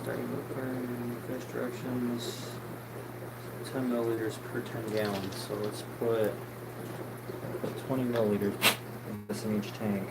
Starting with burn fish directions. 10 milliliters per 10 gallons. So let's put 20 milliliters of this in each tank.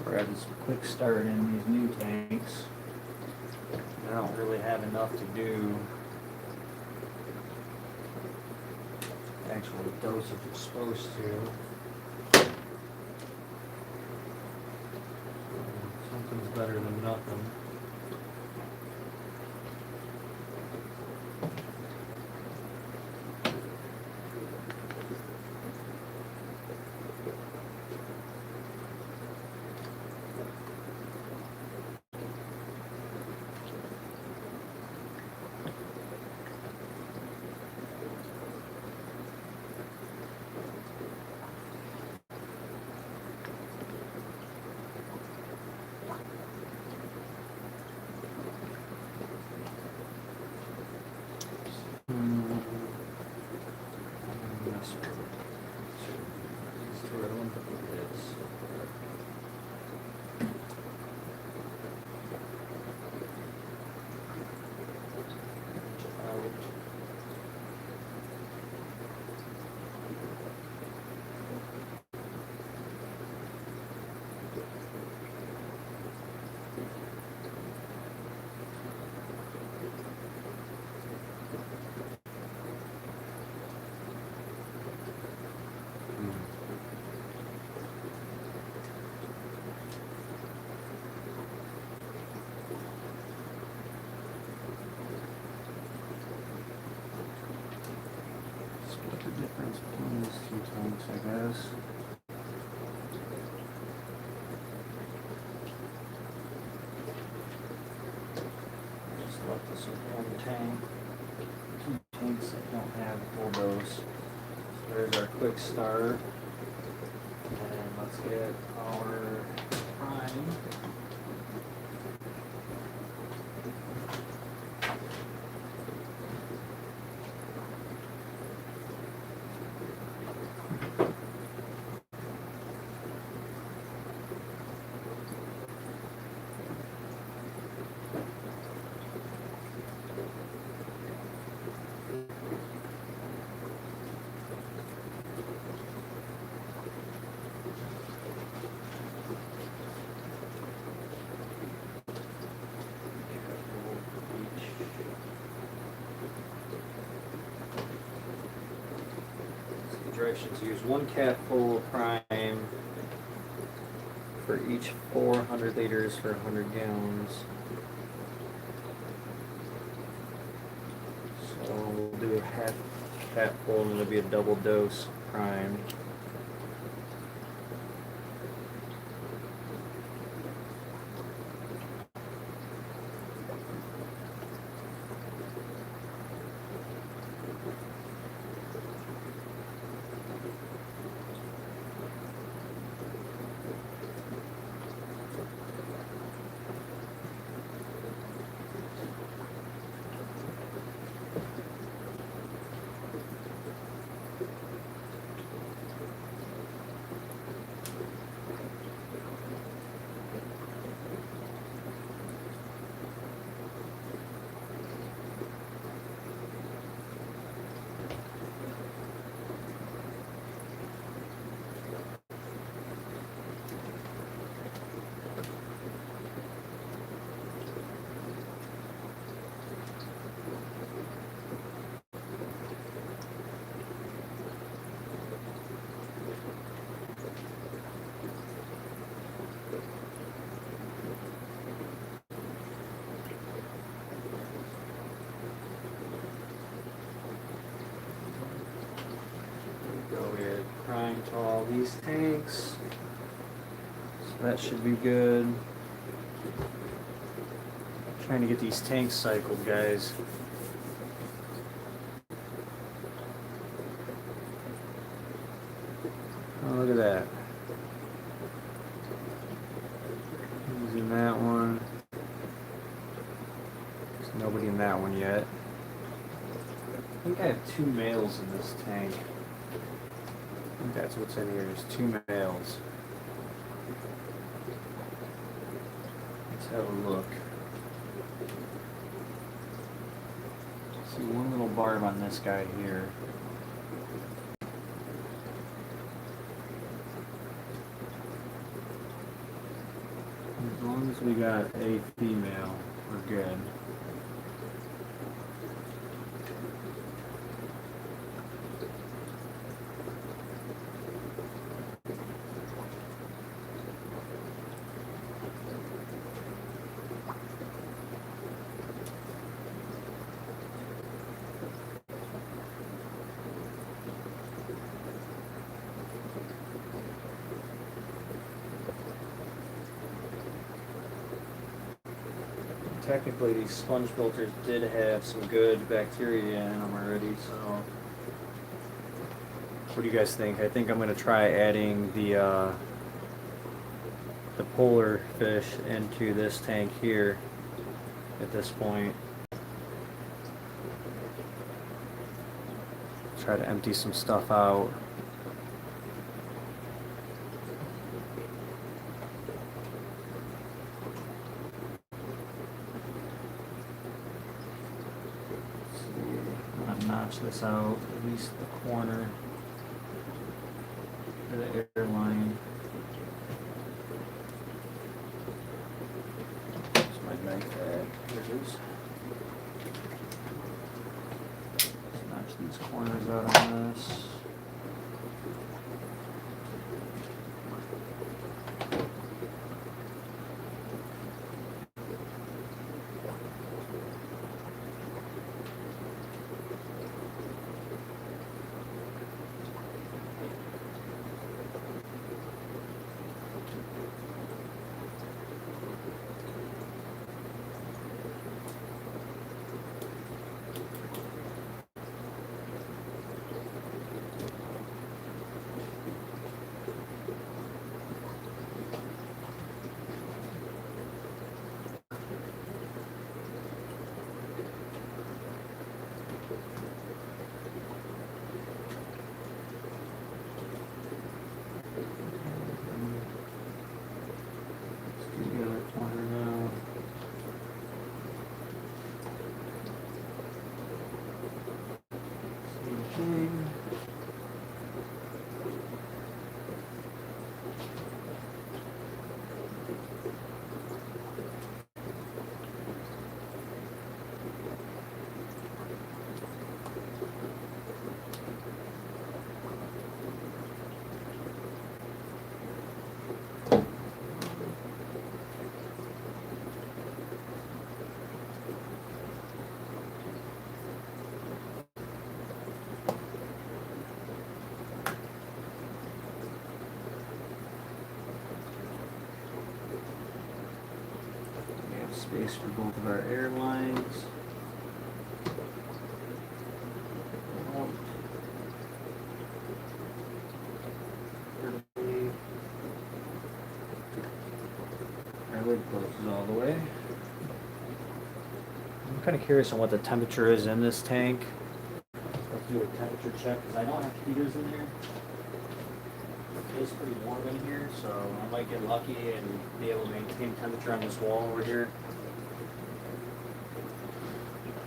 We're having some quick start in these new tanks. I don't really have enough to do actual dosage you're supposed to. Something's better than nothing. Split the difference between these two tanks, I guess. So one tank, two tanks that don't have full dose. So there's our quick start. And let's get our prime. Directions: use 1 cap full of prime for each 400 liters for 100 gallons. So we'll do a half cap full and it'll be a double dose prime. Prime to all these tanks, so that should be good. Trying to get these tanks cycled, guys. Oh, look at that. Using that one. There's nobody in that one yet. I think I have 2 males in this tank. I think that's what's in here, is 2 males. Let's have a look. See one little barb on this guy here. As long as we got a female, we're good. Technically, these sponge filters did have some good bacteria in them already, so what do you guys think? I think I'm going to try adding the polar fish into this tank here at this point. Try to empty some stuff out. Notch this out, at least the corner of the airline. There's my knife bag. Here it is. Let's notch these corners out on this. space for both of our air lines. Our lid closes all the way. I'm kind of curious on what the temperature is in this tank. Let's do a temperature check because I don't have heaters in there. It is pretty warm in here, so I might get lucky and be able to maintain temperature on this wall over here.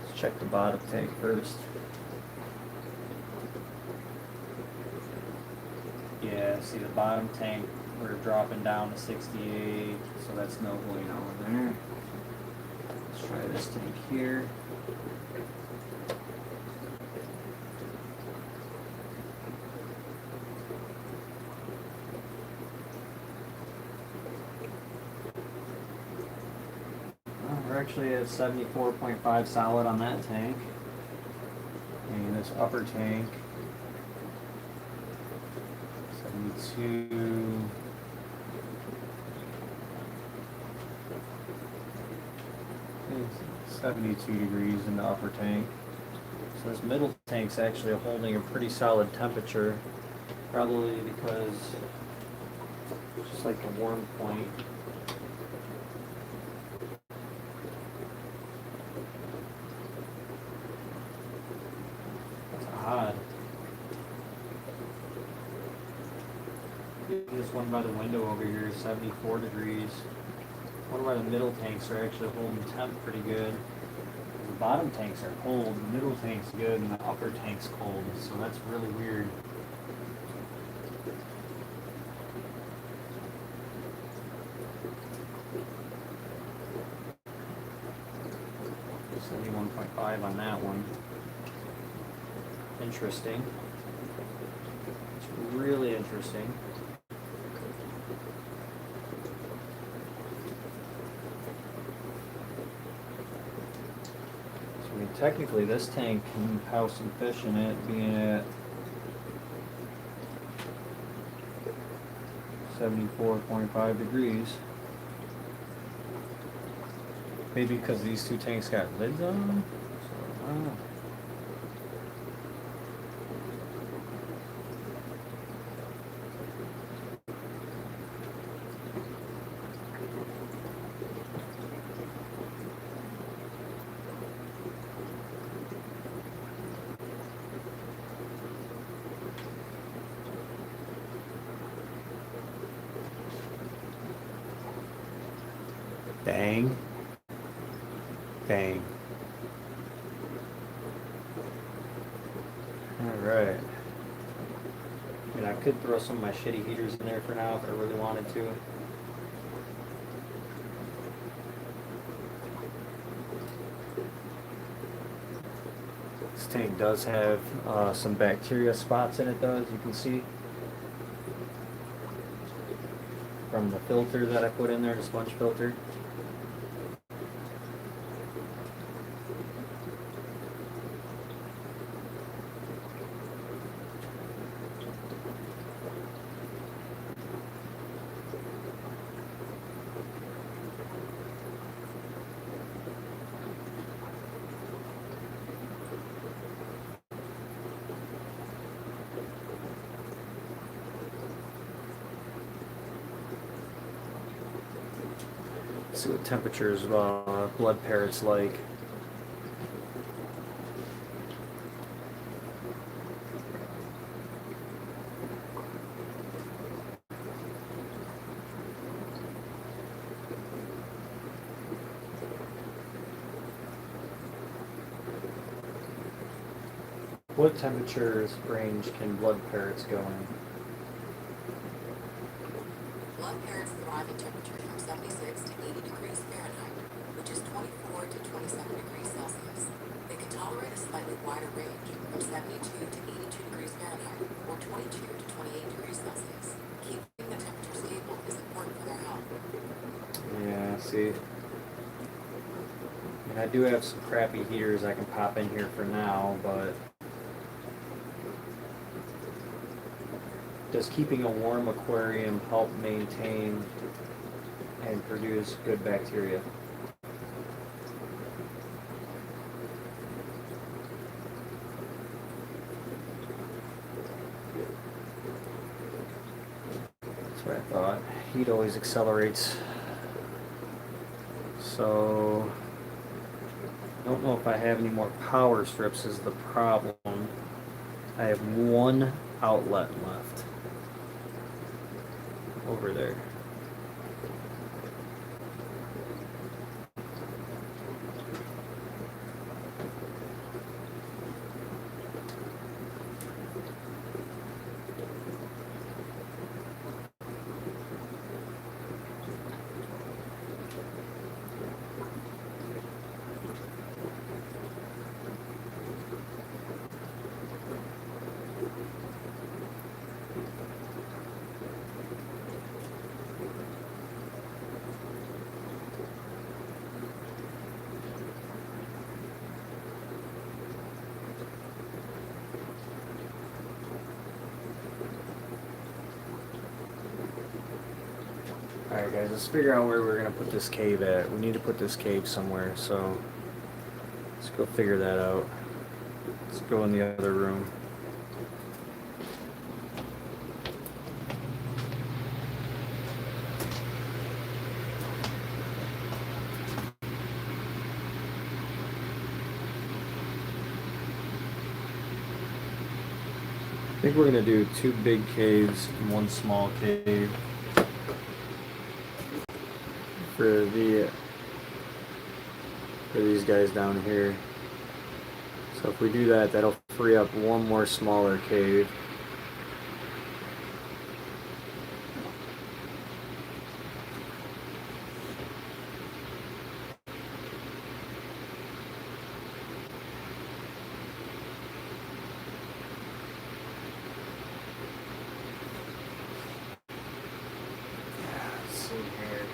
Let's check the bottom tank first. Yeah, see the bottom tank, we're dropping down to 68, so that's no bueno over there. Let's try this tank here. We're actually at 74.5 solid on that tank. And this upper tank, 72. 72 degrees in the upper tank. So this middle tank's actually holding a pretty solid temperature, probably because it's just like the warm point. Odd. This one by the window over here is 74 degrees. One by the middle tanks are actually holding temp pretty good. The bottom tanks are cold, the middle tank's good, and the upper tank's cold. So that's really weird. .5 on that one. Interesting. It's really interesting. So I mean, technically this tank can house some fish in it, being at 74.5 degrees. Maybe because these two tanks got lids on them? So, I don't know. Dang. Dang. Alright. I mean, I could throw some of my shitty heaters in there for now if I really wanted to. This tank does have some bacteria spots in it though, as you can see. From the filter that I put in there, the sponge filter. See what temperatures blood parrots like. What temperatures range can blood parrots go in? Blood parrots thrive at temperatures from 76 to 80 degrees Fahrenheit, which is 24 to 27 degrees Celsius. They can tolerate a slightly wider range, from 72 to 82 degrees Fahrenheit, or 22 to 28 degrees Celsius. Keeping the temperature stable is important for their health. Yeah, see. And I do have some crappy heaters I can pop in here for now, but does keeping a warm aquarium help maintain and produce good bacteria? heat always accelerates. So I don't know if I have any more power strips is the problem. I have one outlet left over there. Alright guys, let's figure out where we're going to put this cave at. We need to put this cave somewhere, so let's go figure that out. Let's go in the other room. I think we're going to do 2 big caves and 1 small cave. For these guys down here. So if we do that, that'll free up 1 more smaller cave. Let's see here.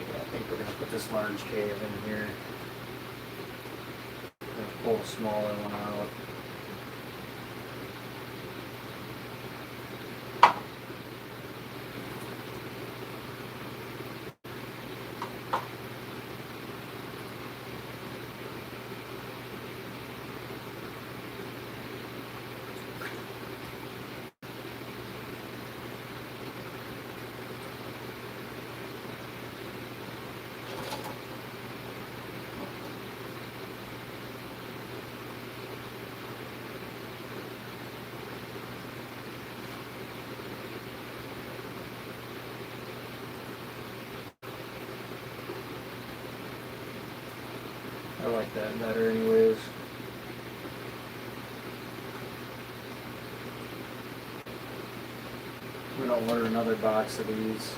I think we're going to put this large cave in here. And pull a smaller one out. I like that better anyways. We don't order another box of these.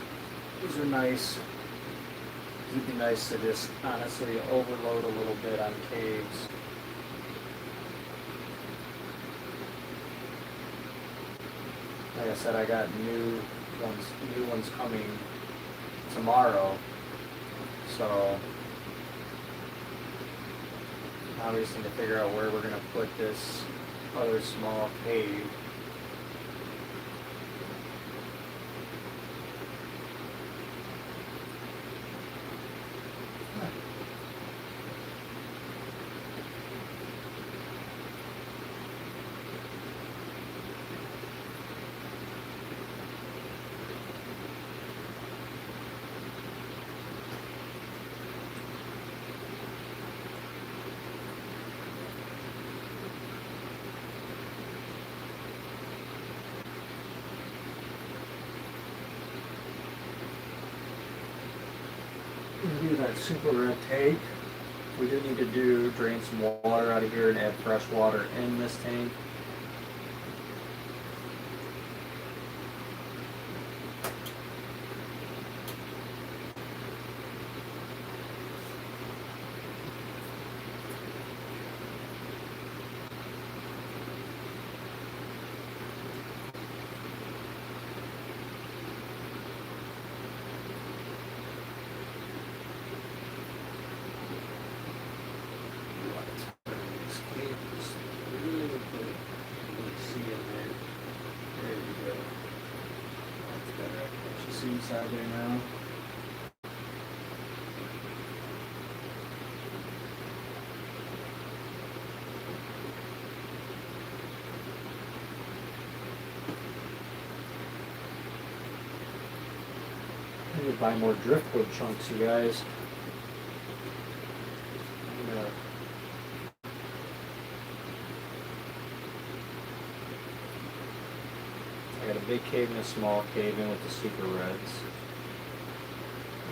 These are nice. It'd be nice to just honestly overload a little bit on caves. Like I said, I got new ones coming tomorrow. So now we just need to figure out where we're going to put this other small cave. a super red tank. We do need to drain some water out of here and add fresh water in this tank. Inside there now. I need to buy more driftwood chunks, you guys. I got a big cave and a small cave in with the super reds.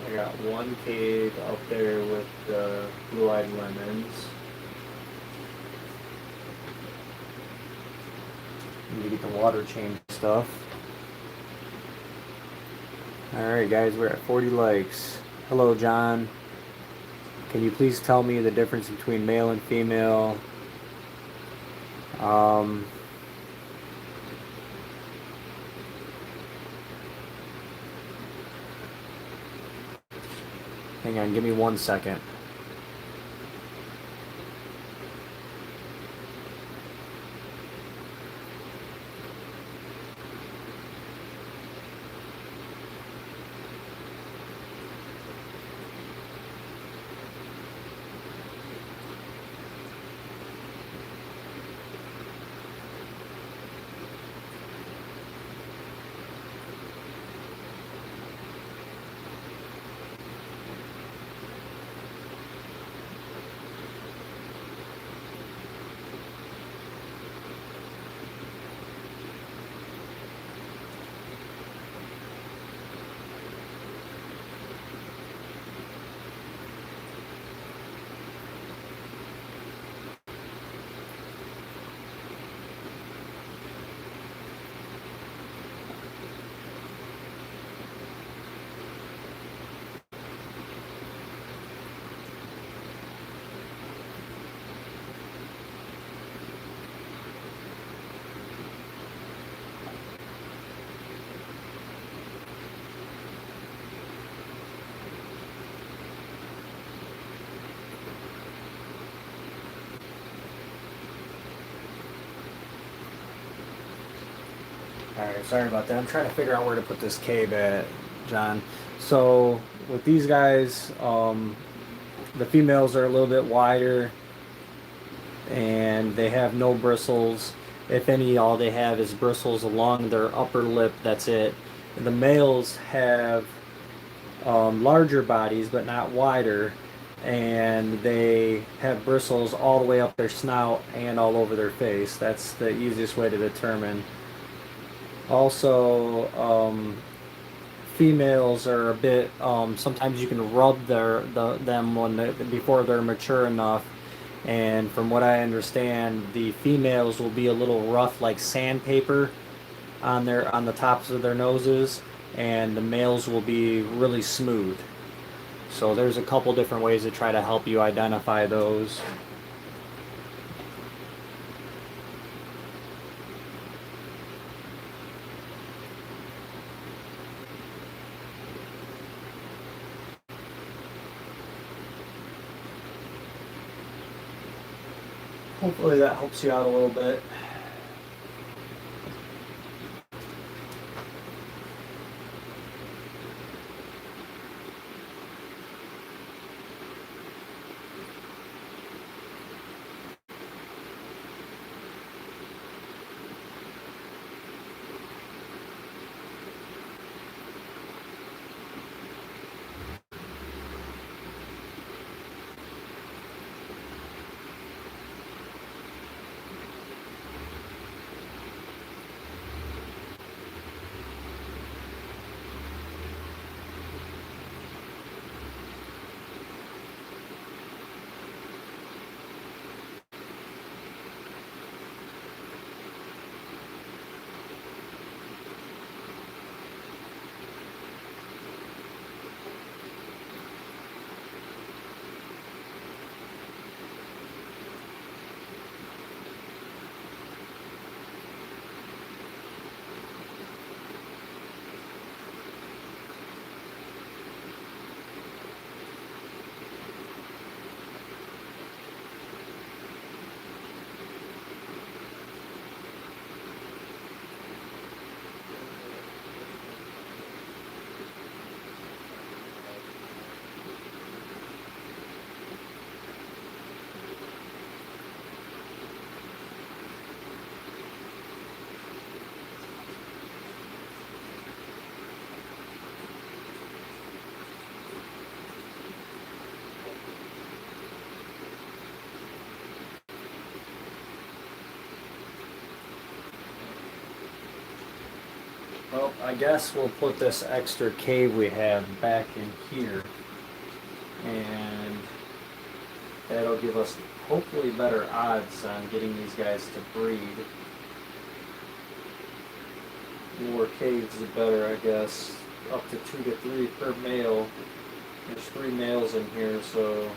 I got one cave up there with the blue-eyed lemons. Need to get the water change stuff. Alright guys, we're at 40 likes. Hello John. Can you please tell me the difference between male and female? Hang on, give me 1 second. Alright, sorry about that. I'm trying to figure out where to put this cave at, John. So, with these guys, the females are a little bit wider and they have no bristles. If any, all they have is bristles along their upper lip, that's it. The males have larger bodies but not wider, and they have bristles all the way up their snout and all over their face. That's the easiest way to determine. Also, females are a bit, sometimes you can rub them before they're mature enough, and from what I understand, the females will be a little rough like sandpaper on the tops of their noses, and the males will be really smooth. So there's a couple different ways to try to help you identify those. Hopefully that helps you out a little bit. Well, I guess we'll put this extra cave we have back in here, and that'll give us hopefully better odds on getting these guys to breed. More caves the better, I guess. Up to 2 to 3 per male. There's 3 males in here, so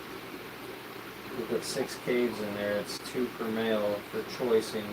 we put 6 caves in there. It's 2 per male for choicing.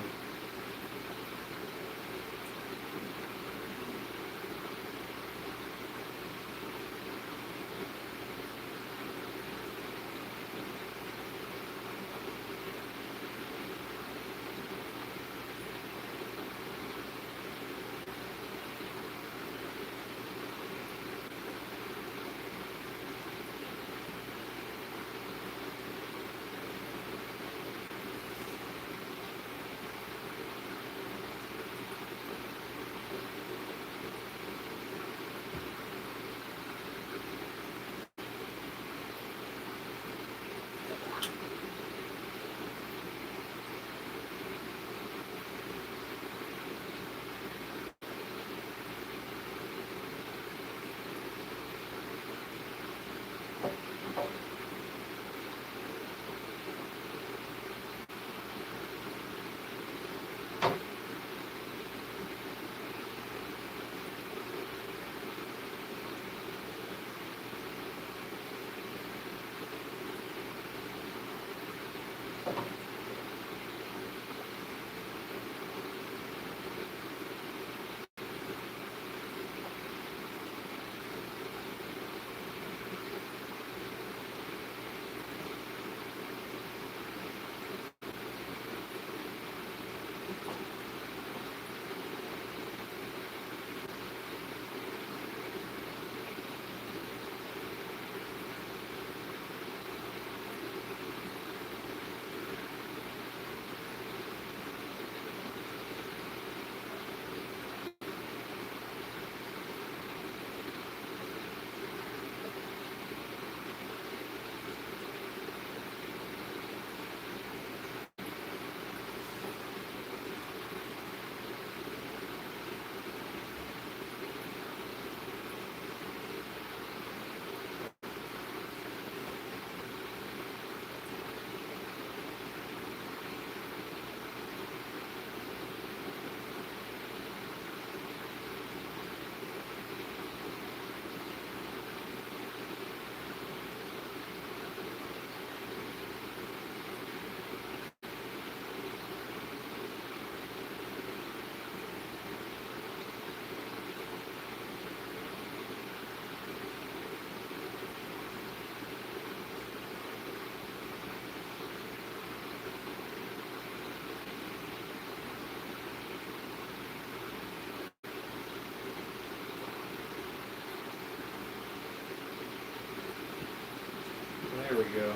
There we go.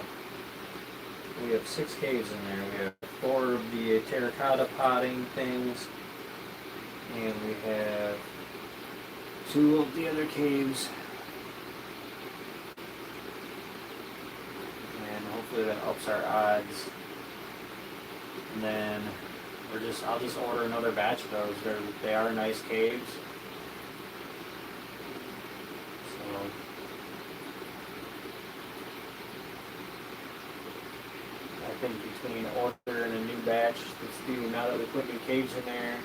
We have 6 caves in there. We have 4 of the terracotta potting things, and we have 2 of the other caves. And hopefully that ups our odds. And then I'll just order another batch of those. They are nice caves. So I think between ordering a new batch, now that we put new caves in there,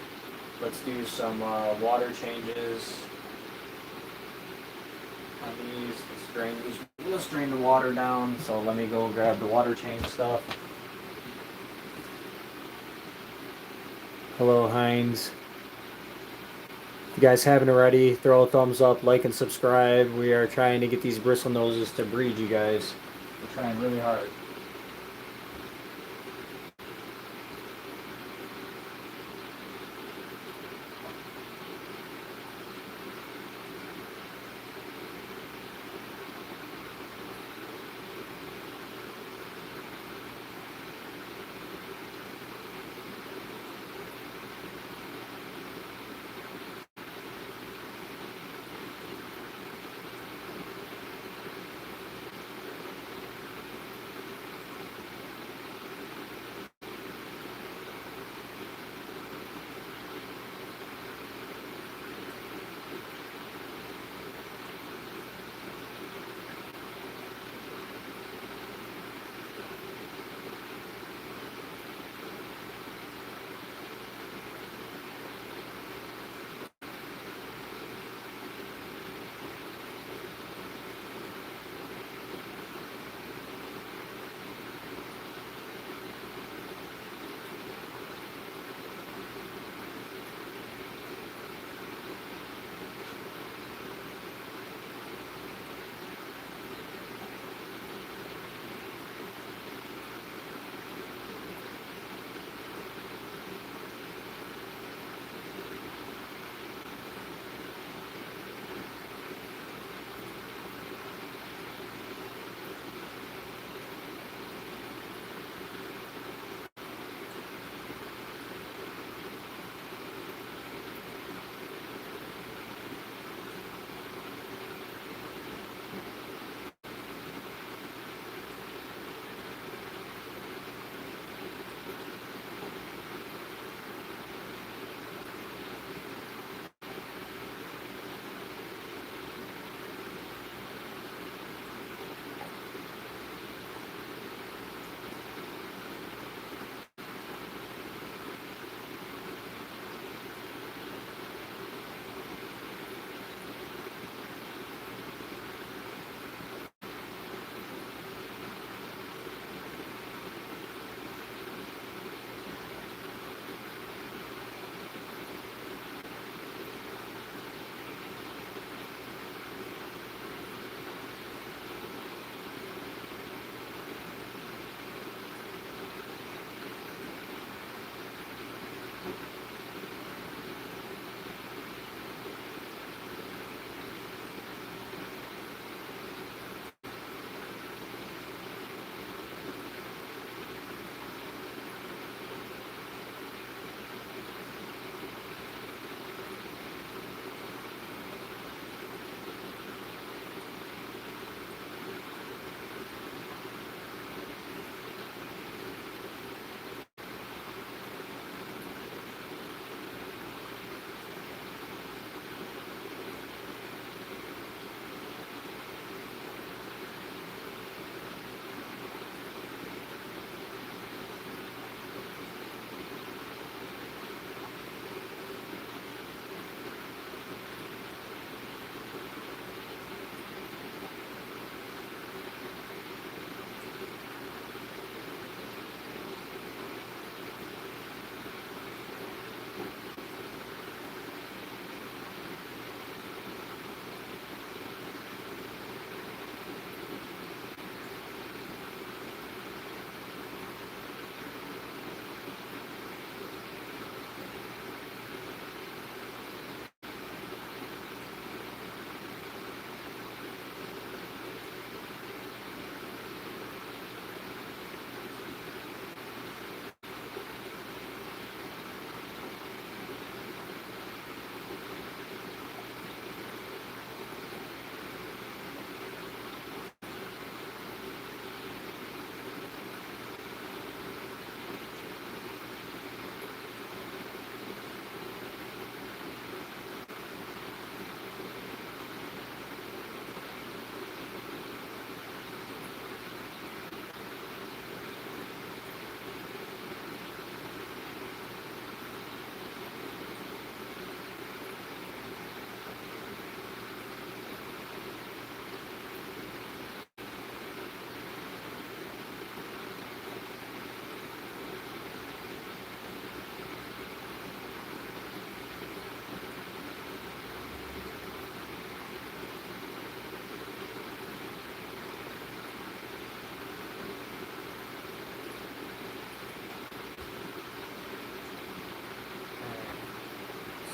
let's do some water changes on these. Let's drain the water down. So let me go grab the water change stuff. Hello, Heinz. If you guys haven't already, throw a thumbs up, like, and subscribe. We are trying to get these bristle noses to breed, you guys. We're trying really hard.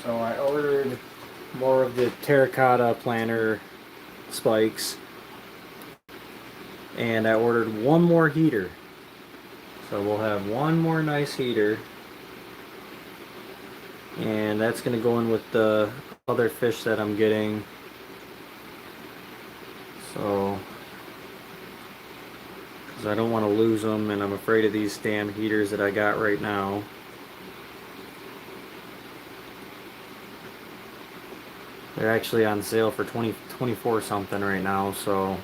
So I ordered more of the terracotta planter spikes, and I ordered one more heater. So we'll have one more nice heater, and that's going to go in with the other fish that I'm getting. So, because I don't want to lose them, and I'm afraid of these damn heaters that I got right now. They're actually on sale for 24 something right now, so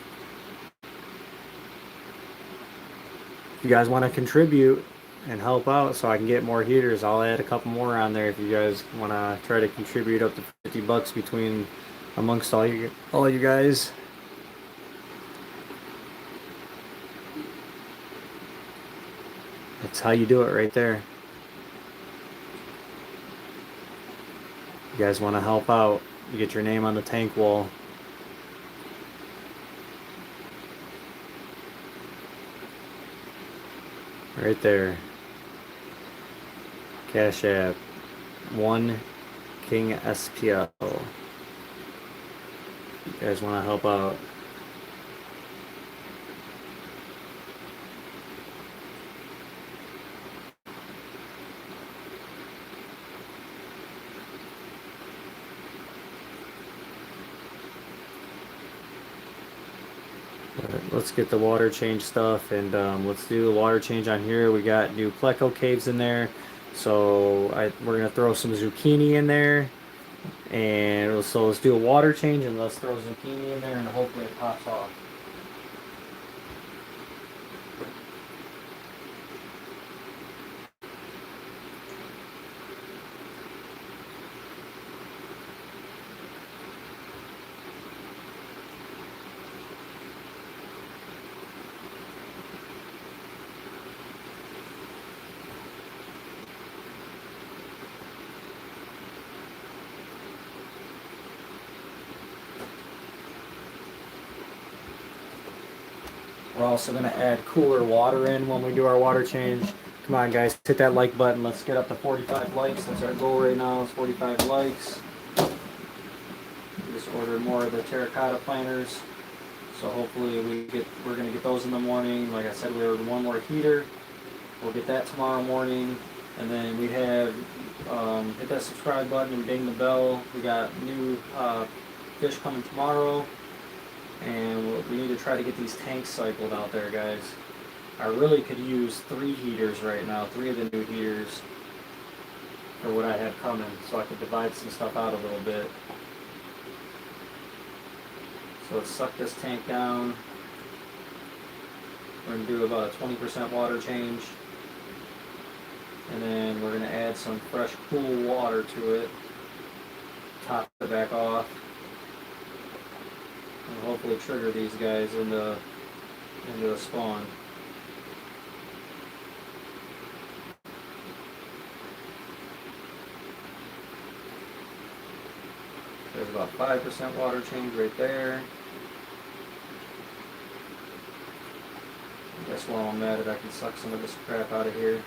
if you guys want to contribute and help out so I can get more heaters, I'll add a couple more on there if you guys want to try to contribute up to 50 bucks between amongst all you guys. That's how you do it right there. You guys want to help out, you get your name on the tank wall. Right there. Cash App. 1 King SPL. You guys want to help out. Let's get the water change stuff, and let's do the water change on here. We got new pleco caves in there, so we're gonna throw some zucchini in there, and so let's do a water change and let's throw zucchini in there, and hopefully it pops off. We're also going to add cooler water in when we do our water change. Come on, guys, hit that like button. Let's get up to 45 likes. That's our goal right now, is 45 likes. Just ordered more of the terracotta planters. So hopefully we're going to get those in the morning. Like I said, we ordered one more heater. We'll get that tomorrow morning. And then we have, hit that subscribe button and ding the bell. We got new fish coming tomorrow. And we need to try to get these tanks cycled out there, guys. I really could use 3 heaters right now, 3 of the new heaters for what I have coming, so I could divide some stuff out a little bit. So let's suck this tank down. We're going to do about a 20% water change. And then we're going to add some fresh, cool water to it. Top the back off. And hopefully trigger these guys into a spawn. There's about 5% water change right there. I guess while I'm at it, I can suck some of this crap out of here.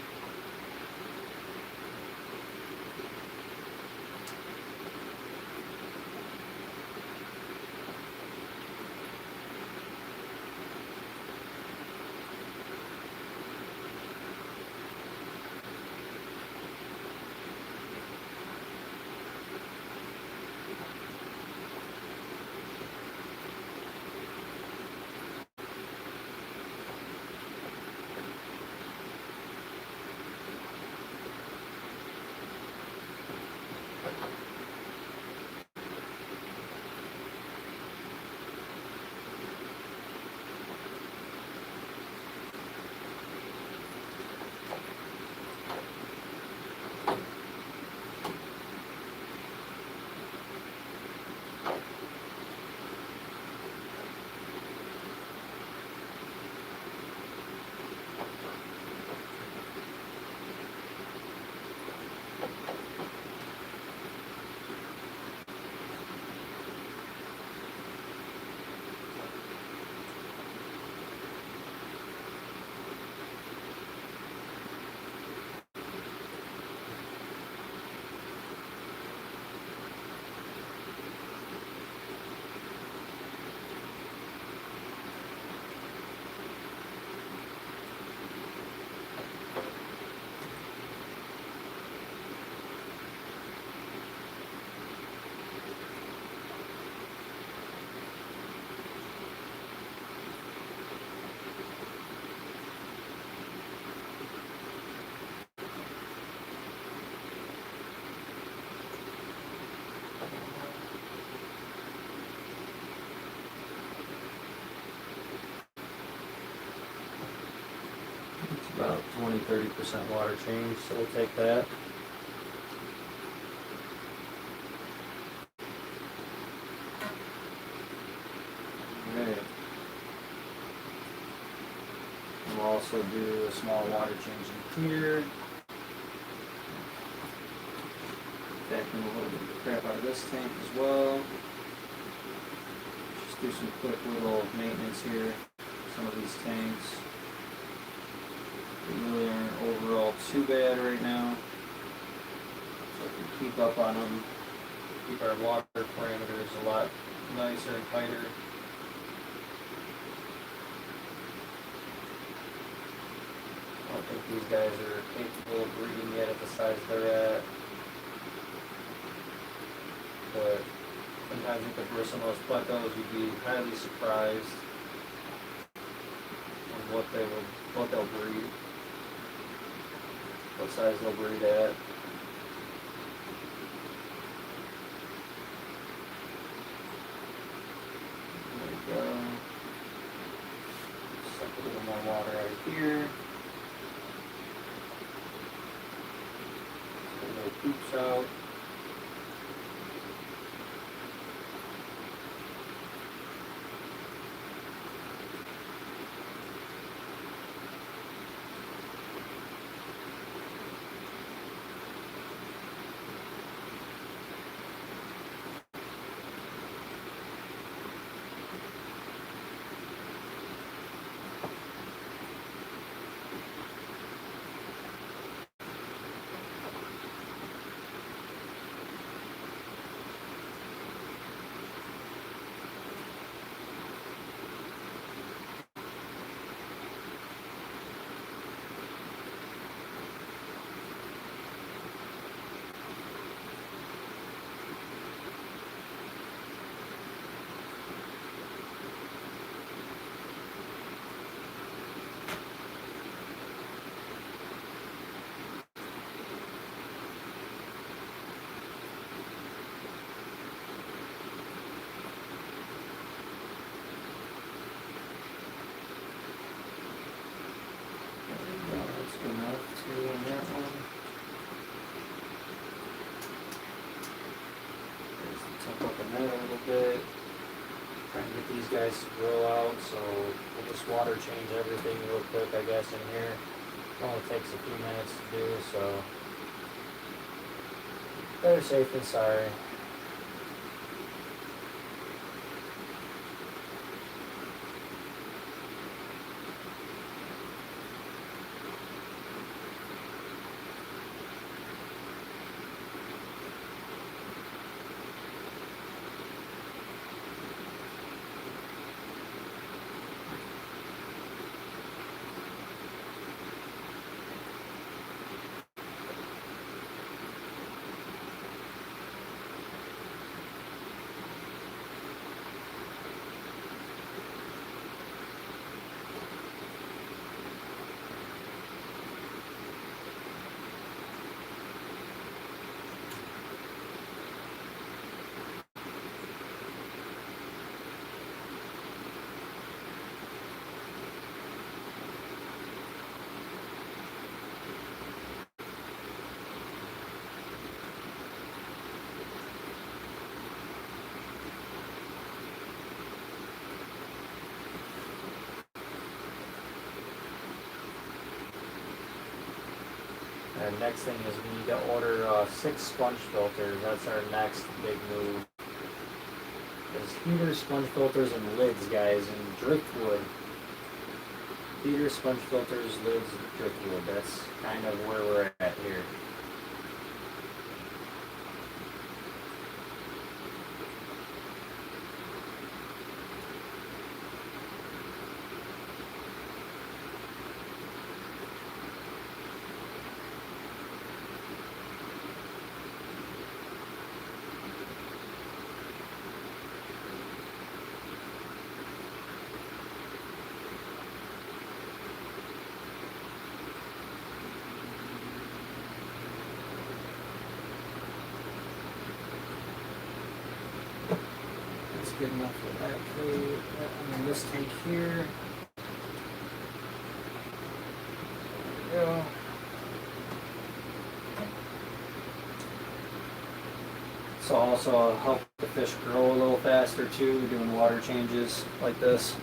30% water change, so we'll take that. Alright. We'll also do a small water change in here. Vacuum a little bit of the crap out of this tank as well. Just do some quick little maintenance here. Some of these tanks. They really aren't overall too bad right now. So if we keep up on them, keep our water parameters a lot nicer and tighter. I don't think these guys are capable of breeding yet at the size they're at. But sometimes with the bristlenose plecos, you'd be highly surprised on what they'll breed, what size they'll breed at. There we go. Suck a little more water out of here. Get little poops out. Enough to on that one. There's the temp up in that a little bit. Trying to get these guys to grow out, so we'll just water change everything real quick, I guess, in here. It only takes a few minutes to do, so better safe than sorry. And next thing is we need to order 6 sponge filters. That's our next big move. There's heaters, sponge filters, and lids, guys, and driftwood. Heaters, sponge filters, lids, driftwood. That's kind of where we're at here. That's good enough for that food. And this tank here. There we go. This will also help the fish grow a little faster too, doing water changes like this.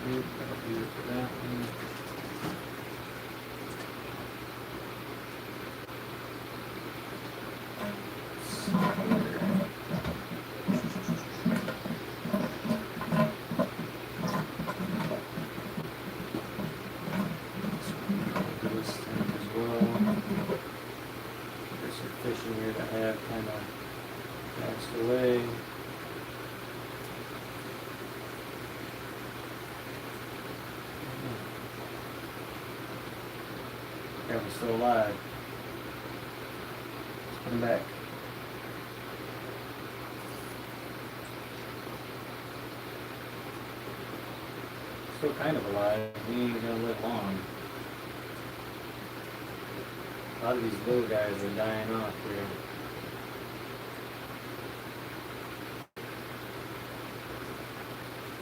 That'll do it for that one. This thing as well. There's some fish in here that have kind of passed away. That one's still alive. Let's put him back. Still kind of alive. He ain't gonna live long. A lot of these little guys are dying off here.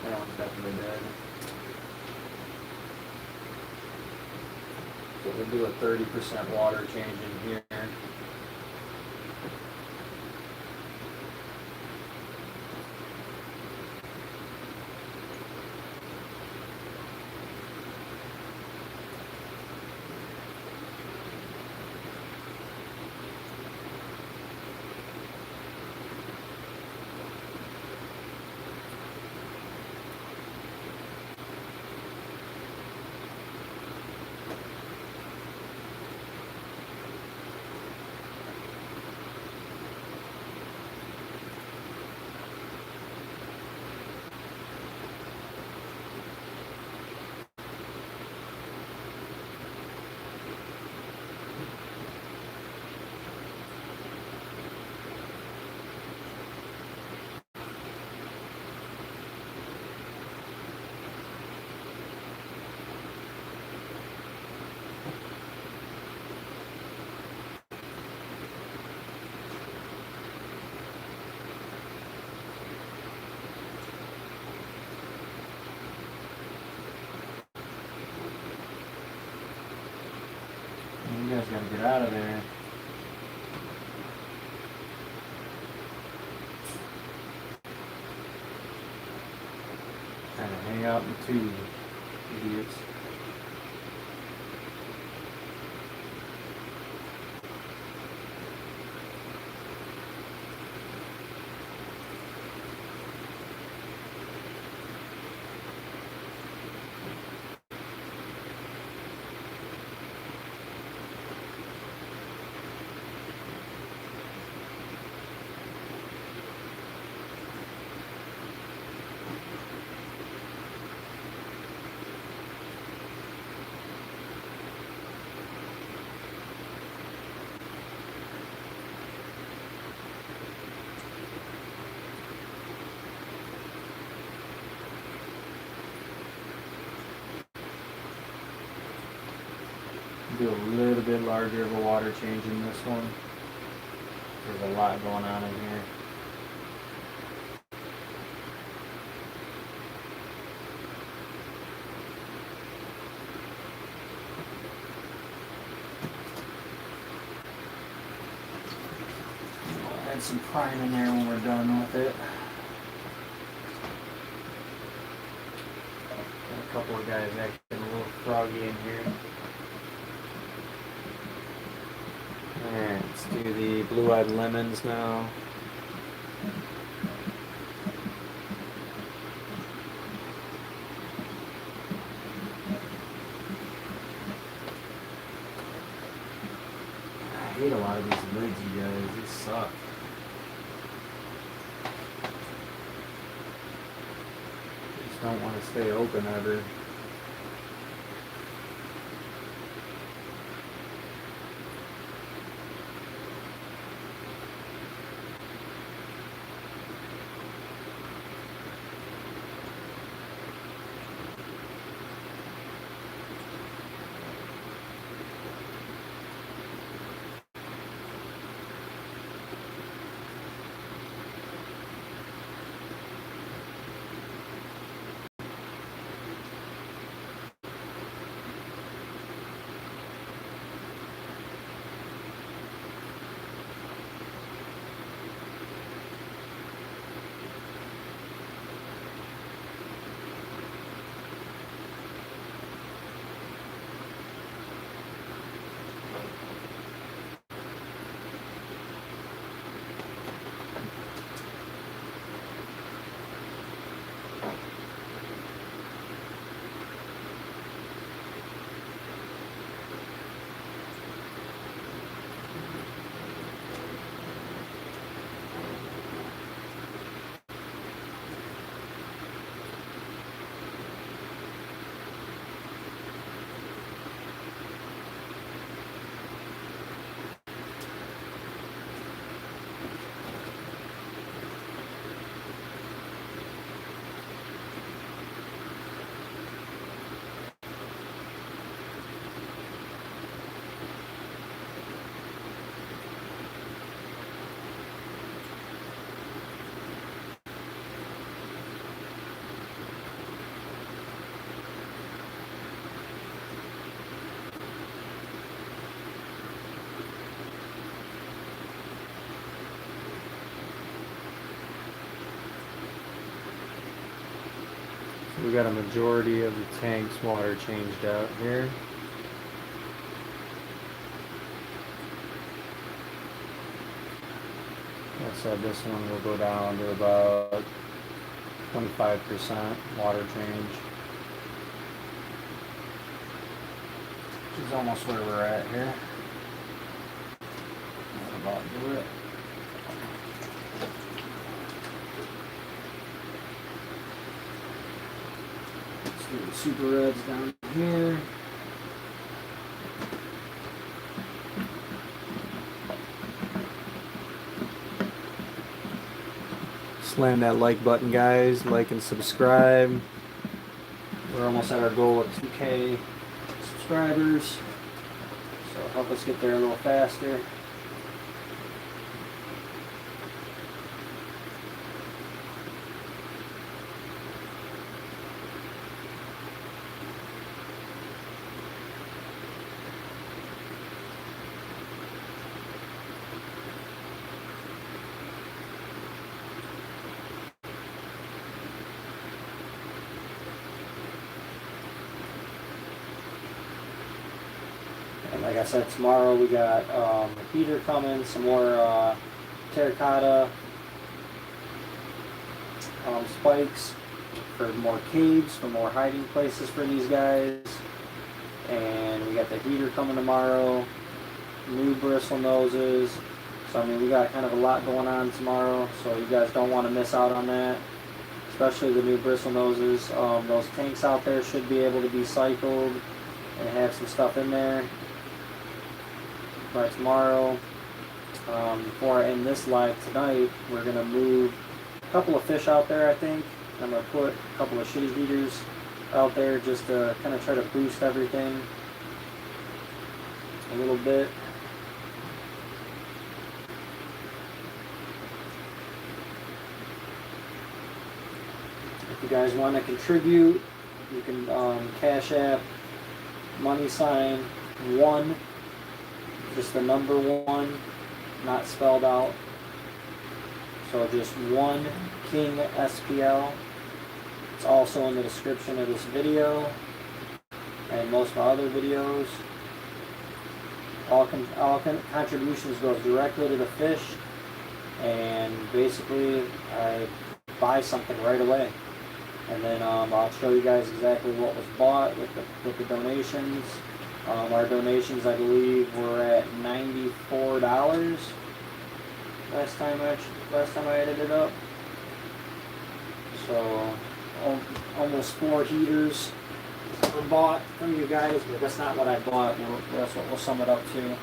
That one's definitely dead. So we'll do a 30% water change in here. You guys gotta get out of there. Trying to hang out in the tube, idiots. do a little bit larger of a water change in this one. There's a lot going on in here. I'll add some prime in there when we're done with it. Got a couple of guys acting a little froggy in here. Alright, let's do the blue-eyed lemons now. I hate a lot of these lids, you guys. These suck. Just don't want to stay open ever. We got a majority of the tank's water changed out here. Like I said, this one will go down to about 25% water change, which is almost where we're at here. That'll about do it. The super reds down here. Slam that like button, guys. Like and subscribe. We're almost at our goal of 2K subscribers, so help us get there a little faster. Like I said, tomorrow we got a heater coming, some more terracotta spikes for more caves, for more hiding places for these guys. And we got the heater coming tomorrow, new bristle noses. So I mean, we got kind of a lot going on tomorrow, so you guys don't want to miss out on that, especially the new bristle noses. Those tanks out there should be able to be cycled and have some stuff in there by tomorrow. Before I end this live tonight, we're going to move a couple of fish out there, I think. I'm going to put a couple of shitty heaters out there just to kind of try to boost everything. a little bit. If you guys want to contribute, you can Cash App $1, just the number 1, not spelled out. So just 1 King SPL. It's also in the description of this video and most of my other videos. All contributions goes directly to the fish, and basically I buy something right away. And then I'll show you guys exactly what was bought with the donations. Our donations, I believe, were at $94 last time I added it up. So almost 4 heaters were bought from you guys, but that's not what I bought. That's what we'll sum it up to.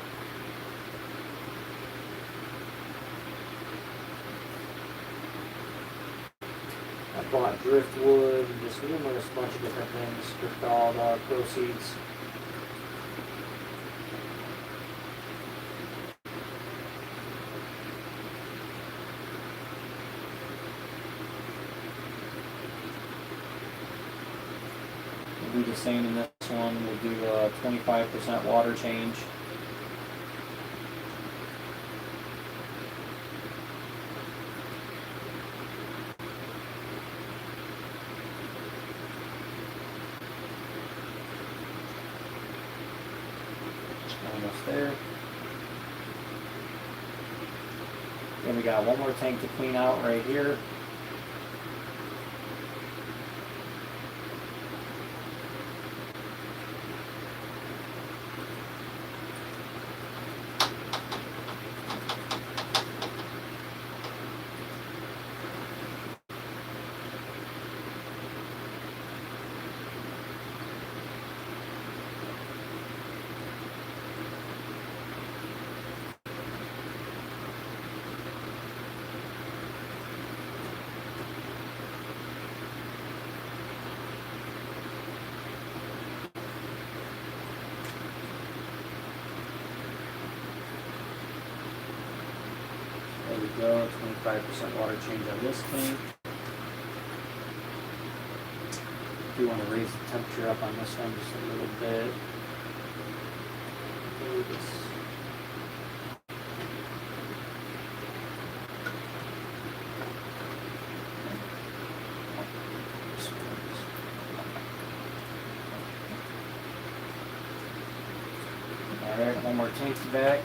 I bought driftwood and just numerous bunch of different things with all the proceeds. We'll do the same in this one. We'll do a 25% water change. Almost there. Then we got one more tank to clean out right here. There we go, 25% water change on this tank. Do want to raise the temperature up on this one just a little bit. Alright, one more tank back.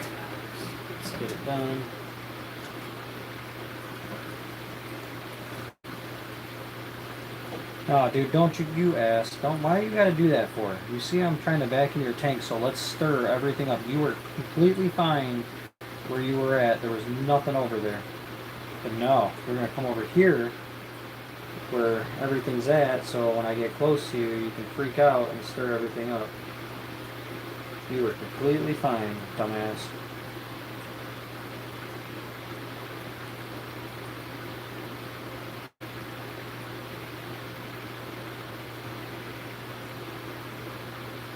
Let's get it done. Oh, dude, don't you ask. Why you gotta do that for? You see I'm trying to vacuum your tank, so let's stir everything up. You were completely fine where you were at. There was nothing over there. But no, we're gonna come over here where everything's at, so when I get close to you, you can freak out and stir everything up. You were completely fine, dumbass.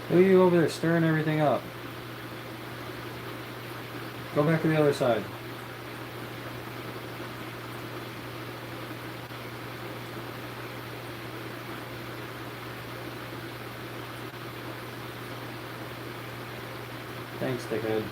Look at you over there stirring everything up. Go back to the other side. Thanks, dickhead.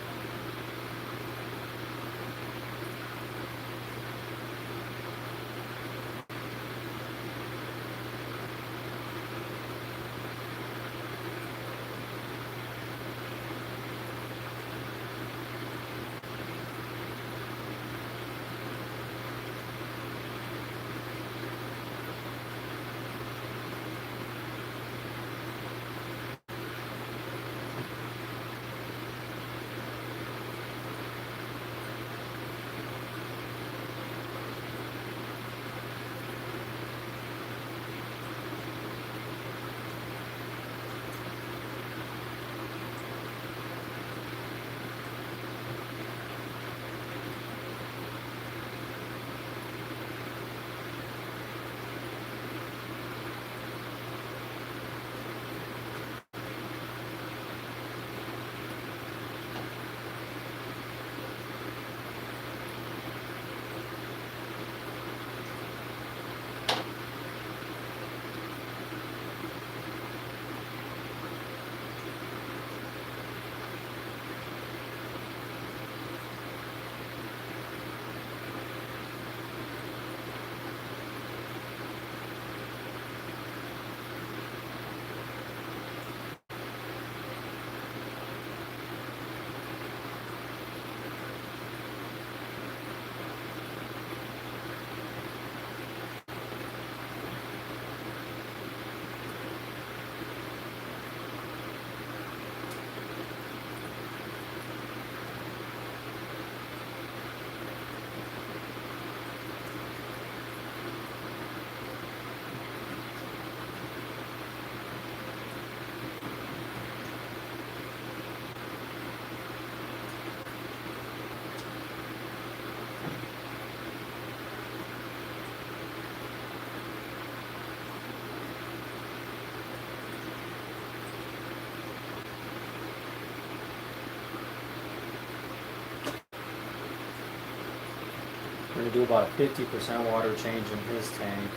We're going to do about a 50% water change in his tank.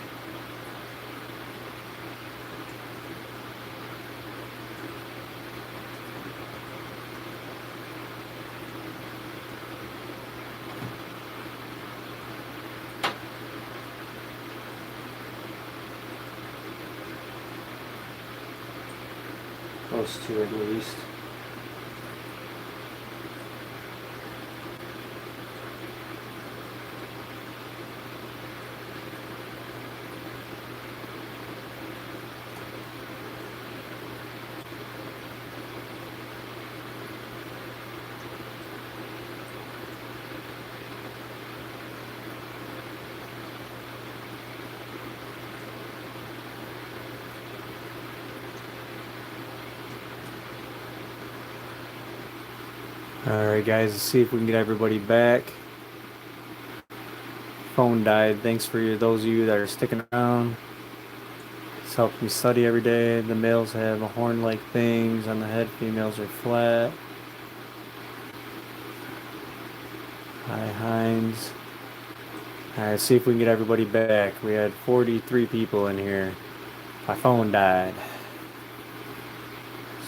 Close to at least. Alright guys, let's see if we can get everybody back. Phone died. Thanks for those of you that are sticking around. It's helped me study every day. The males have a horn-like things on the head. Females are flat. Hi Heinz. Alright, see if we can get everybody back. We had 43 people in here. My phone died.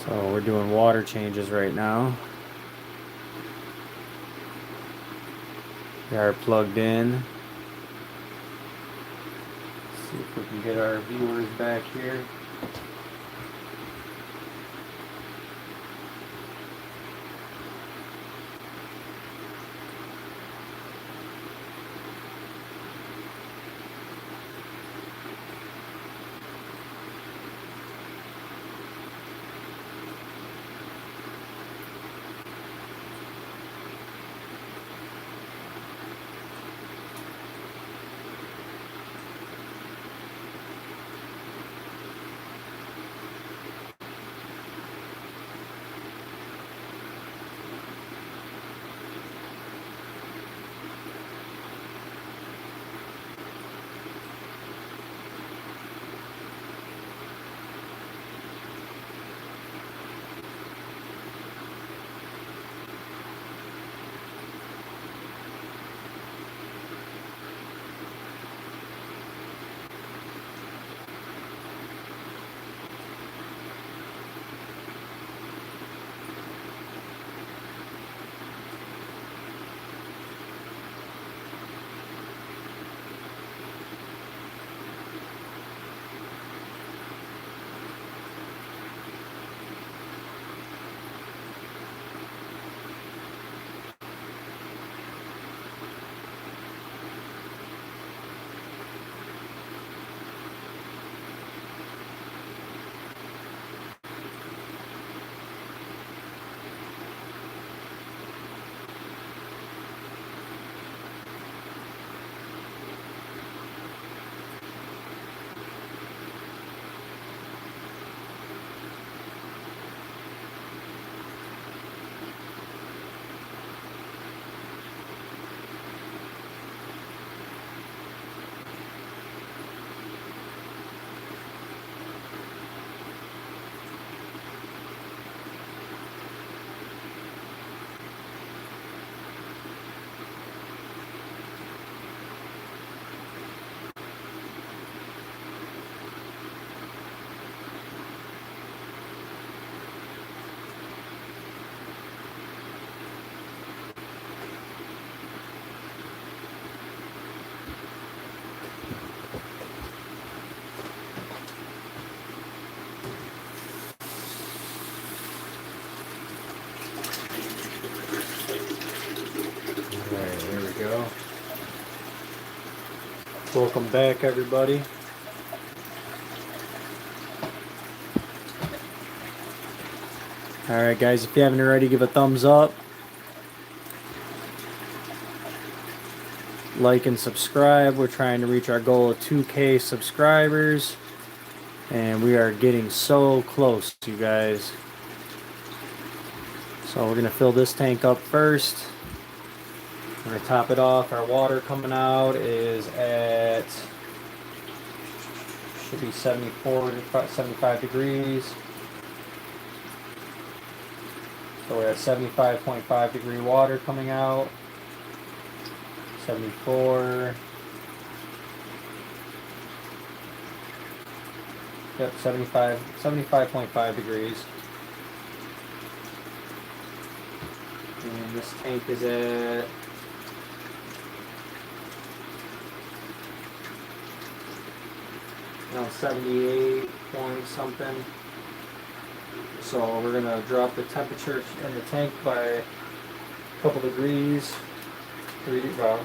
So we're doing water changes right now. We are plugged in. Let's see if we can get our viewers back here. Alright, here we go. Welcome back, everybody. Alright guys, if you haven't already, give a thumbs up. Like and subscribe. We're trying to reach our goal of 2K subscribers. And we are getting so close, you guys. So we're going to fill this tank up first. We're going to top it off. Our water coming out is at, should be 74 to 75 degrees. So we're at 75.5 degree water coming out. 74. Yep, 75.5 degrees. And this tank is at around 78 point something. So we're gonna drop the temperature in the tank by a couple degrees,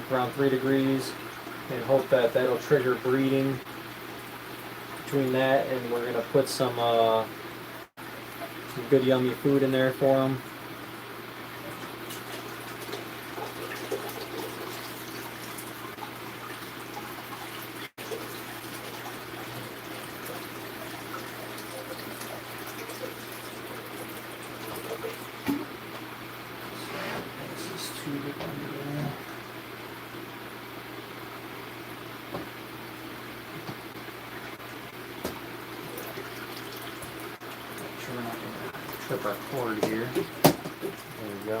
around 3 degrees, and hope that that'll trigger breeding. Between that, and we're gonna put some good yummy food in there for them. Trip our cord here. There we go.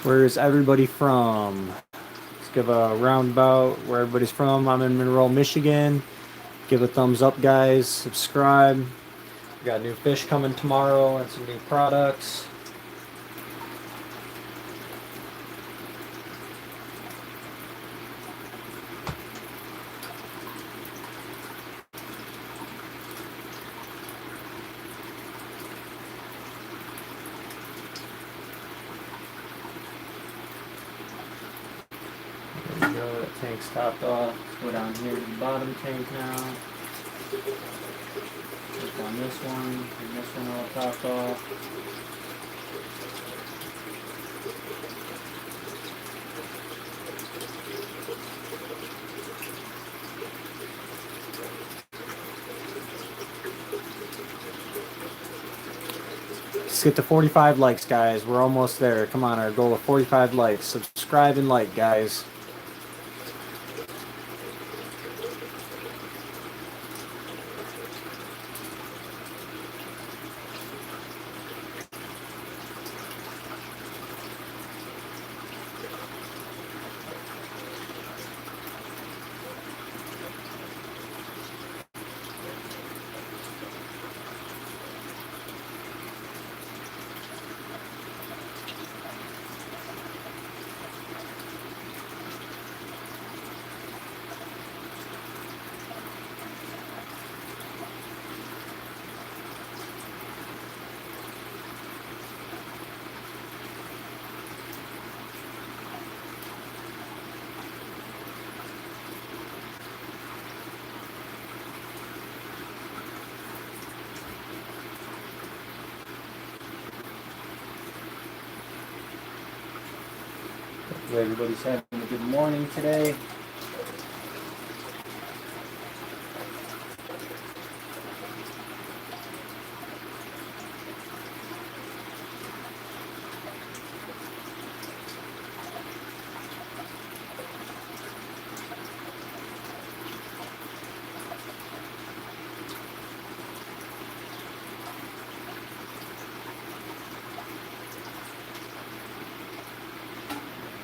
Where's everybody from? Let's give a roundabout where everybody's from. I'm in Monroe, Michigan. Give a thumbs up, guys. Subscribe. We got new fish coming tomorrow and some new products. There we go, that tank's topped off. Let's go down here to the bottom tank now. Click on this one, and this one all topped off. Let's get to 45 likes, guys. We're almost there. Come on, our goal of 45 likes. Subscribe and like, guys. Hopefully everybody's having a good morning today.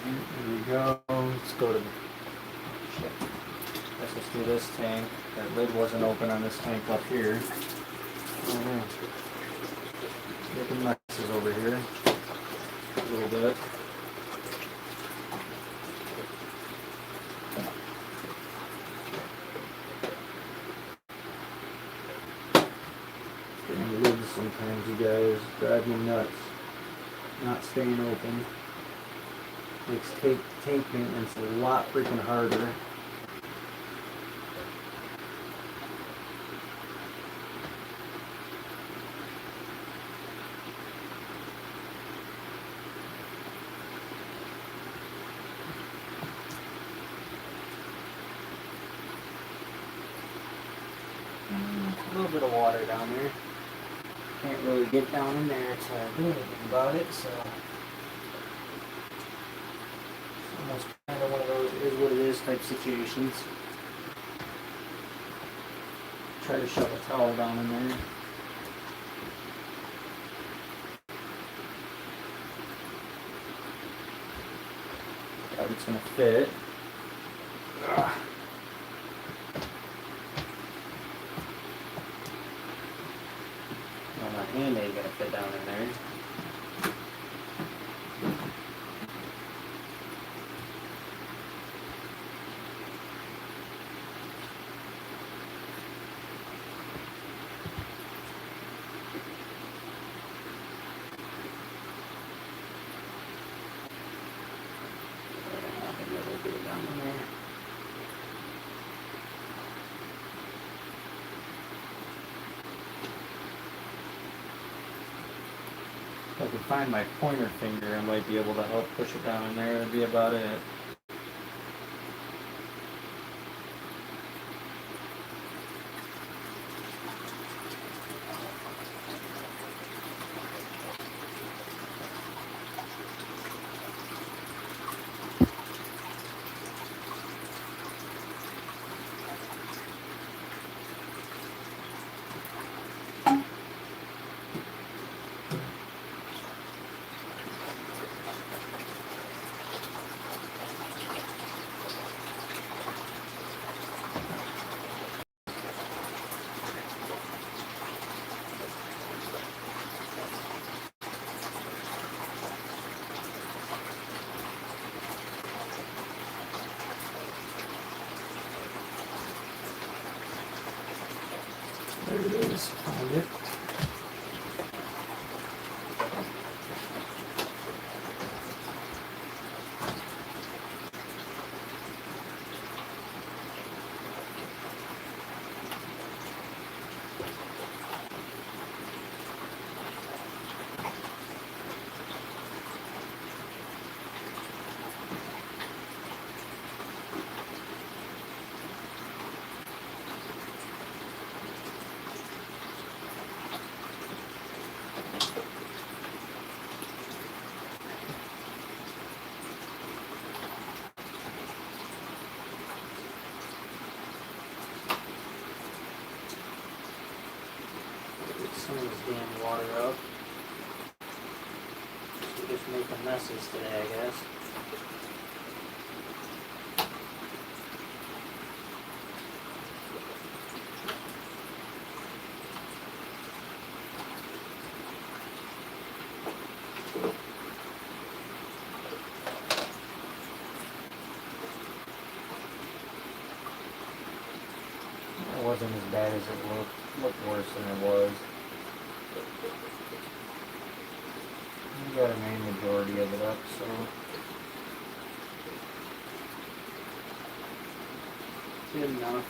There we go. Let's go to. Let's just do this tank. That lid wasn't open on this tank up here. Oh no. Making messes over here. A little bit. Getting the lids sometimes, you guys, drive me nuts. Not staying open. Makes tank maintenance a lot freaking harder. A little bit of water down there. Can't really get down in there to do anything about it, so almost kind of one of those is what it is type situations. Try to shove a towel down in there. But it's gonna fit. Ugh. Well, my hand ain't gonna fit down in there. If I could find my pointer finger, I might be able to help push it down in there. That'd be about it. There it is. Found it. Get some of this damn water up. We're just making messes today, I guess. It wasn't as bad as it looked. It looked worse than it was. We got a main majority of it up, so good enough.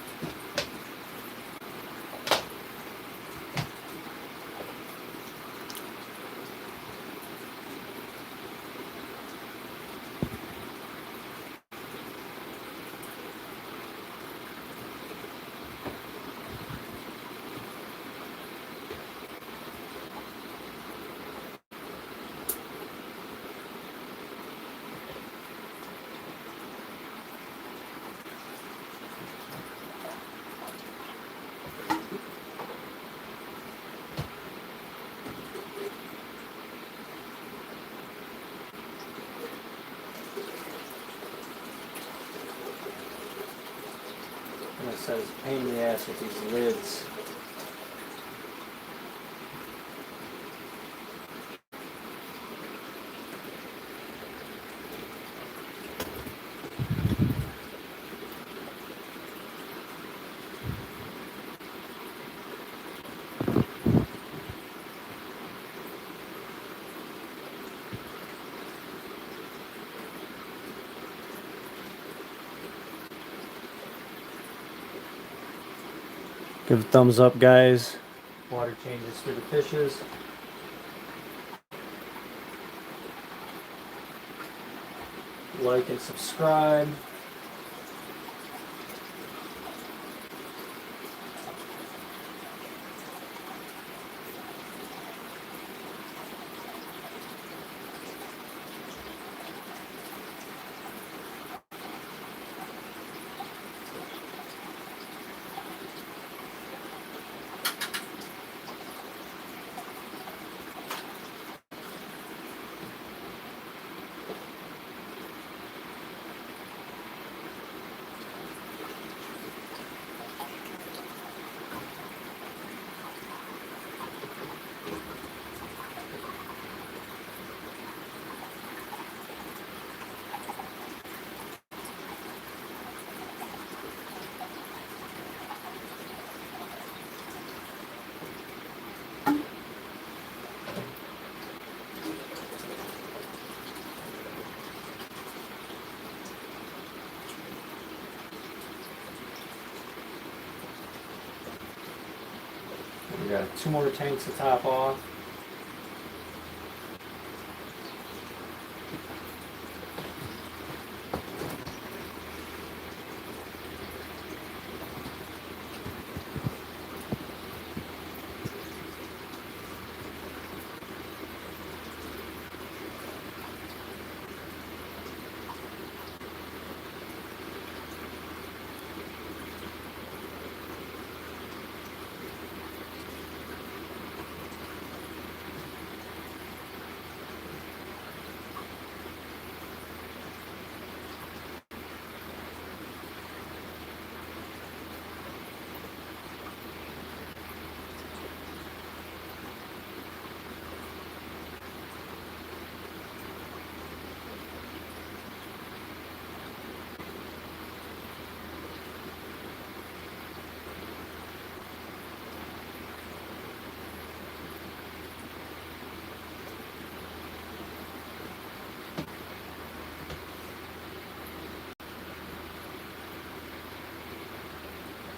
And it says pain in the ass with these lids. Give a thumbs up, guys. Water changes for the fishes. Like and subscribe. got 2 more tanks to top off.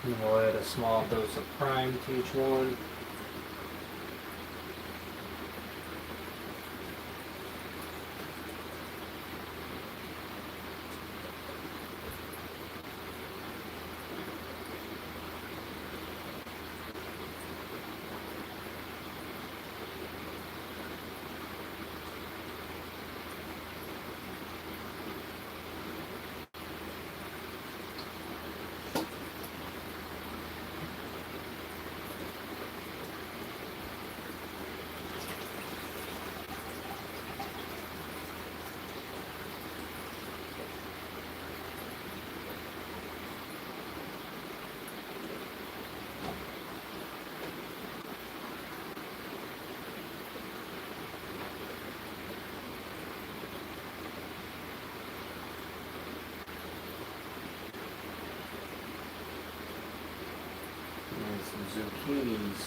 And we'll add a small dose of prime to each one. And some zucchinis.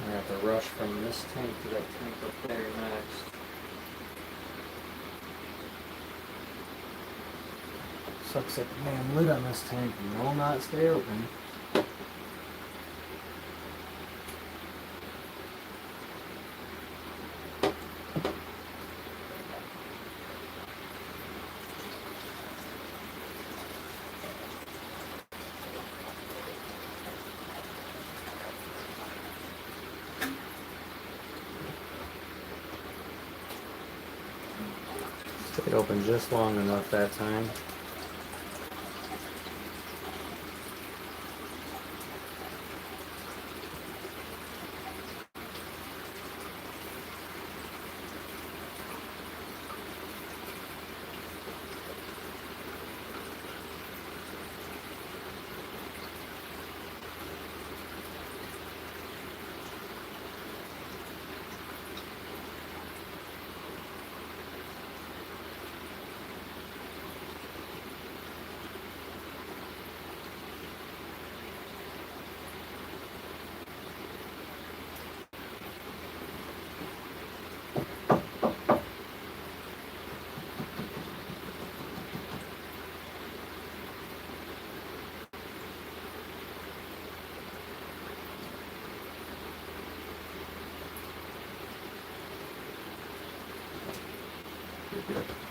I have to rush from this tank to that tank up there next. Sucks that the damn lid on this tank will not stay open. It opened just long enough that time.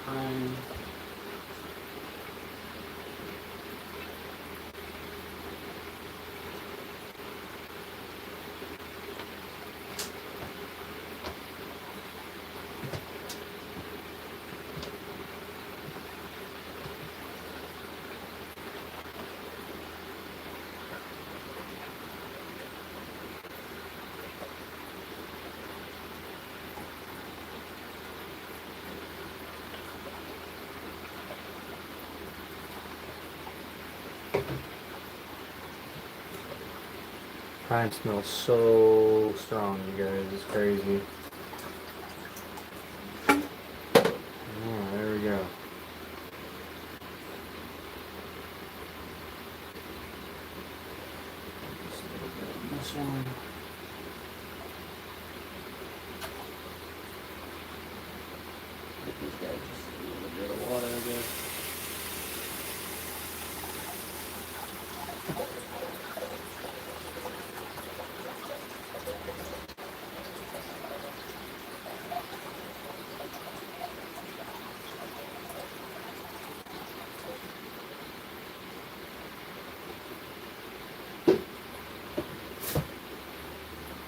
Prime. Prime smells so strong, you guys. It's crazy. this one. Get these guys just a little bit of water, I guess.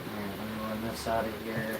Alright, let me run this out of here.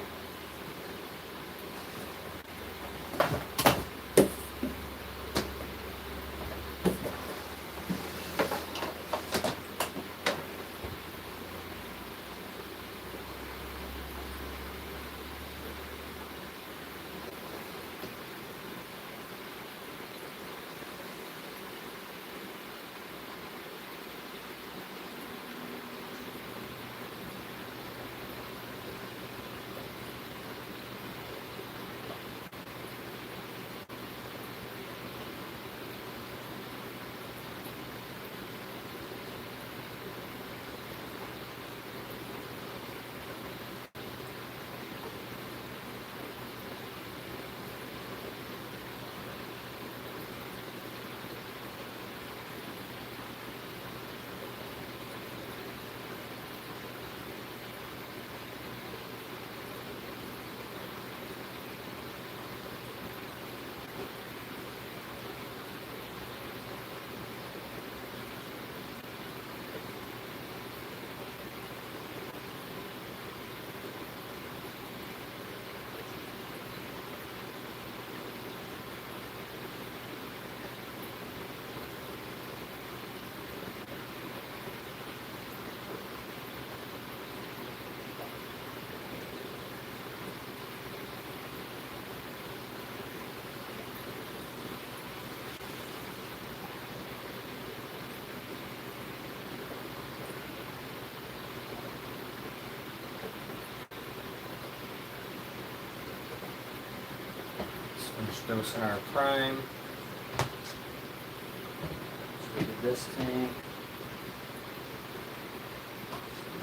Finish dosing our prime. So we did this tank.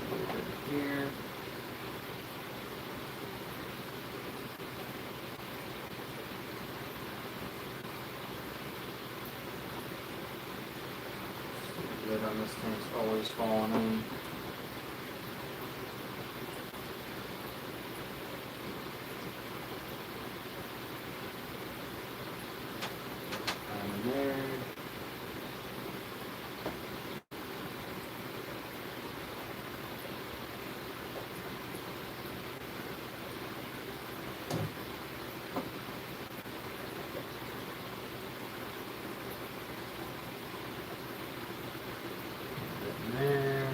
A little bit here. The lid on this tank's always falling in. There. There.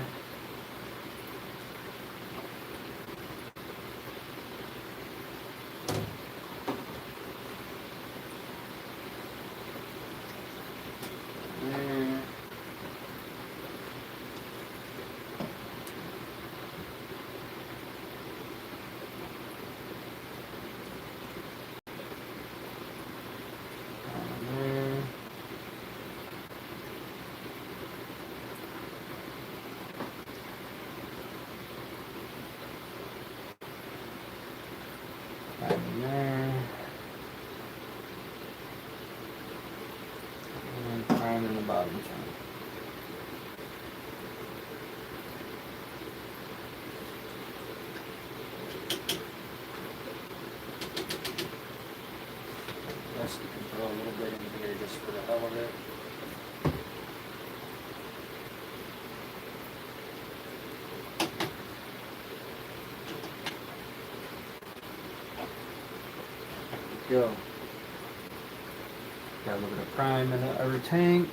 There. There. There. And prime in the bottom tank. Guess we can throw a little bit in here just for the hell of it. Go. Got a little bit of prime in the other tank.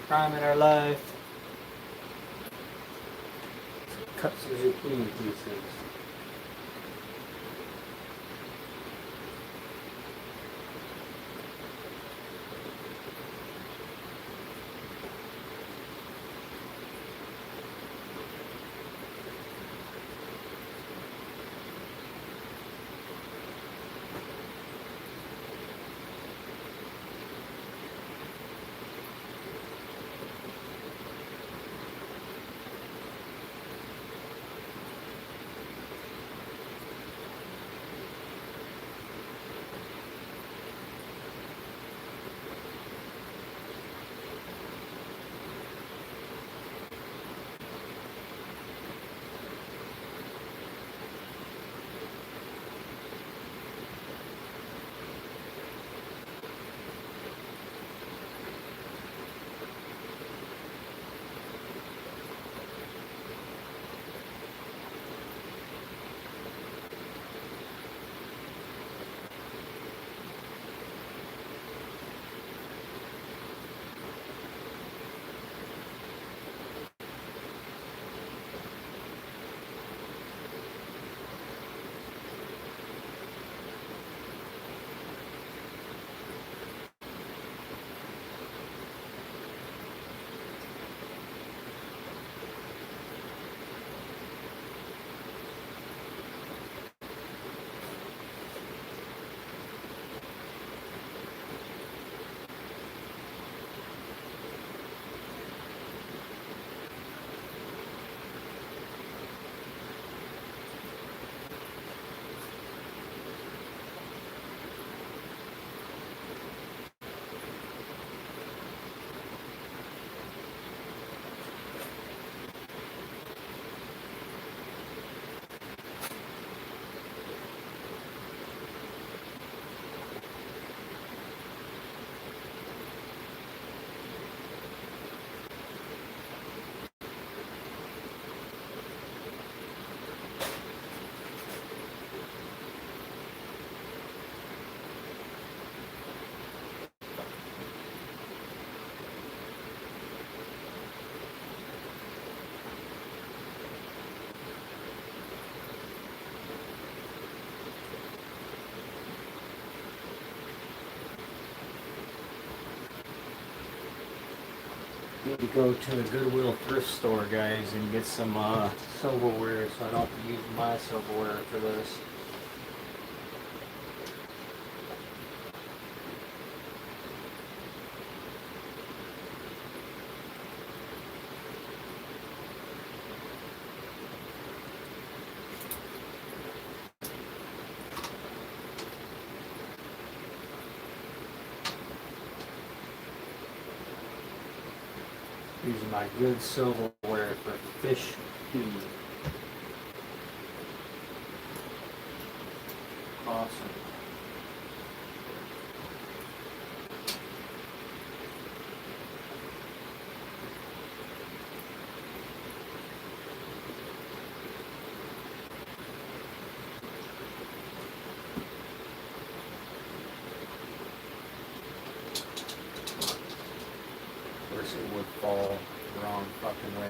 Prime in our life. Cut some zucchini pieces. Need to go to the Goodwill thrift store, guys, and get some silverware so I don't have to use my silverware for this. Using my good silverware for fish feed. Awesome. Of course it would fall the wrong fucking way.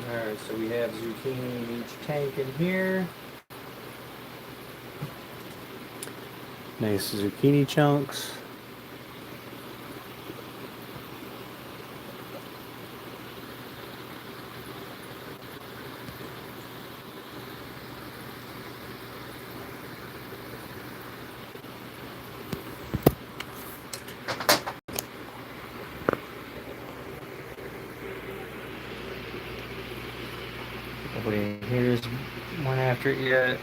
Alright, so we have zucchini in each tank in here. Nice zucchini chunks. Nobody here's went after it yet.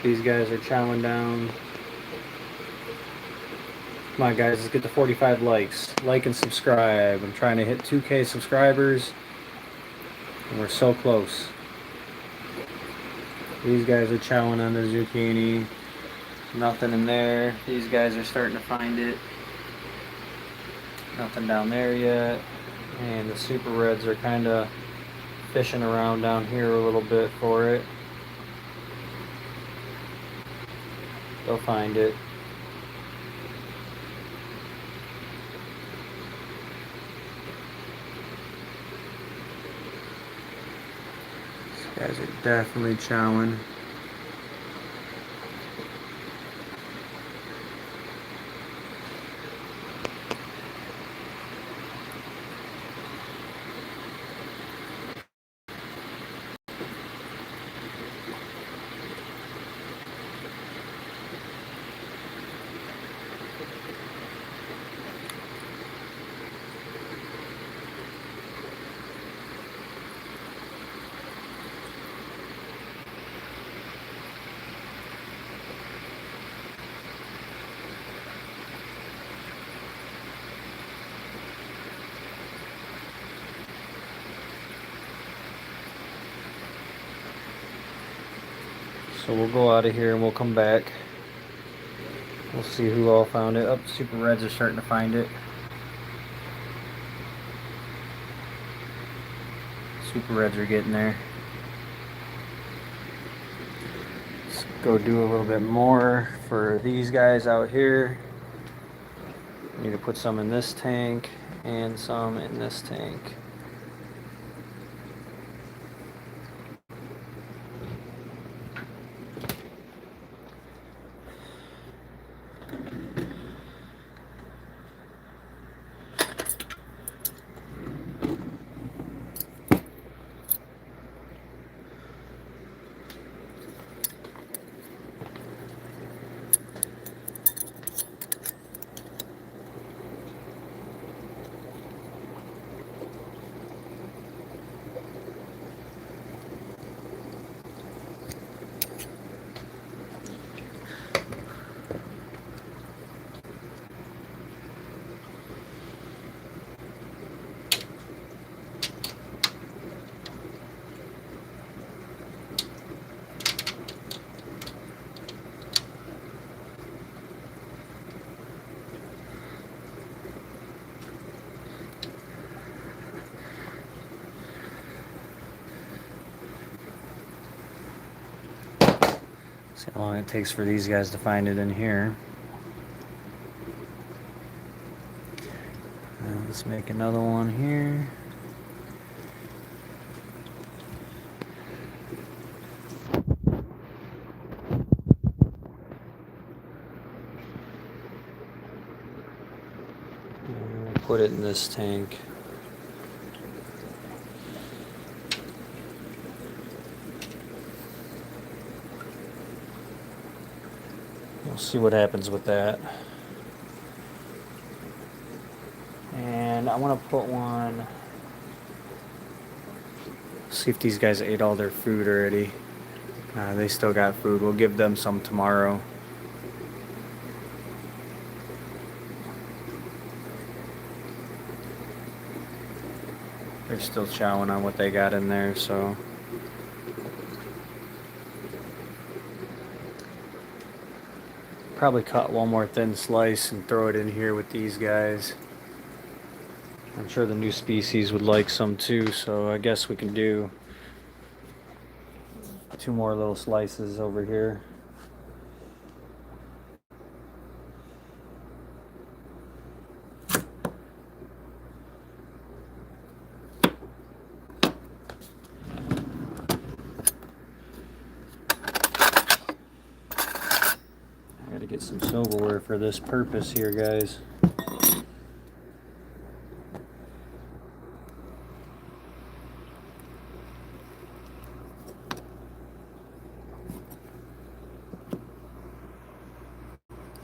These guys are chowing down. Come on, guys, let's get to 45 likes. Like and subscribe. I'm trying to hit 2K subscribers, and we're so close. These guys are chowing on the zucchini. Nothing in there. These guys are starting to find it. Nothing down there yet. And the super reds are kind of fishing around down here a little bit for it. They'll find it. These guys are definitely chowing. So we'll go out of here and we'll come back. We'll see who all found it. Oh, super reds are starting to find it. Super reds are getting there. Let's go do a little bit more for these guys out here. Need to put some in this tank and some in this tank. See how long it takes for these guys to find it in here. Let's make another one here. And we'll put it in this tank. We'll see what happens with that. And I want to put one. See if these guys ate all their food already. They still got food. We'll give them some tomorrow. They're still chowing on what they got in there, so. Probably cut one more thin slice and throw it in here with these guys. I'm sure the new species would like some too, so I guess we can do 2 more little slices over here. Get some silverware for this purpose here, guys.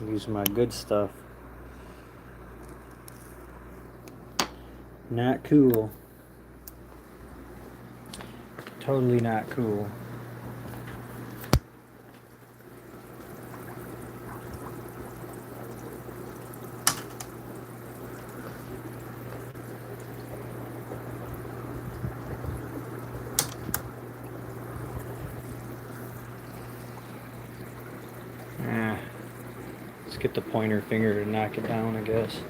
Use my good stuff. Not cool. Totally not cool. Let's get the pointer finger to knock it down, I guess.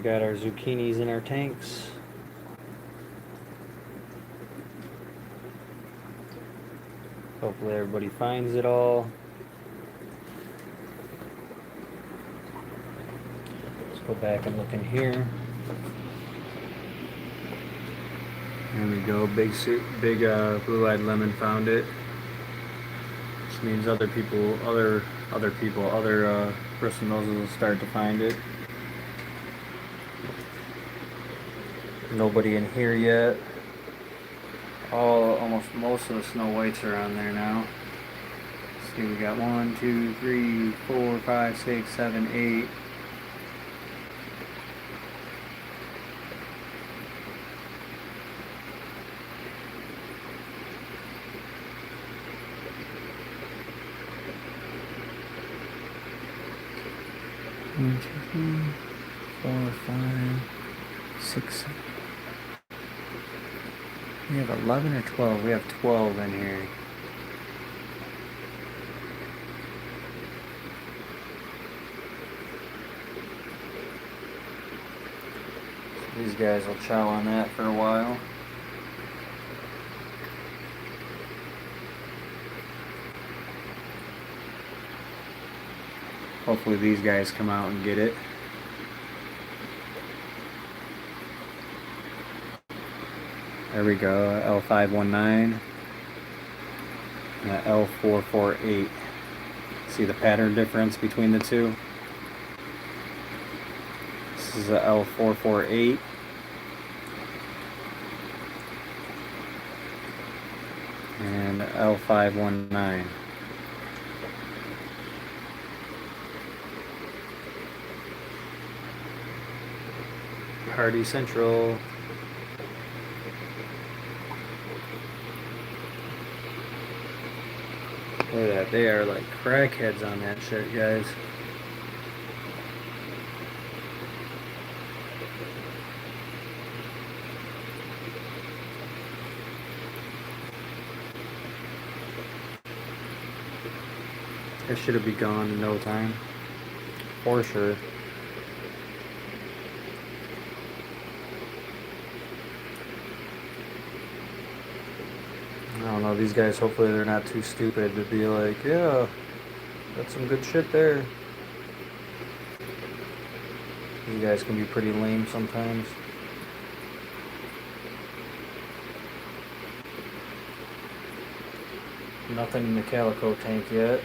Got our zucchinis in our tanks. Hopefully everybody finds it all. Let's go back and look in here. There we go. Big blue-eyed lemon found it. Which means other bristlenoses will start to find it. Nobody in here yet. Most of the snow whites are on there now. Let's see, we got 1, 2, 3, 4, 5, 6, 7, 8. One, 2, 3, 4, 5, 6, 7. We have 11 or 12. We have 12 in here. These guys will chow on that for a while. Hopefully these guys come out and get it. There we go, L519 and a L448. See the pattern difference between the two? This is a L448. And L519. Party Central. Look at that, they are like crackheads on that shit, guys. It should have been gone in no time. For sure. I don't know, these guys, hopefully they're not too stupid to be like, yeah, that's some good shit there. These guys can be pretty lame sometimes. Nothing in the calico tank yet.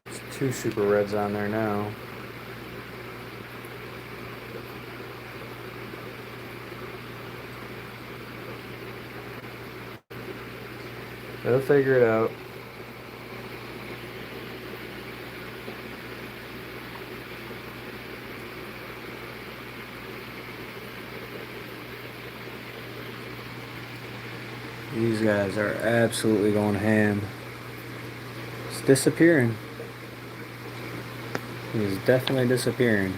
There's 2 super reds on there now. They'll figure it out. These guys are absolutely going ham. It's disappearing. He's definitely disappearing.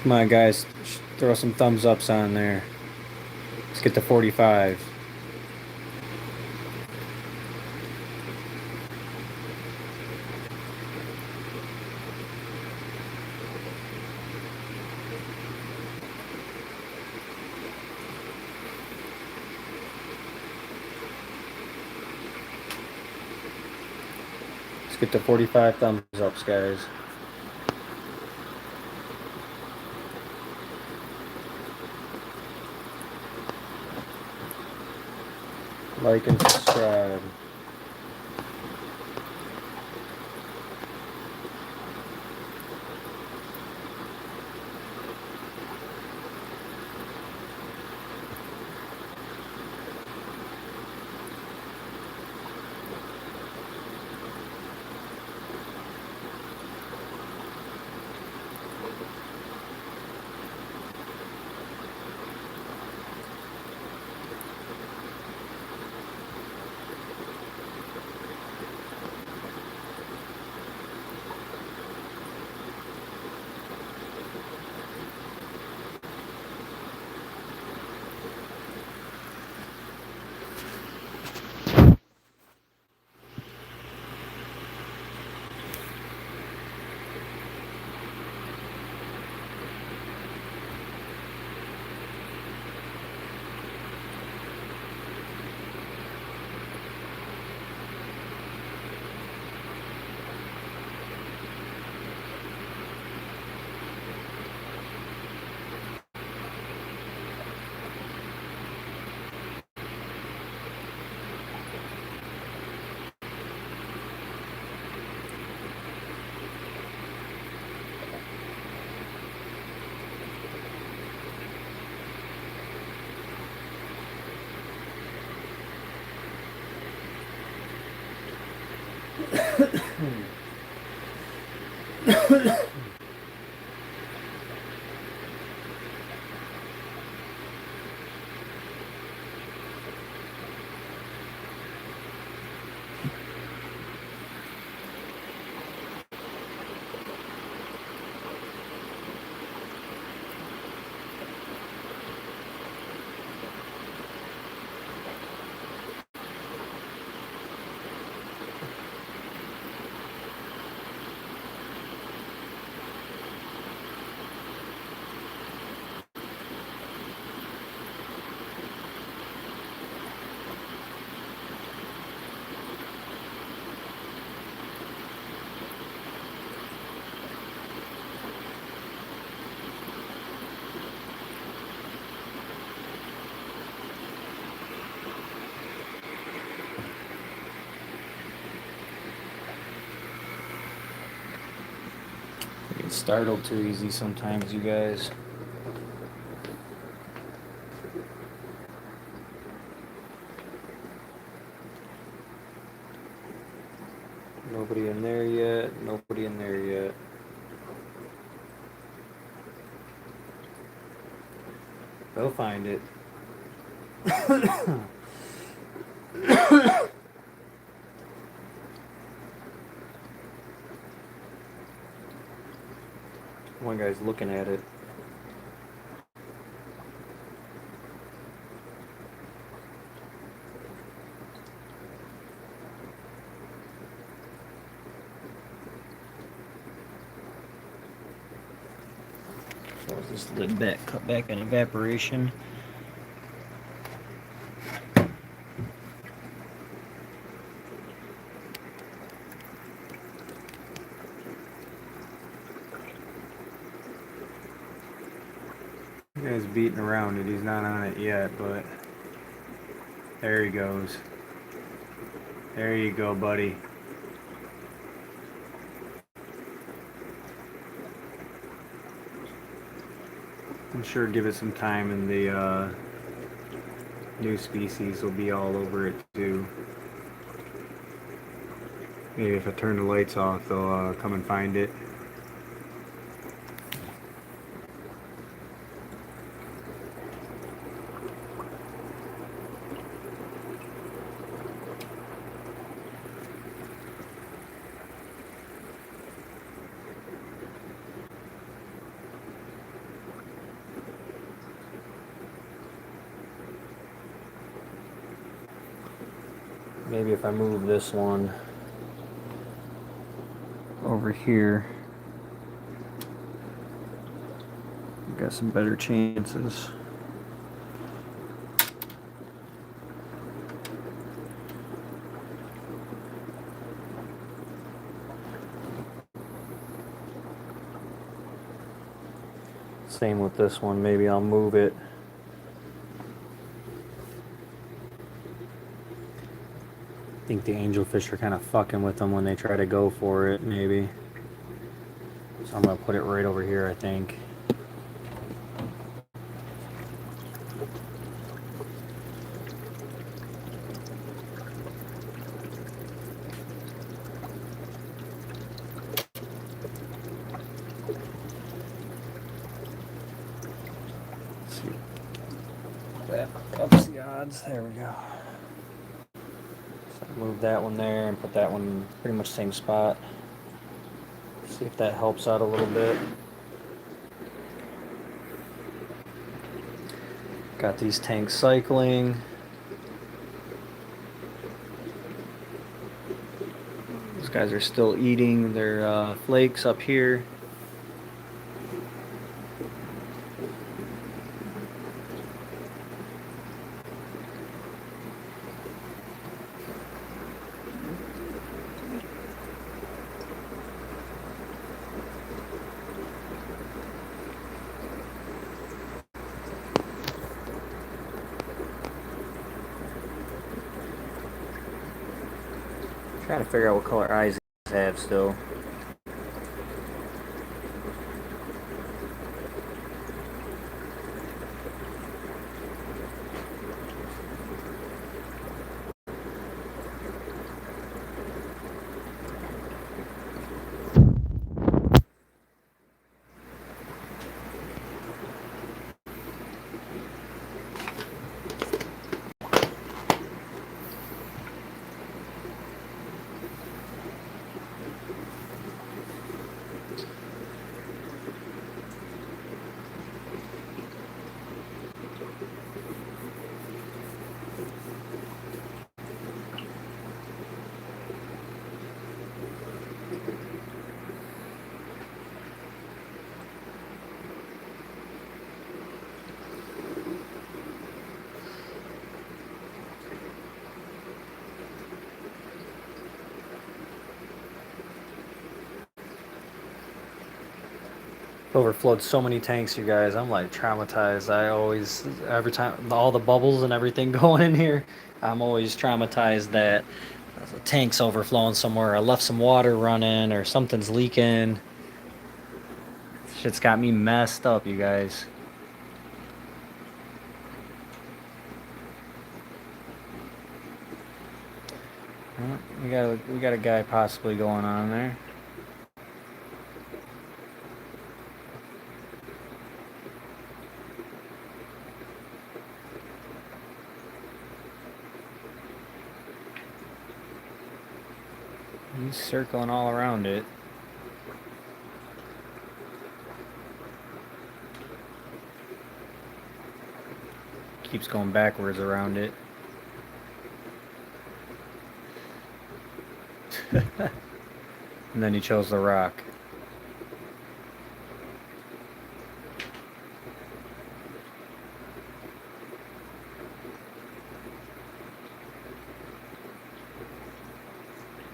Come on, guys. Throw some thumbs ups on there. Let's get to 45. Let's get to 45 thumbs ups, guys. Like and subscribe. I get startled too easy sometimes, you guys. Nobody in there yet. Nobody in there yet. They'll find it. One guy's looking at it. Close this lid back, cut back on evaporation. The guy's beating around it. He's not on it yet, but there he goes. There you go, buddy. I'm sure give it some time and the new species will be all over it too. Maybe if I turn the lights off, they'll come and find it. maybe if I move this one over here, I've got some better chances. Same with this one, maybe I'll move it. I think the angelfish are kind of fucking with them when they try to go for it, maybe. So I'm gonna put it right over here, I think. Let's see. That ups the odds. There we go. So move that one there and put that one pretty much same spot. See if that helps out a little bit. Got these tanks cycling. These guys are still eating their flakes up here. Trying to figure out what color eyes these have still. Overflowed so many tanks, you guys. I'm like traumatized. I always, every time, all the bubbles and everything going in here, I'm always traumatized that the tank's overflowing somewhere. I left some water running or something's leaking. Shit's got me messed up, you guys. Well, we got a guy possibly going on there. He's circling all around it. Keeps going backwards around it. And then he chose the rock.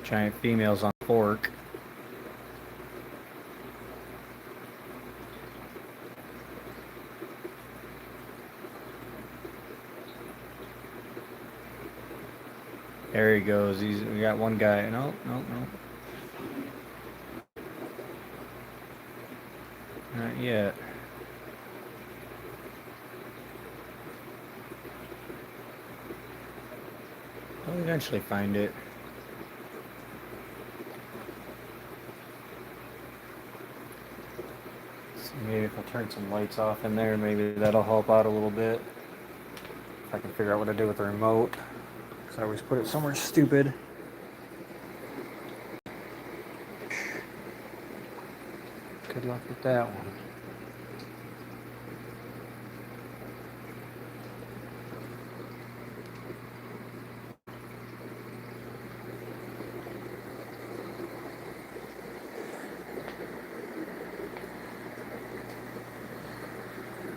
Giant females on fork. There he goes. We got one guy. No. Not yet. I'll eventually find it. So maybe if I turn some lights off in there, maybe that'll help out a little bit. If I can figure out what to do with the remote. Because I always put it somewhere stupid. Good luck with that one.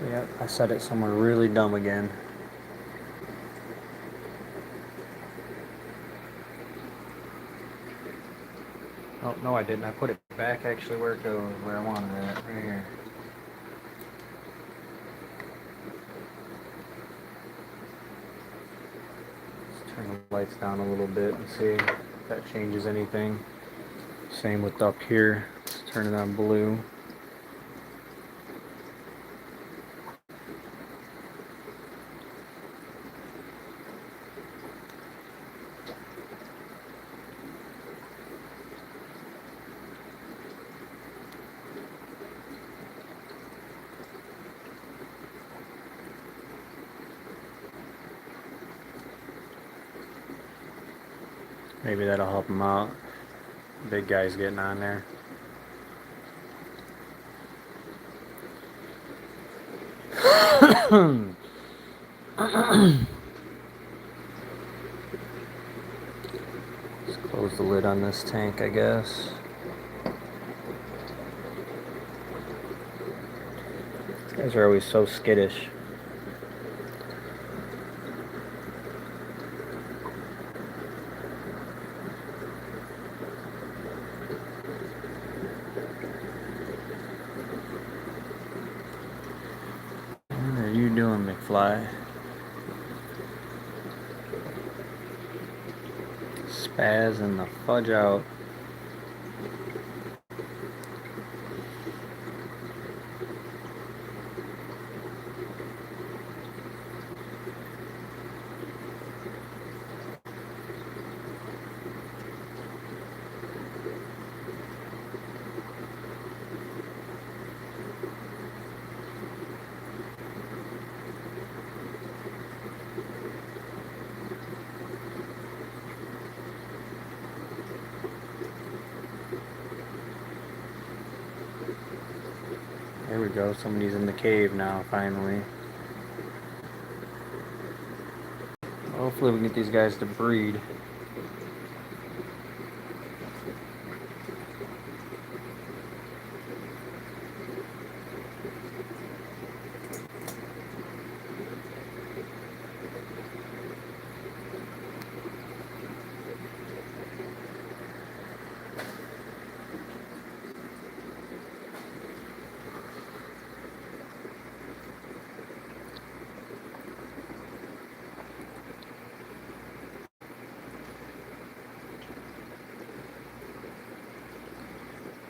Yep, I set it somewhere really dumb again. Oh, no I didn't. I put it back actually where it goes, where I wanted it, right here. Let's turn the lights down a little bit and see if that changes anything. Same with up here. Let's turn it on blue. Maybe that'll help him out. Big guy's getting on there. Let's close the lid on this tank, I guess. These guys are always so skittish. What are you doing, McFly? Spazzing the fudge out. There we go, somebody's in the cave now, finally. Hopefully we can get these guys to breed.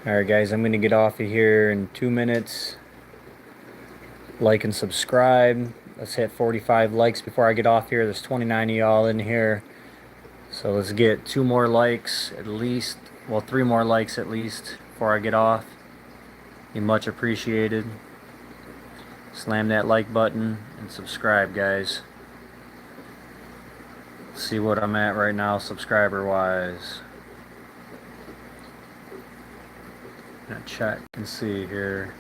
Alright guys, I'm going to get off of here in 2 minutes. Like and subscribe. Let's hit 45 likes before I get off here. There's 29 of y'all in here. So let's get 2 more likes at least. Well, 3 more likes at least before I get off. Be much appreciated. Slam that like button and subscribe, guys. See what I'm at right now subscriber wise. Gonna check and see here.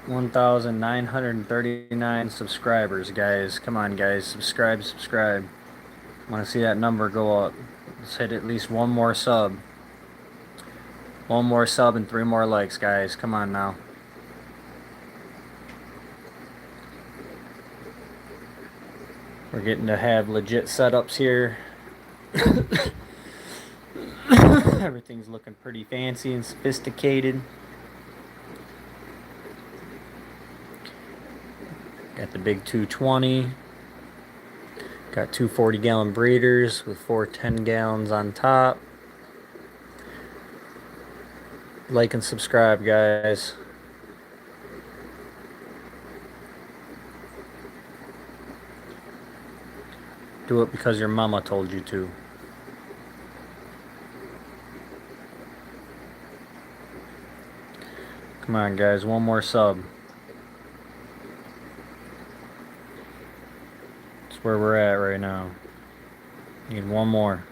$1,939 subscribers, guys. Come on, guys. Subscribe. I want to see that number go up. Let's hit at least 1 more sub. 1 more sub and 3 more likes, guys. Come on now. We're getting to have legit setups here. Everything's looking pretty fancy and sophisticated. Got the big 220. Got 2 40-gallon breeders with 4 10-gallons on top. Like and subscribe, guys. Do it because your mama told you to. Come on, guys. 1 more sub. That's where we're at right now. Need 1 more.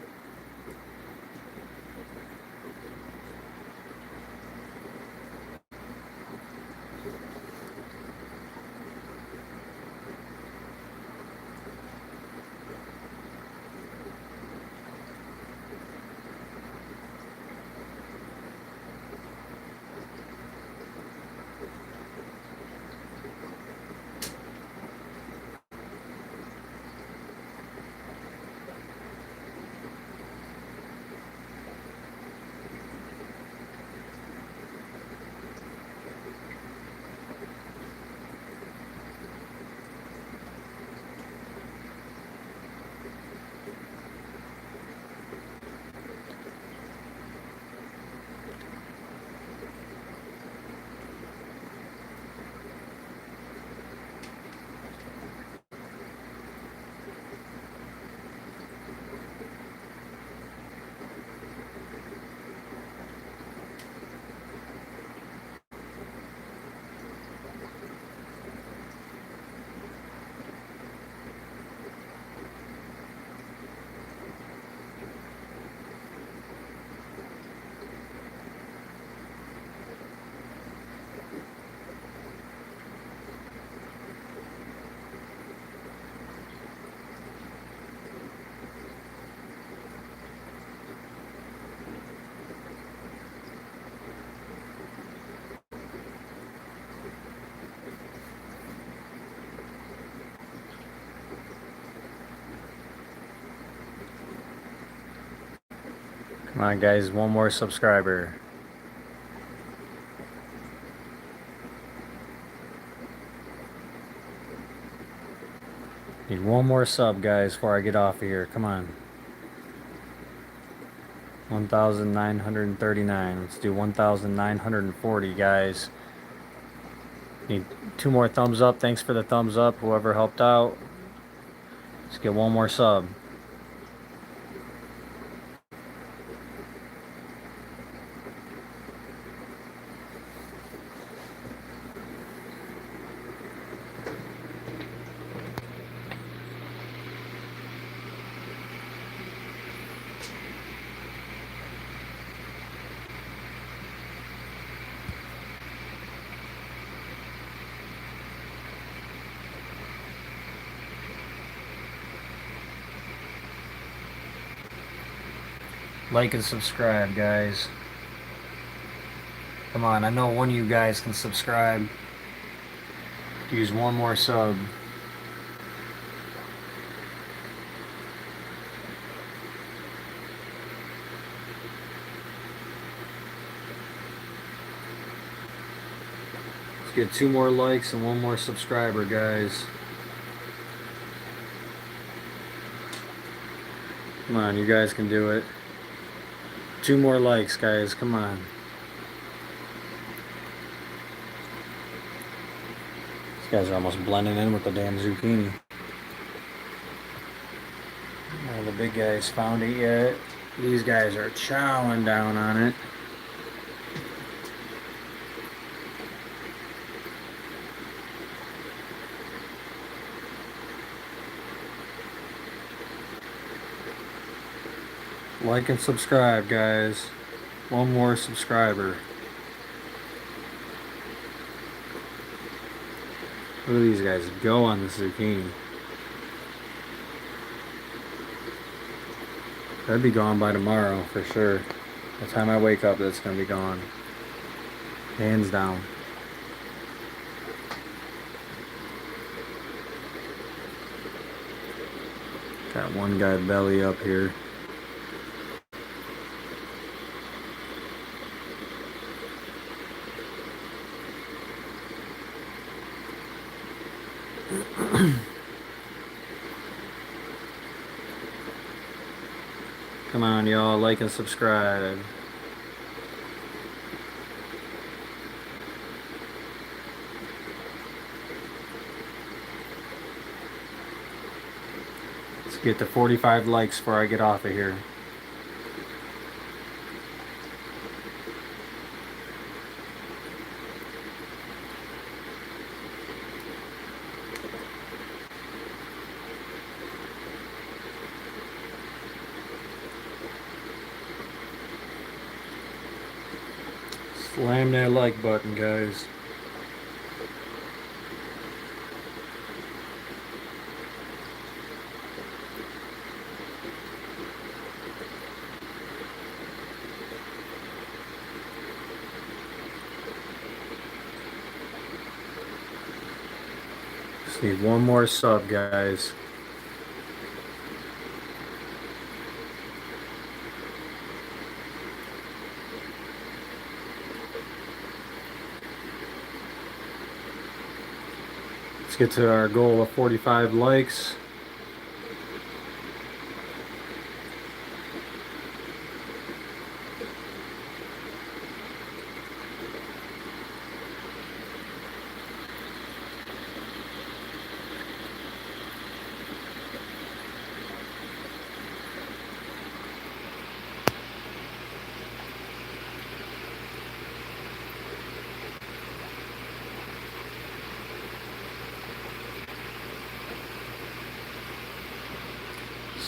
Come on, guys, one more subscriber. Need one more sub, guys, before I get off of here. Come on. 1,939. Let's do 1,940, guys. Need 2 more thumbs up. Thanks for the thumbs up, whoever helped out. Let's get one more sub. Like and subscribe, guys. Come on, I know one of you guys can subscribe. Use one more sub. Let's get 2 more likes and 1 more subscriber, guys. Come on, you guys can do it. 2 more likes, guys. Come on. These guys are almost blending in with the damn zucchini. None of the big guys found it yet. These guys are chowing down on it. Like and subscribe, guys. 1 more subscriber. Look at these guys go on the zucchini. That'd be gone by tomorrow for sure. By the time I wake up, that's gonna be gone. Hands down. Got one guy belly up here. Come on, y'all, like and subscribe. Let's get to 45 likes before I get off of here. Slam that like button, guys. Just need 1 more sub, guys. Let's get to our goal of 45 likes.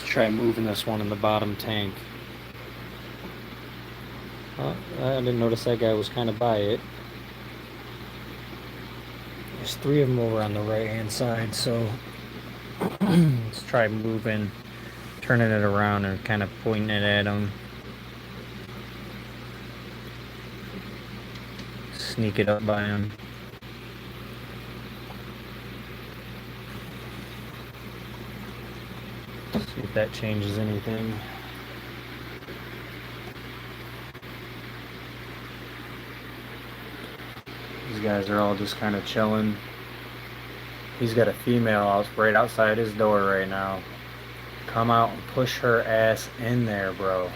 Try moving this one in the bottom tank. Oh, I didn't notice that guy was kind of by it. There's 3 of them over on the right hand side, so let's try moving, turning it around and kind of pointing it at him. Sneak it up by him. See if that changes anything. These guys are all just kind of chilling. He's got a female out right outside his door right now. Come out and push her ass in there, bro.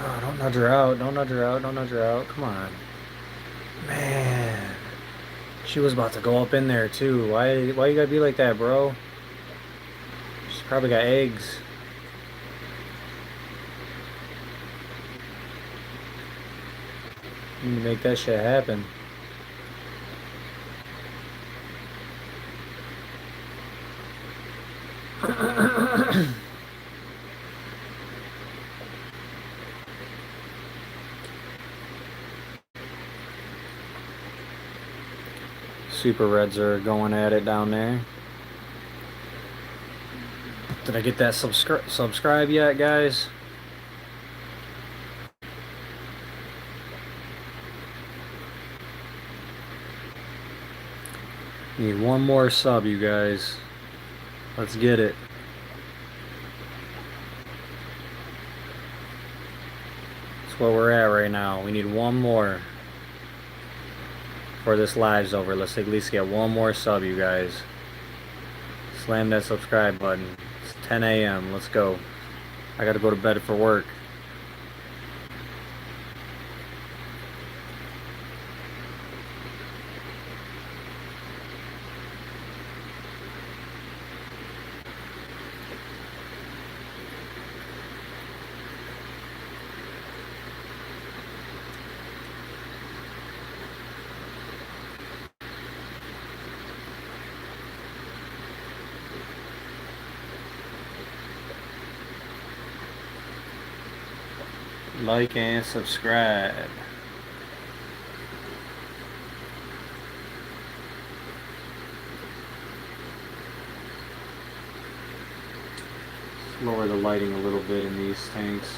Oh, don't nudge her out. Don't nudge her out. Don't nudge her out. Come on. Man. She was about to go up in there too. Why you gotta be like that, bro? She's probably got eggs. You need to make that shit happen. Super Reds are going at it down there. Did I get that subscribe yet, guys? Need one more sub, you guys. Let's get it. That's where we're at right now. We need one more before this live's over. Let's at least get one more sub, you guys. Slam that subscribe button. It's 10 a.m. Let's go. I gotta go to bed for work. Like and subscribe. Let's lower the lighting a little bit in these tanks.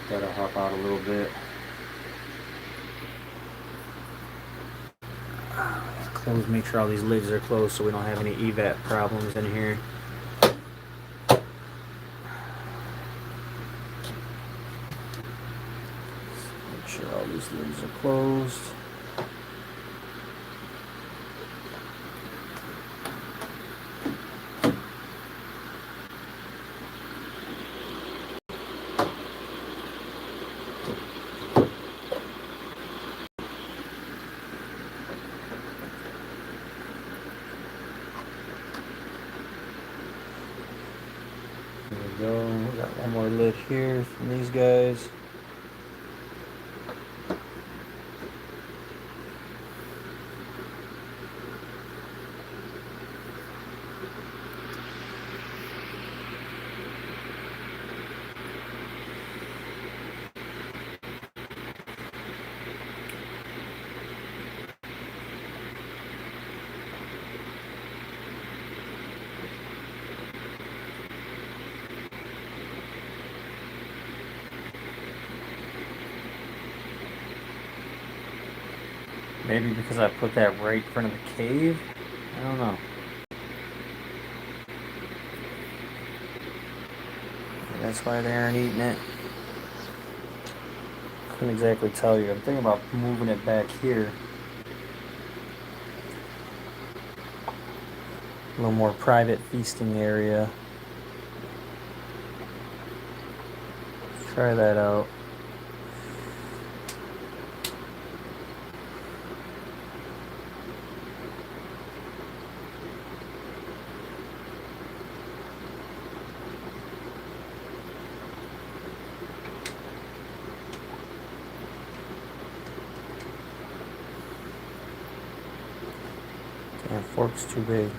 That'll help out a little bit. Close, make sure all these lids are closed so we don't have any evap problems in here. Make sure all these lids are closed. There we go. We got one more lid here from these guys. Maybe because I put that right in front of the cave? I don't know. That's why they aren't eating it. couldn't exactly tell you. I'm thinking about moving it back here. A little more private feasting area. Try that out. Damn, fork's too big.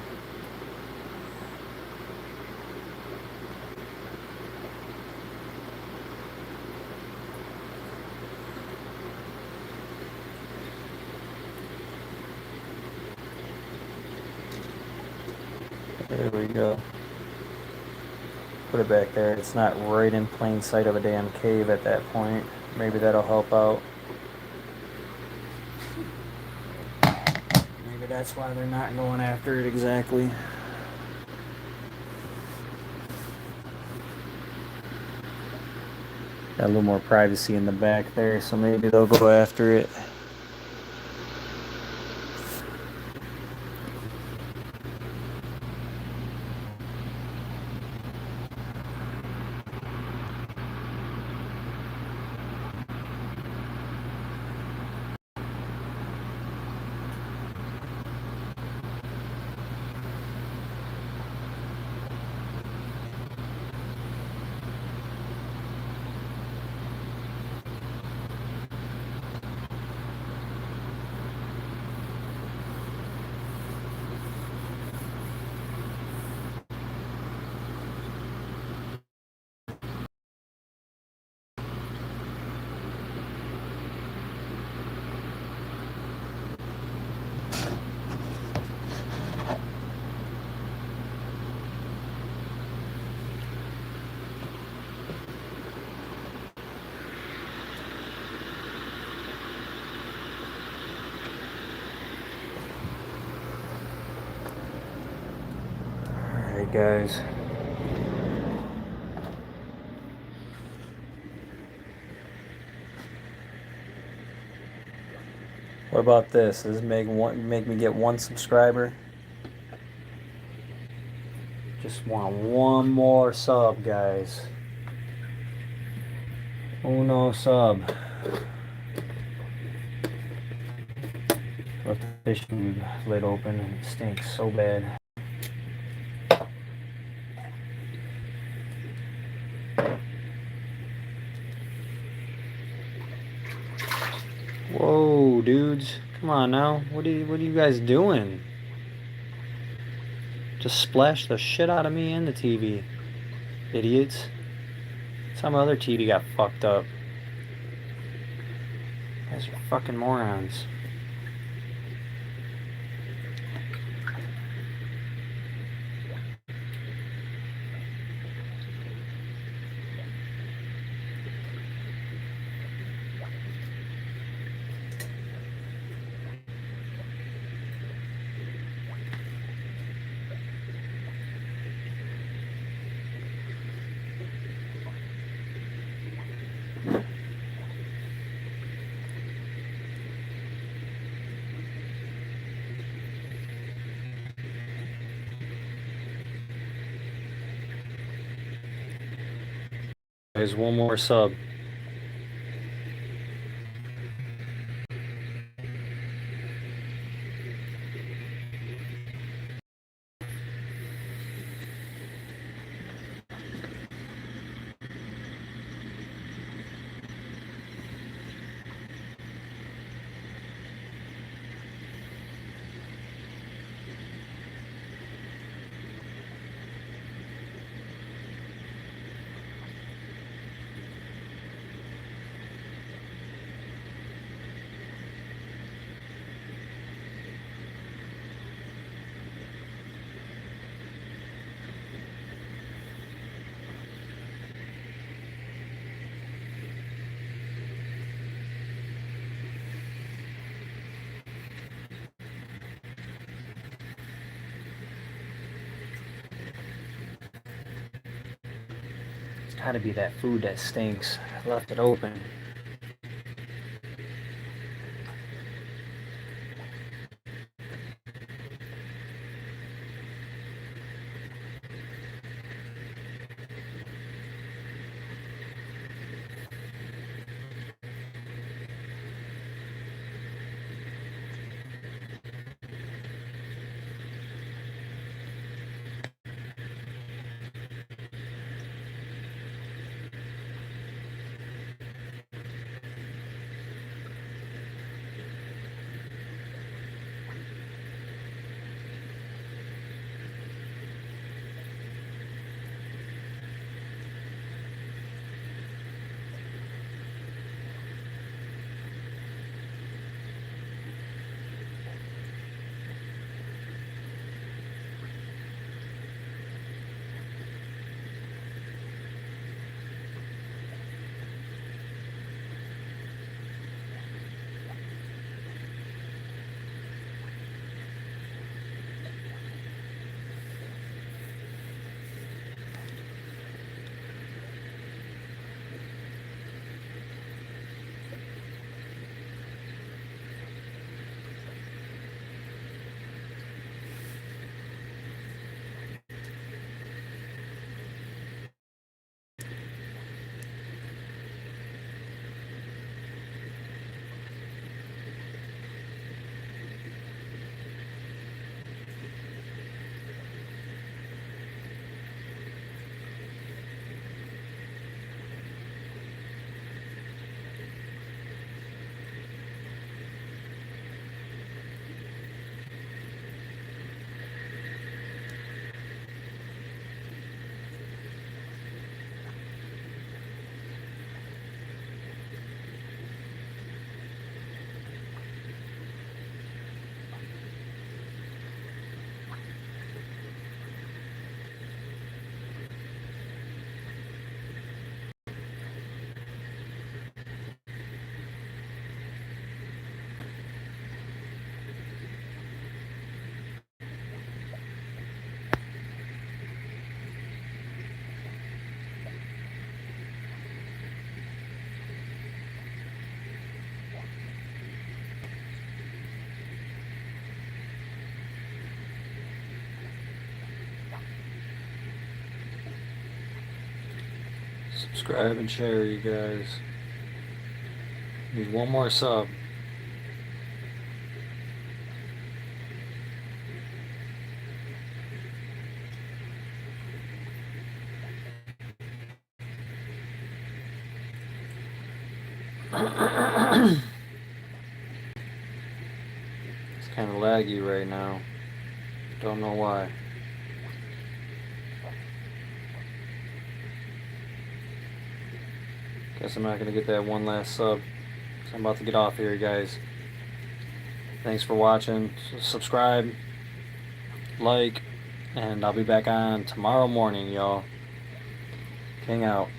There we go. Put it back there. It's not right in plain sight of a damn cave at that point. Maybe that'll help out. Maybe that's why they're not going after it exactly. Got a little more privacy in the back there, so maybe they'll go after it. Alright, guys. What about this? Does this make me get one subscriber? Just want one more sub, guys. Uno sub. Left the fish food lid open and it stinks so bad. Whoa, dudes. Come on now. What are you guys doing? Just splashed the shit out of me and the TV. Idiots. Some other TV got fucked up. You guys are fucking morons. There's one more sub. It's gotta be that food that stinks. I left it open. Subscribe and share, you guys. Need one more sub. It's kind of laggy right now. Don't know why. Guess I'm not going to get that one last sub. So I'm about to get off here, guys. Thanks for watching. Subscribe, like, and I'll be back on tomorrow morning, y'all. Hang out.